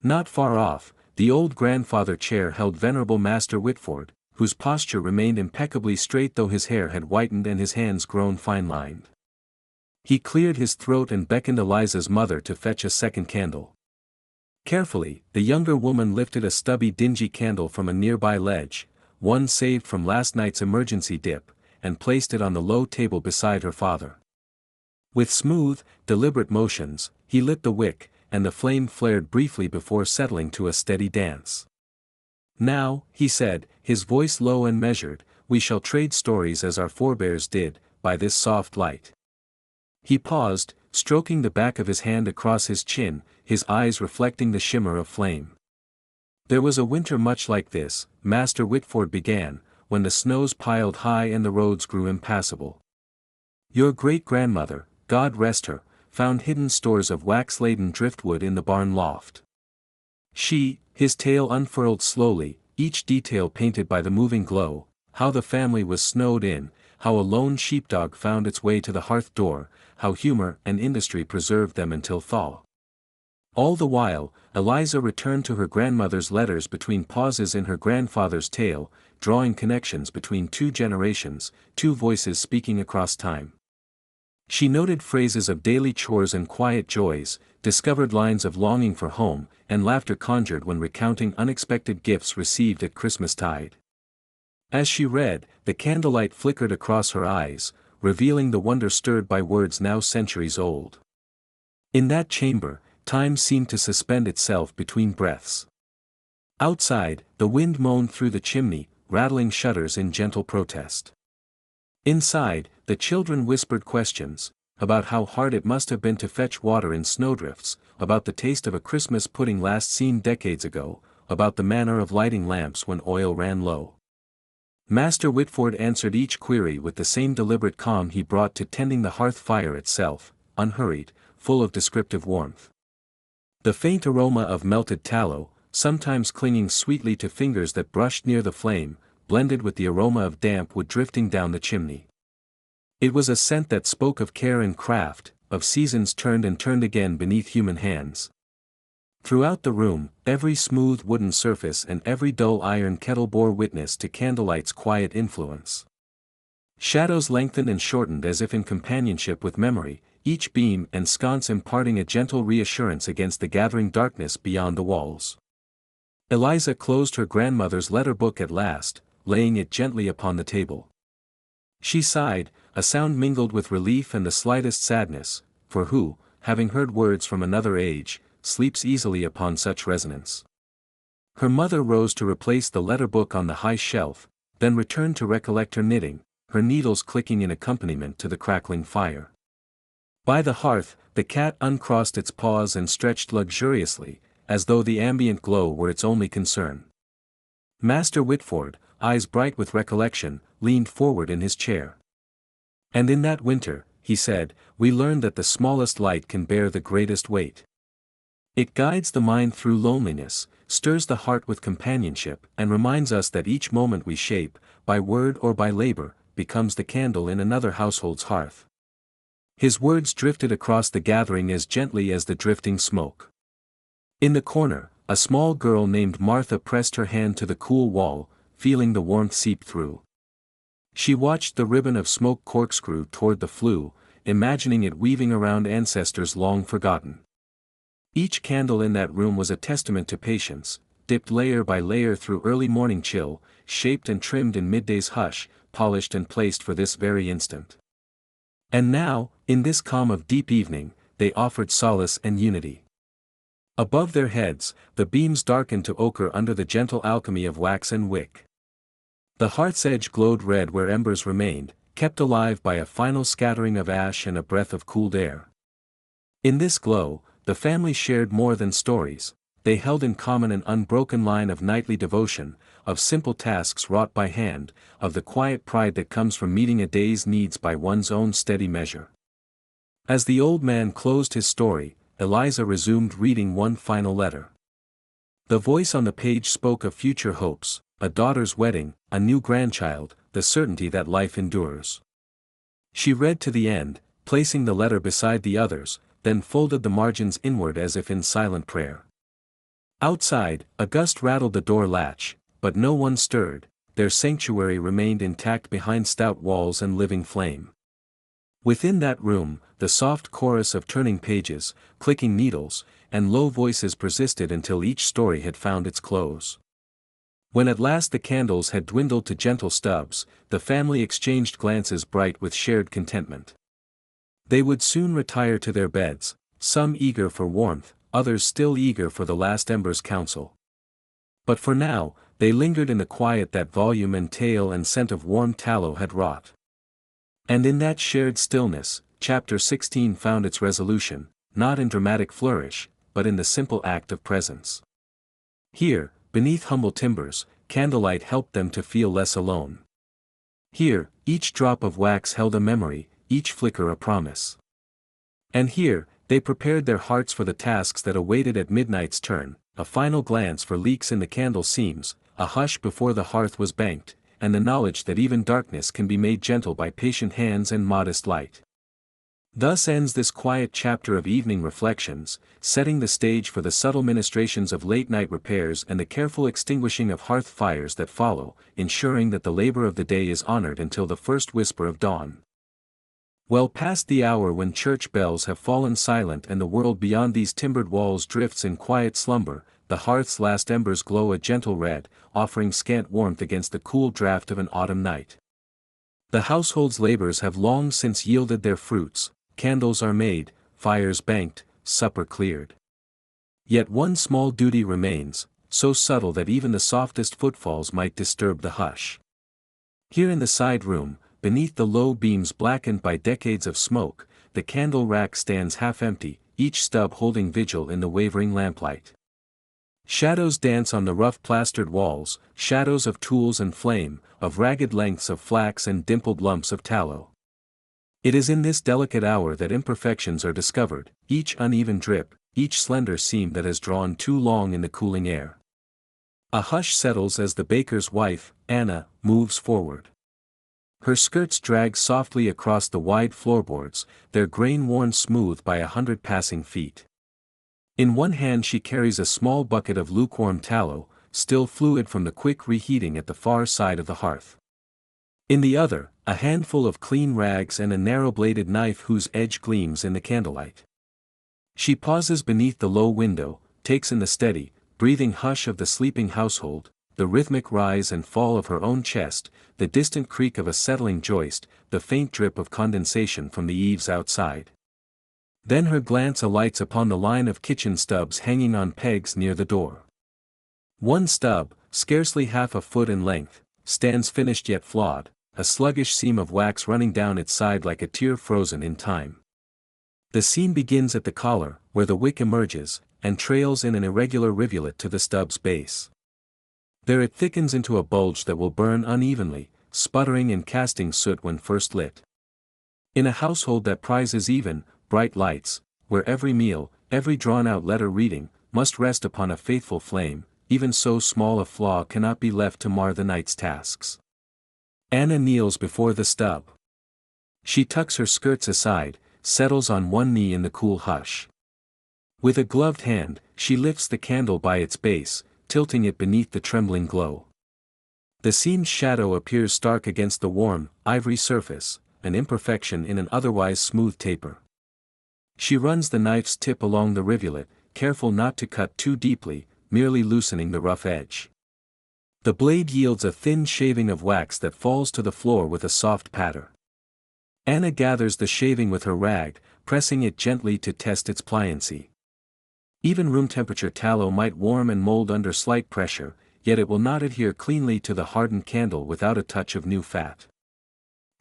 Not far off, the old grandfather chair held venerable Master Whitford, whose posture remained impeccably straight though his hair had whitened and his hands grown fine-lined. He cleared his throat and beckoned Eliza's mother to fetch a second candle. Carefully, the younger woman lifted a stubby dingy candle from a nearby ledge, one saved from last night's emergency dip, and placed it on the low table beside her father. With smooth, deliberate motions, he lit the wick, and the flame flared briefly before settling to a steady dance. "Now," he said, his voice low and measured, "we shall trade stories as our forebears did, by this soft light." He paused, stroking the back of his hand across his chin, his eyes reflecting the shimmer of flame. "There was a winter much like this," Master Whitford began, "when the snows piled high and the roads grew impassable. Your great-grandmother, God rest her, found hidden stores of wax-laden driftwood in the barn loft. She," his tale unfurled slowly, each detail painted by the moving glow, how the family was snowed in, how a lone sheepdog found its way to the hearth door, how humor and industry preserved them until thaw. All the while, Eliza returned to her grandmother's letters between pauses in her grandfather's tale, drawing connections between two generations, two voices speaking across time. She noted phrases of daily chores and quiet joys, discovered lines of longing for home, and laughter conjured when recounting unexpected gifts received at Christmastide. As she read, the candlelight flickered across her eyes, revealing the wonder stirred by words now centuries old. In that chamber, time seemed to suspend itself between breaths. Outside, the wind moaned through the chimney, rattling shutters in gentle protest. Inside, the children whispered questions, about how hard it must have been to fetch water in snowdrifts, about the taste of a Christmas pudding last seen decades ago, about the manner of lighting lamps when oil ran low. Master Whitford answered each query with the same deliberate calm he brought to tending the hearth fire itself, unhurried, full of descriptive warmth. The faint aroma of melted tallow, sometimes clinging sweetly to fingers that brushed near the flame, blended with the aroma of damp wood drifting down the chimney. It was a scent that spoke of care and craft, of seasons turned and turned again beneath human hands. Throughout the room, every smooth wooden surface and every dull iron kettle bore witness to candlelight's quiet influence. Shadows lengthened and shortened as if in companionship with memory, each beam and sconce imparting a gentle reassurance against the gathering darkness beyond the walls. Eliza closed her grandmother's letter book at last, laying it gently upon the table. She sighed, a sound mingled with relief and the slightest sadness, for who, having heard words from another age, sleeps easily upon such resonance. Her mother rose to replace the letter book on the high shelf, then returned to recollect her knitting, her needles clicking in accompaniment to the crackling fire. By the hearth, the cat uncrossed its paws and stretched luxuriously, as though the ambient glow were its only concern. Master Whitford, eyes bright with recollection, leaned forward in his chair. "And in that winter," he said, "we learned that the smallest light can bear the greatest weight. It guides the mind through loneliness, stirs the heart with companionship, and reminds us that each moment we shape, by word or by labor, becomes the candle in another household's hearth." His words drifted across the gathering as gently as the drifting smoke. In the corner, a small girl named Martha pressed her hand to the cool wall, feeling the warmth seep through. She watched the ribbon of smoke corkscrew toward the flue, imagining it weaving around ancestors long forgotten. Each candle in that room was a testament to patience, dipped layer by layer through early morning chill, shaped and trimmed in midday's hush, polished and placed for this very instant. And now, in this calm of deep evening, they offered solace and unity. Above their heads, the beams darkened to ochre under the gentle alchemy of wax and wick. The hearth's edge glowed red where embers remained, kept alive by a final scattering of ash and a breath of cooled air. In this glow, the family shared more than stories. They held in common an unbroken line of nightly devotion, of simple tasks wrought by hand, of the quiet pride that comes from meeting a day's needs by one's own steady measure. As the old man closed his story, Eliza resumed reading one final letter. The voice on the page spoke of future hopes, a daughter's wedding, a new grandchild, the certainty that life endures. She read to the end, placing the letter beside the others, then folded the margins inward as if in silent prayer. Outside, a gust rattled the door latch, but no one stirred. Their sanctuary remained intact behind stout walls and living flame. Within that room, the soft chorus of turning pages, clicking needles, and low voices persisted until each story had found its close. When at last the candles had dwindled to gentle stubs, the family exchanged glances bright with shared contentment. They would soon retire to their beds, some eager for warmth, others still eager for the last ember's counsel. But for now, they lingered in the quiet that volume and tale and scent of warm tallow had wrought. And in that shared stillness, chapter 16 found its resolution, not in dramatic flourish, but in the simple act of presence. Here, beneath humble timbers, candlelight helped them to feel less alone. Here, each drop of wax held a memory, each flicker a promise. And here, they prepared their hearts for the tasks that awaited at midnight's turn, a final glance for leaks in the candle seams, a hush before the hearth was banked, and the knowledge that even darkness can be made gentle by patient hands and modest light. Thus ends this quiet chapter of evening reflections, setting the stage for the subtle ministrations of late-night repairs and the careful extinguishing of hearth fires that follow, ensuring that the labor of the day is honored until the first whisper of dawn. Well past the hour when church bells have fallen silent and the world beyond these timbered walls drifts in quiet slumber, the hearth's last embers glow a gentle red, offering scant warmth against the cool draught of an autumn night. The household's labors have long since yielded their fruits, candles are made, fires banked, supper cleared. Yet one small duty remains, so subtle that even the softest footfalls might disturb the hush. Here in the side room, beneath the low beams blackened by decades of smoke, the candle rack stands half empty, each stub holding vigil in the wavering lamplight. Shadows dance on the rough plastered walls, shadows of tools and flame, of ragged lengths of flax and dimpled lumps of tallow. It is in this delicate hour that imperfections are discovered, each uneven drip, each slender seam that has drawn too long in the cooling air. A hush settles as the baker's wife, Anna, moves forward. Her skirts drag softly across the wide floorboards, their grain worn smooth by 100 passing feet. In one hand she carries a small bucket of lukewarm tallow, still fluid from the quick reheating at the far side of the hearth. In the other, a handful of clean rags and a narrow-bladed knife whose edge gleams in the candlelight. She pauses beneath the low window, takes in the steady, breathing hush of the sleeping household, the rhythmic rise and fall of her own chest, the distant creak of a settling joist, the faint drip of condensation from the eaves outside. Then her glance alights upon the line of kitchen stubs hanging on pegs near the door. One stub, scarcely half a foot in length, stands finished yet flawed, a sluggish seam of wax running down its side like a tear frozen in time. The seam begins at the collar, where the wick emerges, and trails in an irregular rivulet to the stub's base. There it thickens into a bulge that will burn unevenly, sputtering and casting soot when first lit. In a household that prizes even, bright lights, where every meal, every drawn-out letter reading, must rest upon a faithful flame, even so small a flaw cannot be left to mar the night's tasks. Anna kneels before the stub. She tucks her skirts aside, settles on one knee in the cool hush. With a gloved hand, she lifts the candle by its base, tilting it beneath the trembling glow. The seam's shadow appears stark against the warm, ivory surface, an imperfection in an otherwise smooth taper. She runs the knife's tip along the rivulet, careful not to cut too deeply, merely loosening the rough edge. The blade yields a thin shaving of wax that falls to the floor with a soft patter. Anna gathers the shaving with her rag, pressing it gently to test its pliancy. Even room-temperature tallow might warm and mold under slight pressure, yet it will not adhere cleanly to the hardened candle without a touch of new fat.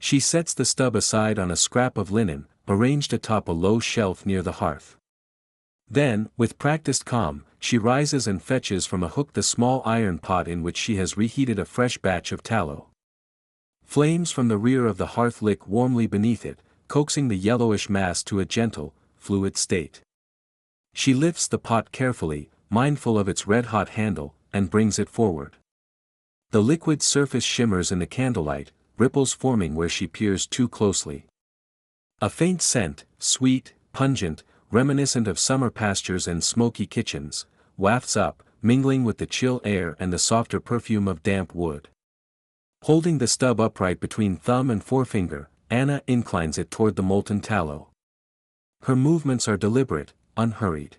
She sets the stub aside on a scrap of linen, arranged atop a low shelf near the hearth. Then, with practiced calm, she rises and fetches from a hook the small iron pot in which she has reheated a fresh batch of tallow. Flames from the rear of the hearth lick warmly beneath it, coaxing the yellowish mass to a gentle, fluid state. She lifts the pot carefully, mindful of its red-hot handle, and brings it forward. The liquid surface shimmers in the candlelight, ripples forming where she peers too closely. A faint scent, sweet, pungent, reminiscent of summer pastures and smoky kitchens, wafts up, mingling with the chill air and the softer perfume of damp wood. Holding the stub upright between thumb and forefinger, Anna inclines it toward the molten tallow. Her movements are deliberate, unhurried.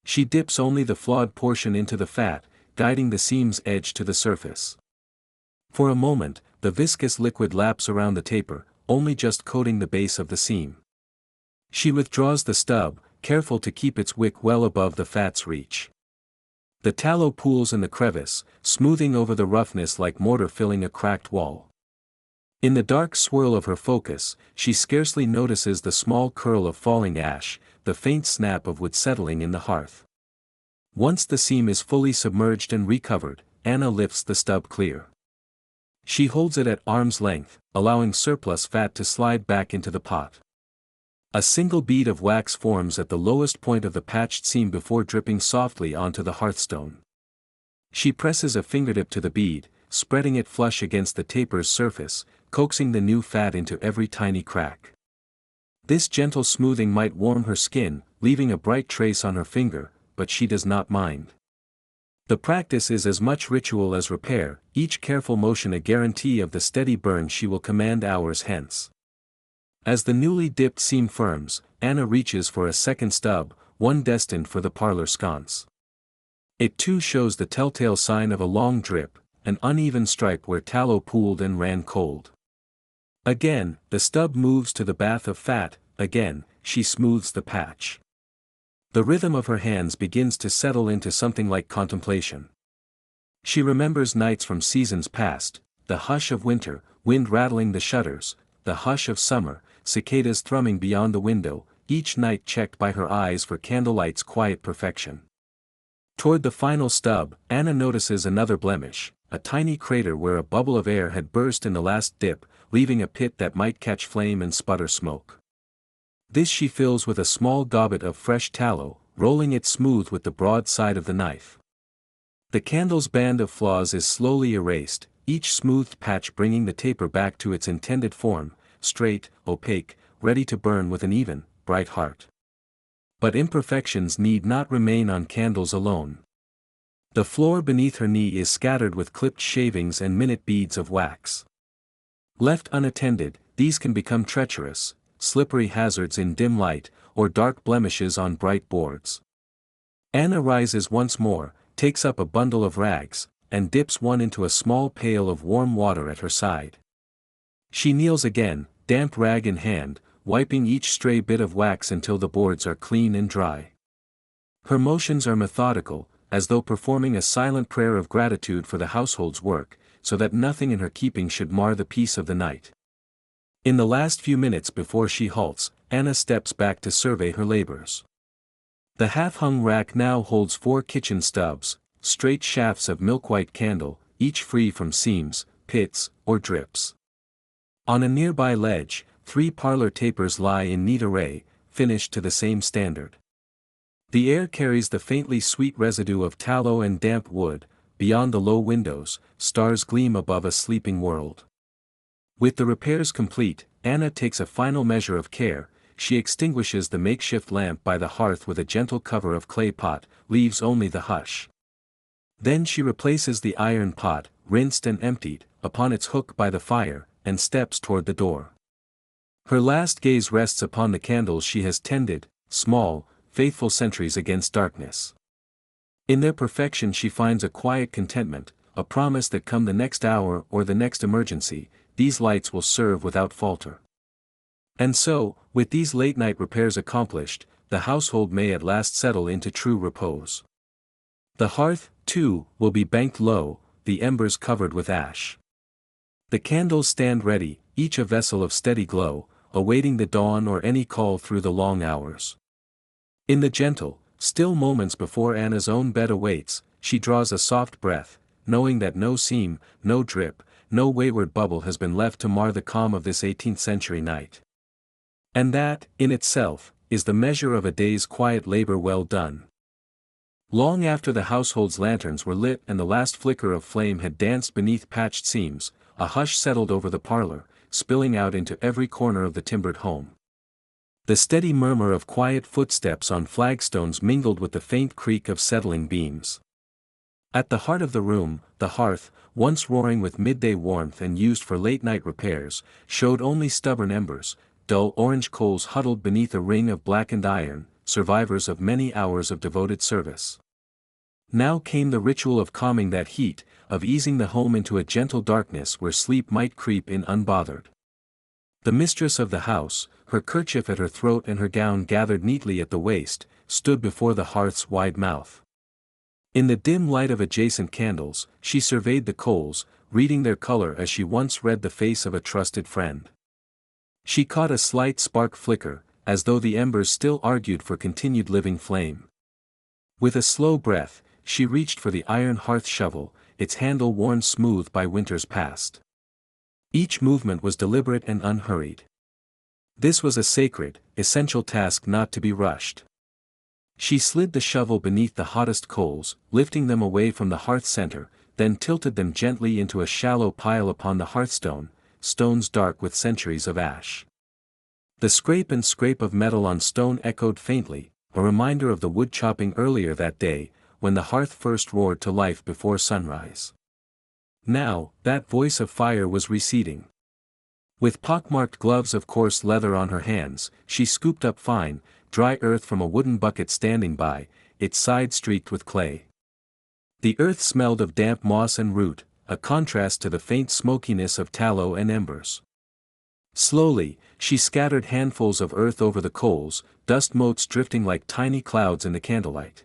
She dips only the flawed portion into the fat, guiding the seam's edge to the surface. For a moment, the viscous liquid laps around the taper, only just coating the base of the seam. She withdraws the stub, careful to keep its wick well above the fat's reach. The tallow pools in the crevice, smoothing over the roughness like mortar filling a cracked wall. In the dark swirl of her focus, she scarcely notices the small curl of falling ash, the faint snap of wood settling in the hearth. Once the seam is fully submerged and recovered, Anna lifts the stub clear. She holds it at arm's length, allowing surplus fat to slide back into the pot. A single bead of wax forms at the lowest point of the patched seam before dripping softly onto the hearthstone. She presses a fingertip to the bead, spreading it flush against the taper's surface, coaxing the new fat into every tiny crack. This gentle smoothing might warm her skin, leaving a bright trace on her finger, but she does not mind. The practice is as much ritual as repair, each careful motion a guarantee of the steady burn she will command hours hence. As the newly dipped seam firms, Anna reaches for a second stub, one destined for the parlor sconce. It too shows the telltale sign of a long drip, an uneven stripe where tallow pooled and ran cold. Again, the stub moves to the bath of fat, again, she smooths the patch. The rhythm of her hands begins to settle into something like contemplation. She remembers nights from seasons past, the hush of winter, wind rattling the shutters, the hush of summer, cicadas thrumming beyond the window, each night checked by her eyes for candlelight's quiet perfection. Toward the final stub, Anna notices another blemish, a tiny crater where a bubble of air had burst in the last dip, leaving a pit that might catch flame and sputter smoke. This she fills with a small gobbet of fresh tallow, rolling it smooth with the broad side of the knife. The candle's band of flaws is slowly erased, each smoothed patch bringing the taper back to its intended form, straight, opaque, ready to burn with an even, bright heart. But imperfections need not remain on candles alone. The floor beneath her knee is scattered with clipped shavings and minute beads of wax. Left unattended, these can become treacherous, slippery hazards in dim light, or dark blemishes on bright boards. Anna rises once more, takes up a bundle of rags, and dips one into a small pail of warm water at her side. She kneels again, damp rag in hand, wiping each stray bit of wax until the boards are clean and dry. Her motions are methodical, as though performing a silent prayer of gratitude for the household's work, so that nothing in her keeping should mar the peace of the night. In the last few minutes before she halts, Anna steps back to survey her labors. The half-hung rack now holds 4 kitchen stubs, straight shafts of milk-white candle, each free from seams, pits, or drips. On a nearby ledge, 3 parlor tapers lie in neat array, finished to the same standard. The air carries the faintly sweet residue of tallow and damp wood. Beyond the low windows, stars gleam above a sleeping world. With the repairs complete, Anna takes a final measure of care. She extinguishes the makeshift lamp by the hearth with a gentle cover of clay pot, leaves only the hush. Then she replaces the iron pot, rinsed and emptied, upon its hook by the fire, and steps toward the door. Her last gaze rests upon the candles she has tended, small, faithful sentries against darkness. In their perfection she finds a quiet contentment, a promise that come the next hour or the next emergency, these lights will serve without falter. And so, with these late-night repairs accomplished, the household may at last settle into true repose. The hearth, too, will be banked low, the embers covered with ash. The candles stand ready, each a vessel of steady glow, awaiting the dawn or any call through the long hours. In the gentle, still moments before Anna's own bed awaits, she draws a soft breath, knowing that no seam, no drip, no wayward bubble has been left to mar the calm of this 18th century night. And that, in itself, is the measure of a day's quiet labor well done. Long after the household's lanterns were lit and the last flicker of flame had danced beneath patched seams, a hush settled over the parlor, spilling out into every corner of the timbered home. The steady murmur of quiet footsteps on flagstones mingled with the faint creak of settling beams. At the heart of the room, the hearth, once roaring with midday warmth and used for late-night repairs, showed only stubborn embers, dull orange coals huddled beneath a ring of blackened iron, survivors of many hours of devoted service. Now came the ritual of calming that heat, of easing the home into a gentle darkness where sleep might creep in unbothered. The mistress of the house, her kerchief at her throat and her gown gathered neatly at the waist, stood before the hearth's wide mouth. In the dim light of adjacent candles, she surveyed the coals, reading their color as she once read the face of a trusted friend. She caught a slight spark flicker, as though the embers still argued for continued living flame. With a slow breath, she reached for the iron hearth shovel, its handle worn smooth by winters past. Each movement was deliberate and unhurried. This was a sacred, essential task not to be rushed. She slid the shovel beneath the hottest coals, lifting them away from the hearth center, then tilted them gently into a shallow pile upon the hearthstone, stones dark with centuries of ash. The scrape and scrape of metal on stone echoed faintly, a reminder of the wood chopping earlier that day, when the hearth first roared to life before sunrise. Now, that voice of fire was receding. With pockmarked gloves of coarse leather on her hands, she scooped up fine, dry earth from a wooden bucket standing by, its side streaked with clay. The earth smelled of damp moss and root, a contrast to the faint smokiness of tallow and embers. Slowly, she scattered handfuls of earth over the coals, dust motes drifting like tiny clouds in the candlelight.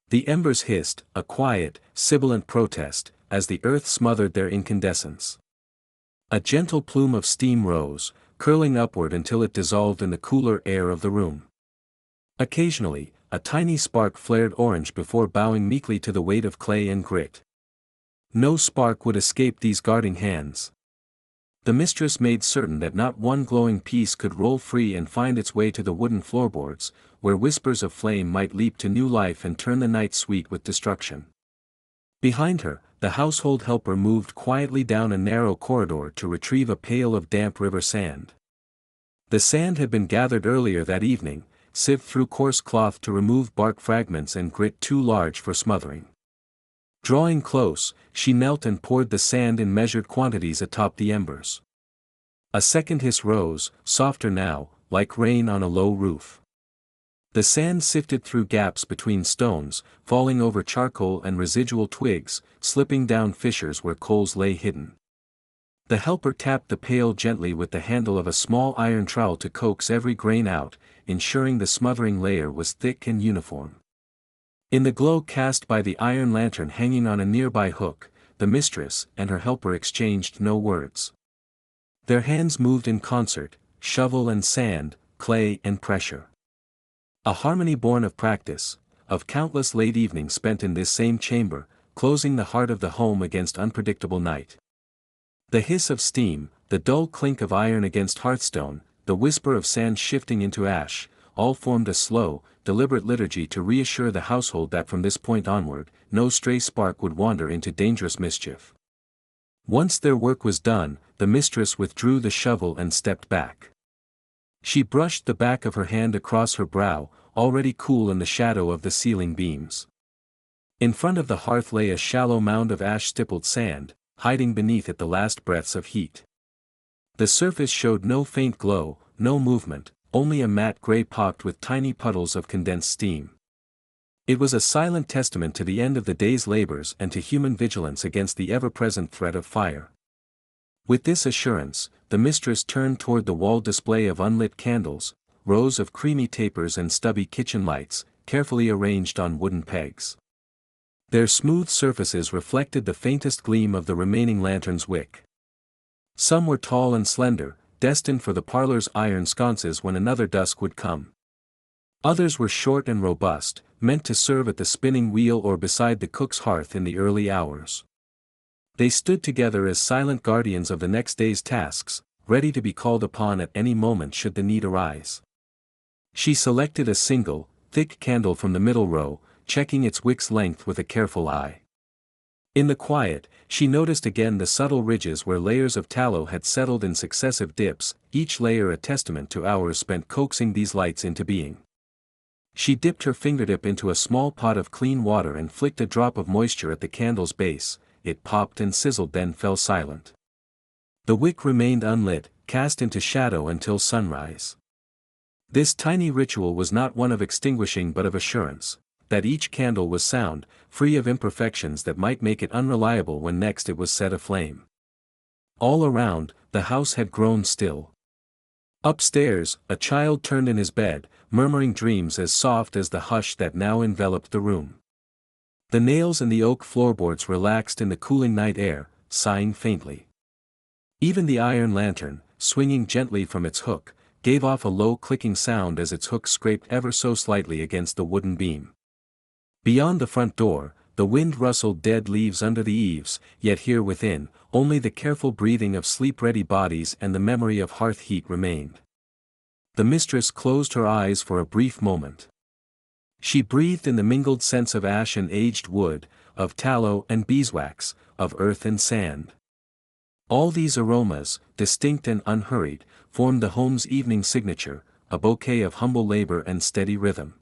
The embers hissed, a quiet, sibilant protest, as the earth smothered their incandescence. A gentle plume of steam rose, curling upward until it dissolved in the cooler air of the room. Occasionally, a tiny spark flared orange before bowing meekly to the weight of clay and grit. No spark would escape these guarding hands. The mistress made certain that not one glowing piece could roll free and find its way to the wooden floorboards, where whispers of flame might leap to new life and turn the night sweet with destruction. Behind her, the household helper moved quietly down a narrow corridor to retrieve a pail of damp river sand. The sand had been gathered earlier that evening, sieved through coarse cloth to remove bark fragments and grit too large for smothering. Drawing close, she knelt and poured the sand in measured quantities atop the embers. A second hiss rose, softer now, like rain on a low roof. The sand sifted through gaps between stones, falling over charcoal and residual twigs, slipping down fissures where coals lay hidden. The helper tapped the pail gently with the handle of a small iron trowel to coax every grain out, ensuring the smothering layer was thick and uniform. In the glow cast by the iron lantern hanging on a nearby hook, the mistress and her helper exchanged no words. Their hands moved in concert, shovel and sand, clay and pressure. A harmony born of practice, of countless late evenings spent in this same chamber, closing the heart of the home against unpredictable night. The hiss of steam, the dull clink of iron against hearthstone, the whisper of sand shifting into ash, all formed a slow, deliberate liturgy to reassure the household that from this point onward, no stray spark would wander into dangerous mischief. Once their work was done, the mistress withdrew the shovel and stepped back. She brushed the back of her hand across her brow, already cool in the shadow of the ceiling beams. In front of the hearth lay a shallow mound of ash-stippled sand, hiding beneath it the last breaths of heat. The surface showed no faint glow, no movement, only a matte gray pocked with tiny puddles of condensed steam. It was a silent testament to the end of the day's labors and to human vigilance against the ever-present threat of fire. With this assurance, the mistress turned toward the wall display of unlit candles, rows of creamy tapers and stubby kitchen lights, carefully arranged on wooden pegs. Their smooth surfaces reflected the faintest gleam of the remaining lantern's wick. Some were tall and slender, destined for the parlor's iron sconces when another dusk would come. Others were short and robust, meant to serve at the spinning wheel or beside the cook's hearth in the early hours. They stood together as silent guardians of the next day's tasks, ready to be called upon at any moment should the need arise. She selected a single, thick candle from the middle row, checking its wick's length with a careful eye. In the quiet, she noticed again the subtle ridges where layers of tallow had settled in successive dips, each layer a testament to hours spent coaxing these lights into being. She dipped her fingertip into a small pot of clean water and flicked a drop of moisture at the candle's base. It popped and sizzled, then fell silent. The wick remained unlit, cast into shadow until sunrise. This tiny ritual was not one of extinguishing but of assurance that each candle was sound, free of imperfections that might make it unreliable when next it was set aflame. All around, the house had grown still. Upstairs, a child turned in his bed, murmuring dreams as soft as the hush that now enveloped the room. The nails in the oak floorboards relaxed in the cooling night air, sighing faintly. Even the iron lantern, swinging gently from its hook, gave off a low clicking sound as its hook scraped ever so slightly against the wooden beam. Beyond the front door, the wind rustled dead leaves under the eaves, yet here within, only the careful breathing of sleep-ready bodies and the memory of hearth heat remained. The mistress closed her eyes for a brief moment. She breathed in the mingled scents of ash and aged wood, of tallow and beeswax, of earth and sand. All these aromas, distinct and unhurried, formed the home's evening signature, a bouquet of humble labor and steady rhythm.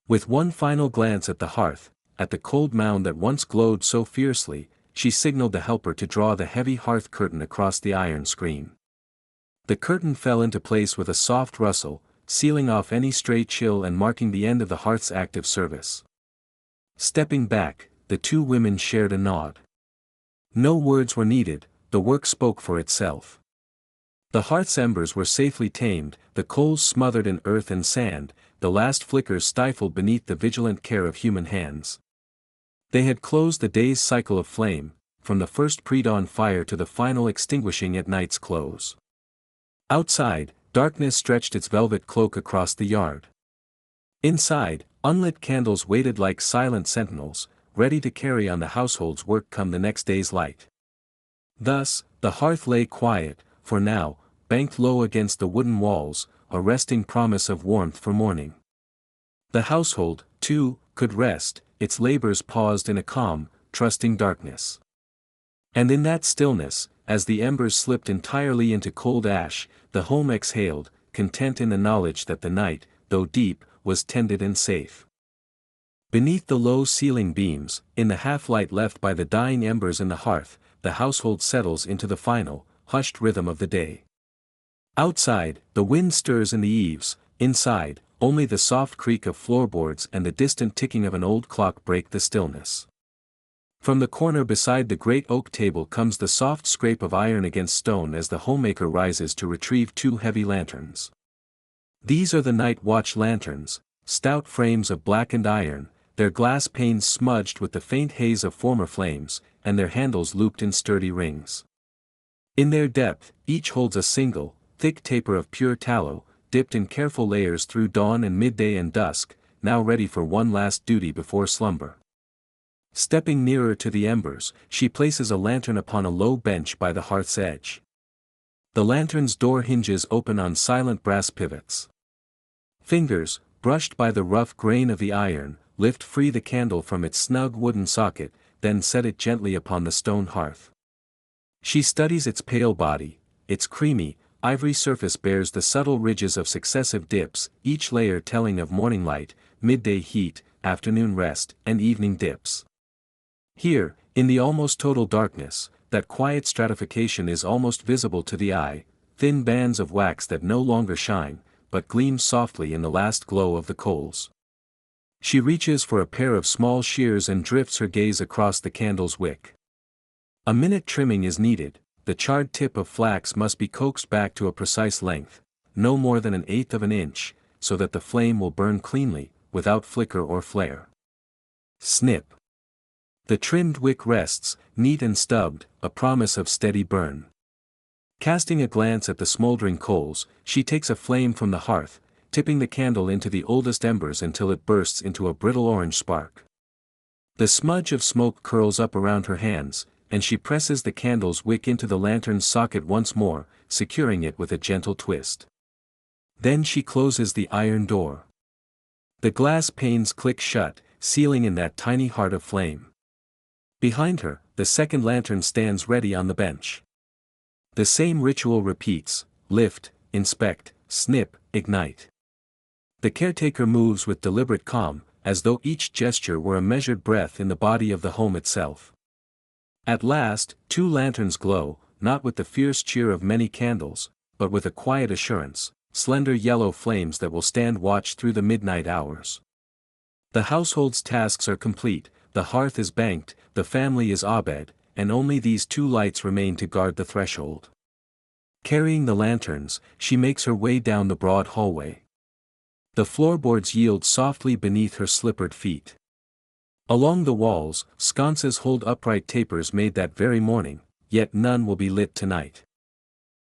With one final glance at the hearth, at the cold mound that once glowed so fiercely, she signaled the helper to draw the heavy hearth curtain across the iron screen. The curtain fell into place with a soft rustle, sealing off any stray chill and marking the end of the hearth's active service. Stepping back, the two women shared a nod. No words were needed, the work spoke for itself. The hearth's embers were safely tamed, the coals smothered in earth and sand, the last flickers stifled beneath the vigilant care of human hands. They had closed the day's cycle of flame, from the first pre-dawn fire to the final extinguishing at night's close. Outside, darkness stretched its velvet cloak across the yard. Inside, unlit candles waited like silent sentinels, ready to carry on the household's work come the next day's light. Thus, the hearth lay quiet, for now, banked low against the wooden walls, a resting promise of warmth for morning. The household, too, could rest, its labors paused in a calm, trusting darkness. And in that stillness, as the embers slipped entirely into cold ash, the home exhaled, content in the knowledge that the night, though deep, was tended and safe. Beneath the low ceiling beams, in the half-light left by the dying embers in the hearth, the household settles into the final, hushed rhythm of the day. Outside, the wind stirs in the eaves; inside, only the soft creak of floorboards and the distant ticking of an old clock break the stillness. From the corner beside the great oak table comes the soft scrape of iron against stone as the homemaker rises to retrieve two heavy lanterns. These are the night watch lanterns, stout frames of blackened iron, their glass panes smudged with the faint haze of former flames, and their handles looped in sturdy rings. In their depth, each holds a single, thick taper of pure tallow, dipped in careful layers through dawn and midday and dusk, now ready for one last duty before slumber. Stepping nearer to the embers, she places a lantern upon a low bench by the hearth's edge. The lantern's door hinges open on silent brass pivots. Fingers, brushed by the rough grain of the iron, lift free the candle from its snug wooden socket, then set it gently upon the stone hearth. She studies its pale body; its creamy, ivory surface bears the subtle ridges of successive dips, each layer telling of morning light, midday heat, afternoon rest, and evening dips. Here, in the almost total darkness, that quiet stratification is almost visible to the eye, thin bands of wax that no longer shine, but gleam softly in the last glow of the coals. She reaches for a pair of small shears and drifts her gaze across the candle's wick. A minute trimming is needed; the charred tip of flax must be coaxed back to a precise length, no more than 1/8 of an inch, so that the flame will burn cleanly, without flicker or flare. Snip. The trimmed wick rests, neat and stubbed, a promise of steady burn. Casting a glance at the smoldering coals, she takes a flame from the hearth, tipping the candle into the oldest embers until it bursts into a brittle orange spark. The smudge of smoke curls up around her hands, and she presses the candle's wick into the lantern's socket once more, securing it with a gentle twist. Then she closes the iron door. The glass panes click shut, sealing in that tiny heart of flame. Behind her, the second lantern stands ready on the bench. The same ritual repeats: lift, inspect, snip, ignite. The caretaker moves with deliberate calm, as though each gesture were a measured breath in the body of the home itself. At last, 2 lanterns glow, not with the fierce cheer of many candles, but with a quiet assurance, slender yellow flames that will stand watch through the midnight hours. The household's tasks are complete, the hearth is banked, the family is abed, and only these 2 lights remain to guard the threshold. Carrying the lanterns, she makes her way down the broad hallway. The floorboards yield softly beneath her slippered feet. Along the walls, sconces hold upright tapers made that very morning, yet none will be lit tonight.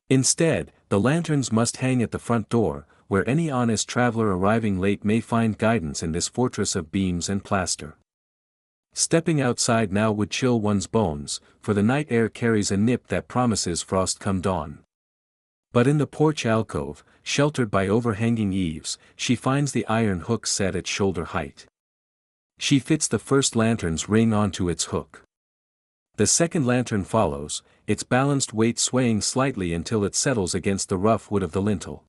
Instead, the lanterns must hang at the front door, where any honest traveler arriving late may find guidance in this fortress of beams and plaster. Stepping outside now would chill one's bones, for the night air carries a nip that promises frost come dawn. But in the porch alcove, sheltered by overhanging eaves, she finds the iron hook set at shoulder height. She fits the first lantern's ring onto its hook. The second lantern follows, its balanced weight swaying slightly until it settles against the rough wood of the lintel.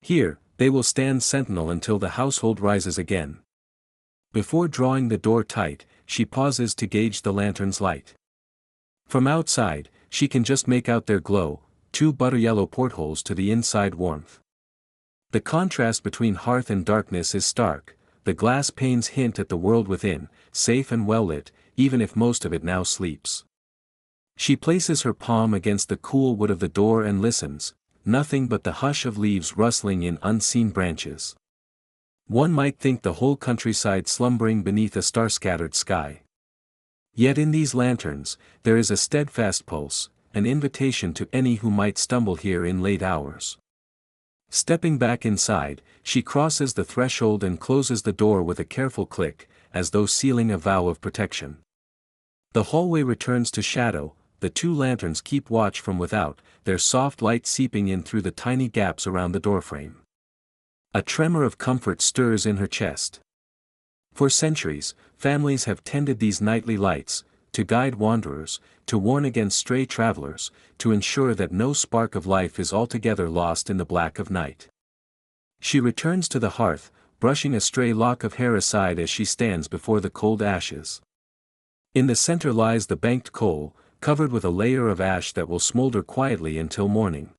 Here, they will stand sentinel until the household rises again. Before drawing the door tight, she pauses to gauge the lantern's light. From outside, she can just make out their glow, 2 butter-yellow portholes to the inside warmth. The contrast between hearth and darkness is stark, the glass panes hint at the world within, safe and well-lit, even if most of it now sleeps. She places her palm against the cool wood of the door and listens, nothing but the hush of leaves rustling in unseen branches. One might think the whole countryside slumbering beneath a star-scattered sky. Yet in these lanterns, there is a steadfast pulse, an invitation to any who might stumble here in late hours. Stepping back inside, she crosses the threshold and closes the door with a careful click, as though sealing a vow of protection. The hallway returns to shadow, the 2 lanterns keep watch from without, their soft light seeping in through the tiny gaps around the doorframe. A tremor of comfort stirs in her chest. For centuries, families have tended these nightly lights, to guide wanderers, to warn against stray travelers, to ensure that no spark of life is altogether lost in the black of night. She returns to the hearth, brushing a stray lock of hair aside as she stands before the cold ashes. In the center lies the banked coal, covered with a layer of ash that will smolder quietly until morning.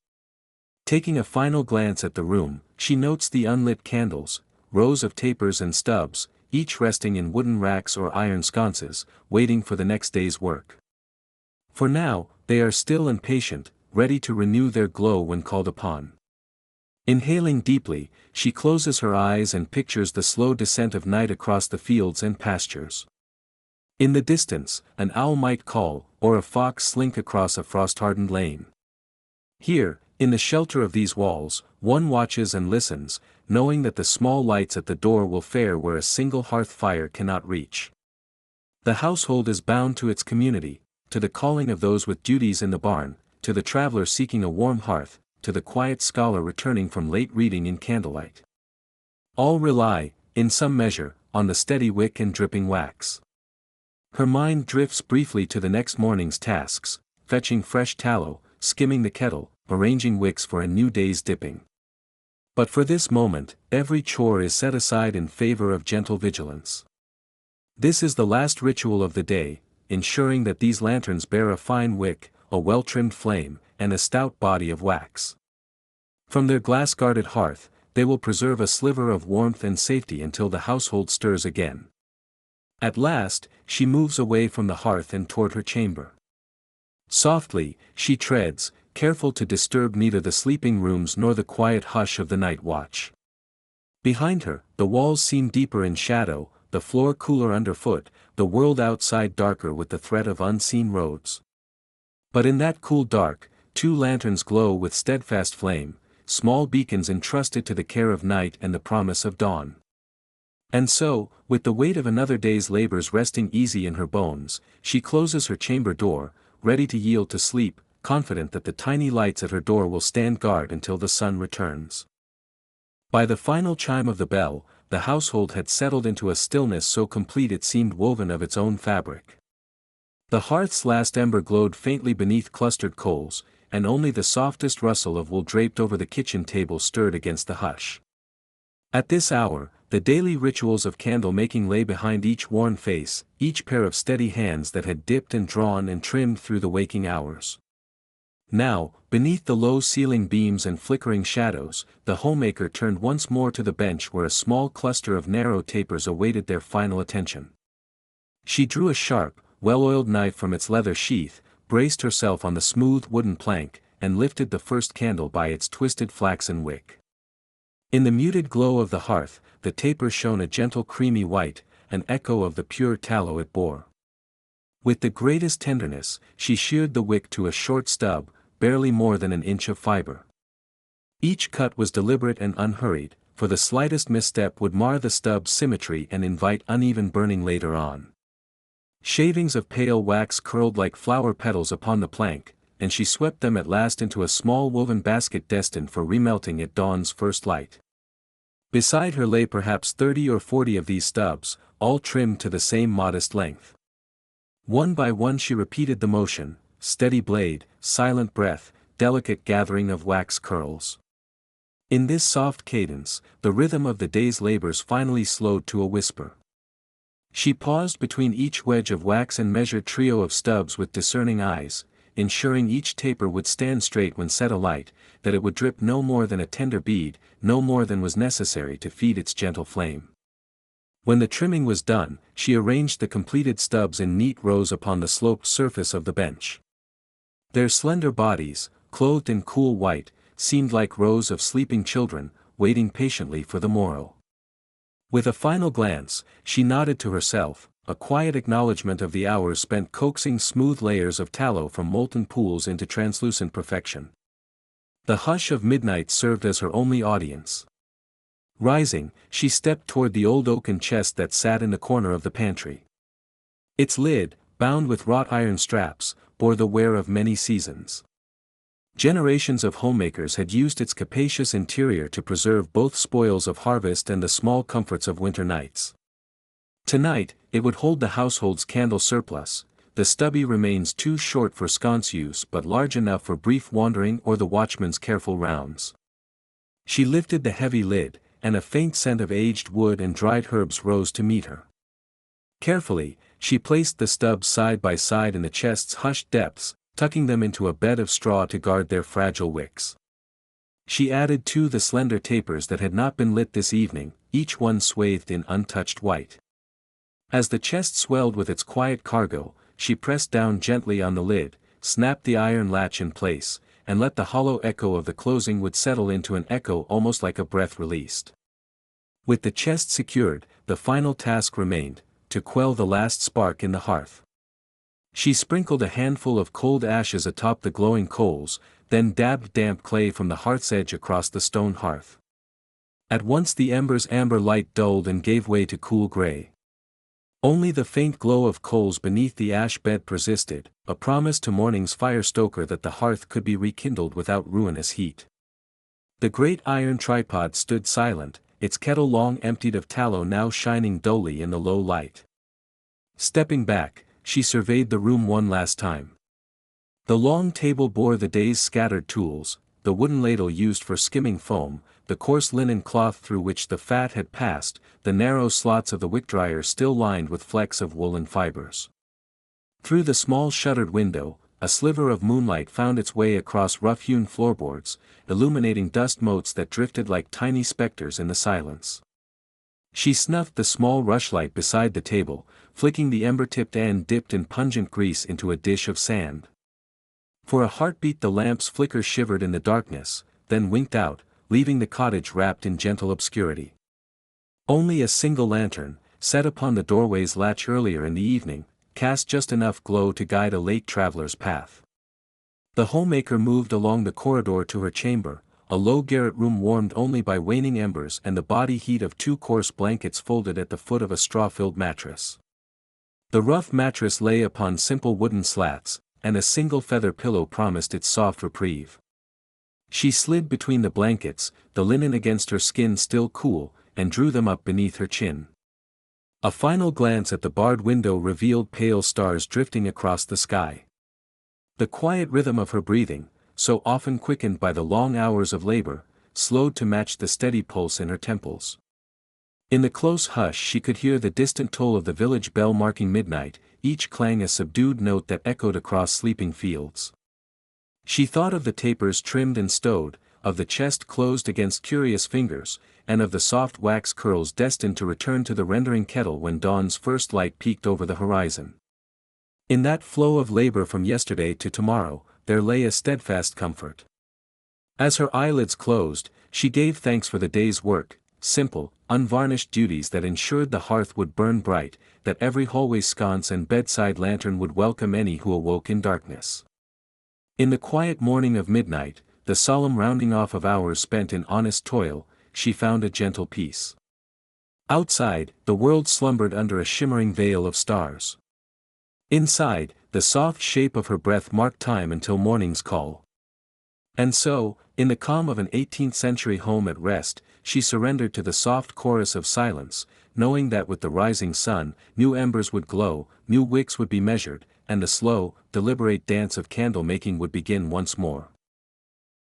Taking a final glance at the room, she notes the unlit candles, rows of tapers and stubs, each resting in wooden racks or iron sconces, waiting for the next day's work. For now, they are still and patient, ready to renew their glow when called upon. Inhaling deeply, she closes her eyes and pictures the slow descent of night across the fields and pastures. In the distance, an owl might call, or a fox slink across a frost-hardened lane. Here, in the shelter of these walls, one watches and listens, knowing that the small lights at the door will fare where a single hearth fire cannot reach. The household is bound to its community, to the calling of those with duties in the barn, to the traveler seeking a warm hearth, to the quiet scholar returning from late reading in candlelight. All rely, in some measure, on the steady wick and dripping wax. Her mind drifts briefly to the next morning's tasks, fetching fresh tallow, skimming the kettle, arranging wicks for a new day's dipping. But for this moment, every chore is set aside in favor of gentle vigilance. This is the last ritual of the day, ensuring that these lanterns bear a fine wick, a well-trimmed flame, and a stout body of wax. From their glass-guarded hearth, they will preserve a sliver of warmth and safety until the household stirs again. At last, she moves away from the hearth and toward her chamber. Softly, she treads, careful to disturb neither the sleeping rooms nor the quiet hush of the night watch. Behind her, the walls seem deeper in shadow, the floor cooler underfoot, the world outside darker with the threat of unseen roads. But in that cool dark, 2 lanterns glow with steadfast flame, small beacons entrusted to the care of night and the promise of dawn. And so, with the weight of another day's labors resting easy in her bones, she closes her chamber door, ready to yield to sleep, confident that the tiny lights at her door will stand guard until the sun returns. By the final chime of the bell, the household had settled into a stillness so complete it seemed woven of its own fabric. The hearth's last ember glowed faintly beneath clustered coals, and only the softest rustle of wool draped over the kitchen table stirred against the hush. At this hour, the daily rituals of candle-making lay behind each worn face, each pair of steady hands that had dipped and drawn and trimmed through the waking hours. Now, beneath the low ceiling beams and flickering shadows, the homemaker turned once more to the bench where a small cluster of narrow tapers awaited their final attention. She drew a sharp, well-oiled knife from its leather sheath, braced herself on the smooth wooden plank, and lifted the first candle by its twisted flaxen wick. In the muted glow of the hearth, the taper shone a gentle creamy white, an echo of the pure tallow it bore. With the greatest tenderness, she sheared the wick to a short stub, barely more than an inch of fiber. Each cut was deliberate and unhurried, for the slightest misstep would mar the stub's symmetry and invite uneven burning later on. Shavings of pale wax curled like flower petals upon the plank, and she swept them at last into a small woven basket destined for remelting at dawn's first light. Beside her lay perhaps 30 or 40 of these stubs, all trimmed to the same modest length. One by one she repeated the motion, steady blade, silent breath, delicate gathering of wax curls. In this soft cadence, the rhythm of the day's labors finally slowed to a whisper. She paused between each wedge of wax and measured trio of stubs with discerning eyes, ensuring each taper would stand straight when set alight, that it would drip no more than a tender bead, no more than was necessary to feed its gentle flame. When the trimming was done, she arranged the completed stubs in neat rows upon the sloped surface of the bench. Their slender bodies, clothed in cool white, seemed like rows of sleeping children, waiting patiently for the morrow. With a final glance, she nodded to herself, a quiet acknowledgement of the hours spent coaxing smooth layers of tallow from molten pools into translucent perfection. The hush of midnight served as her only audience. Rising, she stepped toward the old oaken chest that sat in the corner of the pantry. Its lid, bound with wrought iron straps, bore the wear of many seasons. Generations of homemakers had used its capacious interior to preserve both spoils of harvest and the small comforts of winter nights. Tonight, it would hold the household's candle surplus. The stubby remains too short for sconce use but large enough for brief wandering or the watchman's careful rounds. She lifted the heavy lid, and a faint scent of aged wood and dried herbs rose to meet her. Carefully, she placed the stubs side by side in the chest's hushed depths, tucking them into a bed of straw to guard their fragile wicks. She added too the slender tapers that had not been lit this evening, each one swathed in untouched white. As the chest swelled with its quiet cargo, she pressed down gently on the lid, snapped the iron latch in place, and let the hollow echo of the closing would settle into an echo almost like a breath released. With the chest secured, the final task remained, to quell the last spark in the hearth. She sprinkled a handful of cold ashes atop the glowing coals, then dabbed damp clay from the hearth's edge across the stone hearth. At once the ember's amber light dulled and gave way to cool gray. Only the faint glow of coals beneath the ash bed persisted, a promise to morning's fire-stoker that the hearth could be rekindled without ruinous heat. The great iron tripod stood silent, its kettle long emptied of tallow now shining dully in the low light. Stepping back, she surveyed the room one last time. The long table bore the day's scattered tools, the wooden ladle used for skimming foam, the coarse linen cloth through which the fat had passed, the narrow slots of the wick-dryer still lined with flecks of woolen fibers. Through the small shuttered window, a sliver of moonlight found its way across rough-hewn floorboards, illuminating dust motes that drifted like tiny specters in the silence. She snuffed the small rushlight beside the table, flicking the ember-tipped end dipped in pungent grease into a dish of sand. For a heartbeat the lamp's flicker shivered in the darkness, then winked out, leaving the cottage wrapped in gentle obscurity. Only a single lantern, set upon the doorway's latch earlier in the evening, cast just enough glow to guide a late traveler's path. The homemaker moved along the corridor to her chamber, a low garret room warmed only by waning embers and the body heat of two coarse blankets folded at the foot of a straw-filled mattress. The rough mattress lay upon simple wooden slats, and a single feather pillow promised its soft reprieve. She slid between the blankets, the linen against her skin still cool, and drew them up beneath her chin. A final glance at the barred window revealed pale stars drifting across the sky. The quiet rhythm of her breathing, so often quickened by the long hours of labor, slowed to match the steady pulse in her temples. In the close hush she could hear the distant toll of the village bell marking midnight, each clang a subdued note that echoed across sleeping fields. She thought of the tapers trimmed and stowed, of the chest closed against curious fingers, and of the soft wax curls destined to return to the rendering kettle when dawn's first light peeked over the horizon. In that flow of labor from yesterday to tomorrow, there lay a steadfast comfort. As her eyelids closed, she gave thanks for the day's work, simple, unvarnished duties that ensured the hearth would burn bright, that every hallway sconce and bedside lantern would welcome any who awoke in darkness. In the quiet morning of midnight, the solemn rounding off of hours spent in honest toil, she found a gentle peace. Outside, the world slumbered under a shimmering veil of stars. Inside, the soft shape of her breath marked time until morning's call. And so, in the calm of an 18th-century home at rest, she surrendered to the soft chorus of silence, knowing that with the rising sun, new embers would glow, new wicks would be measured, and the slow, deliberate dance of candle-making would begin once more.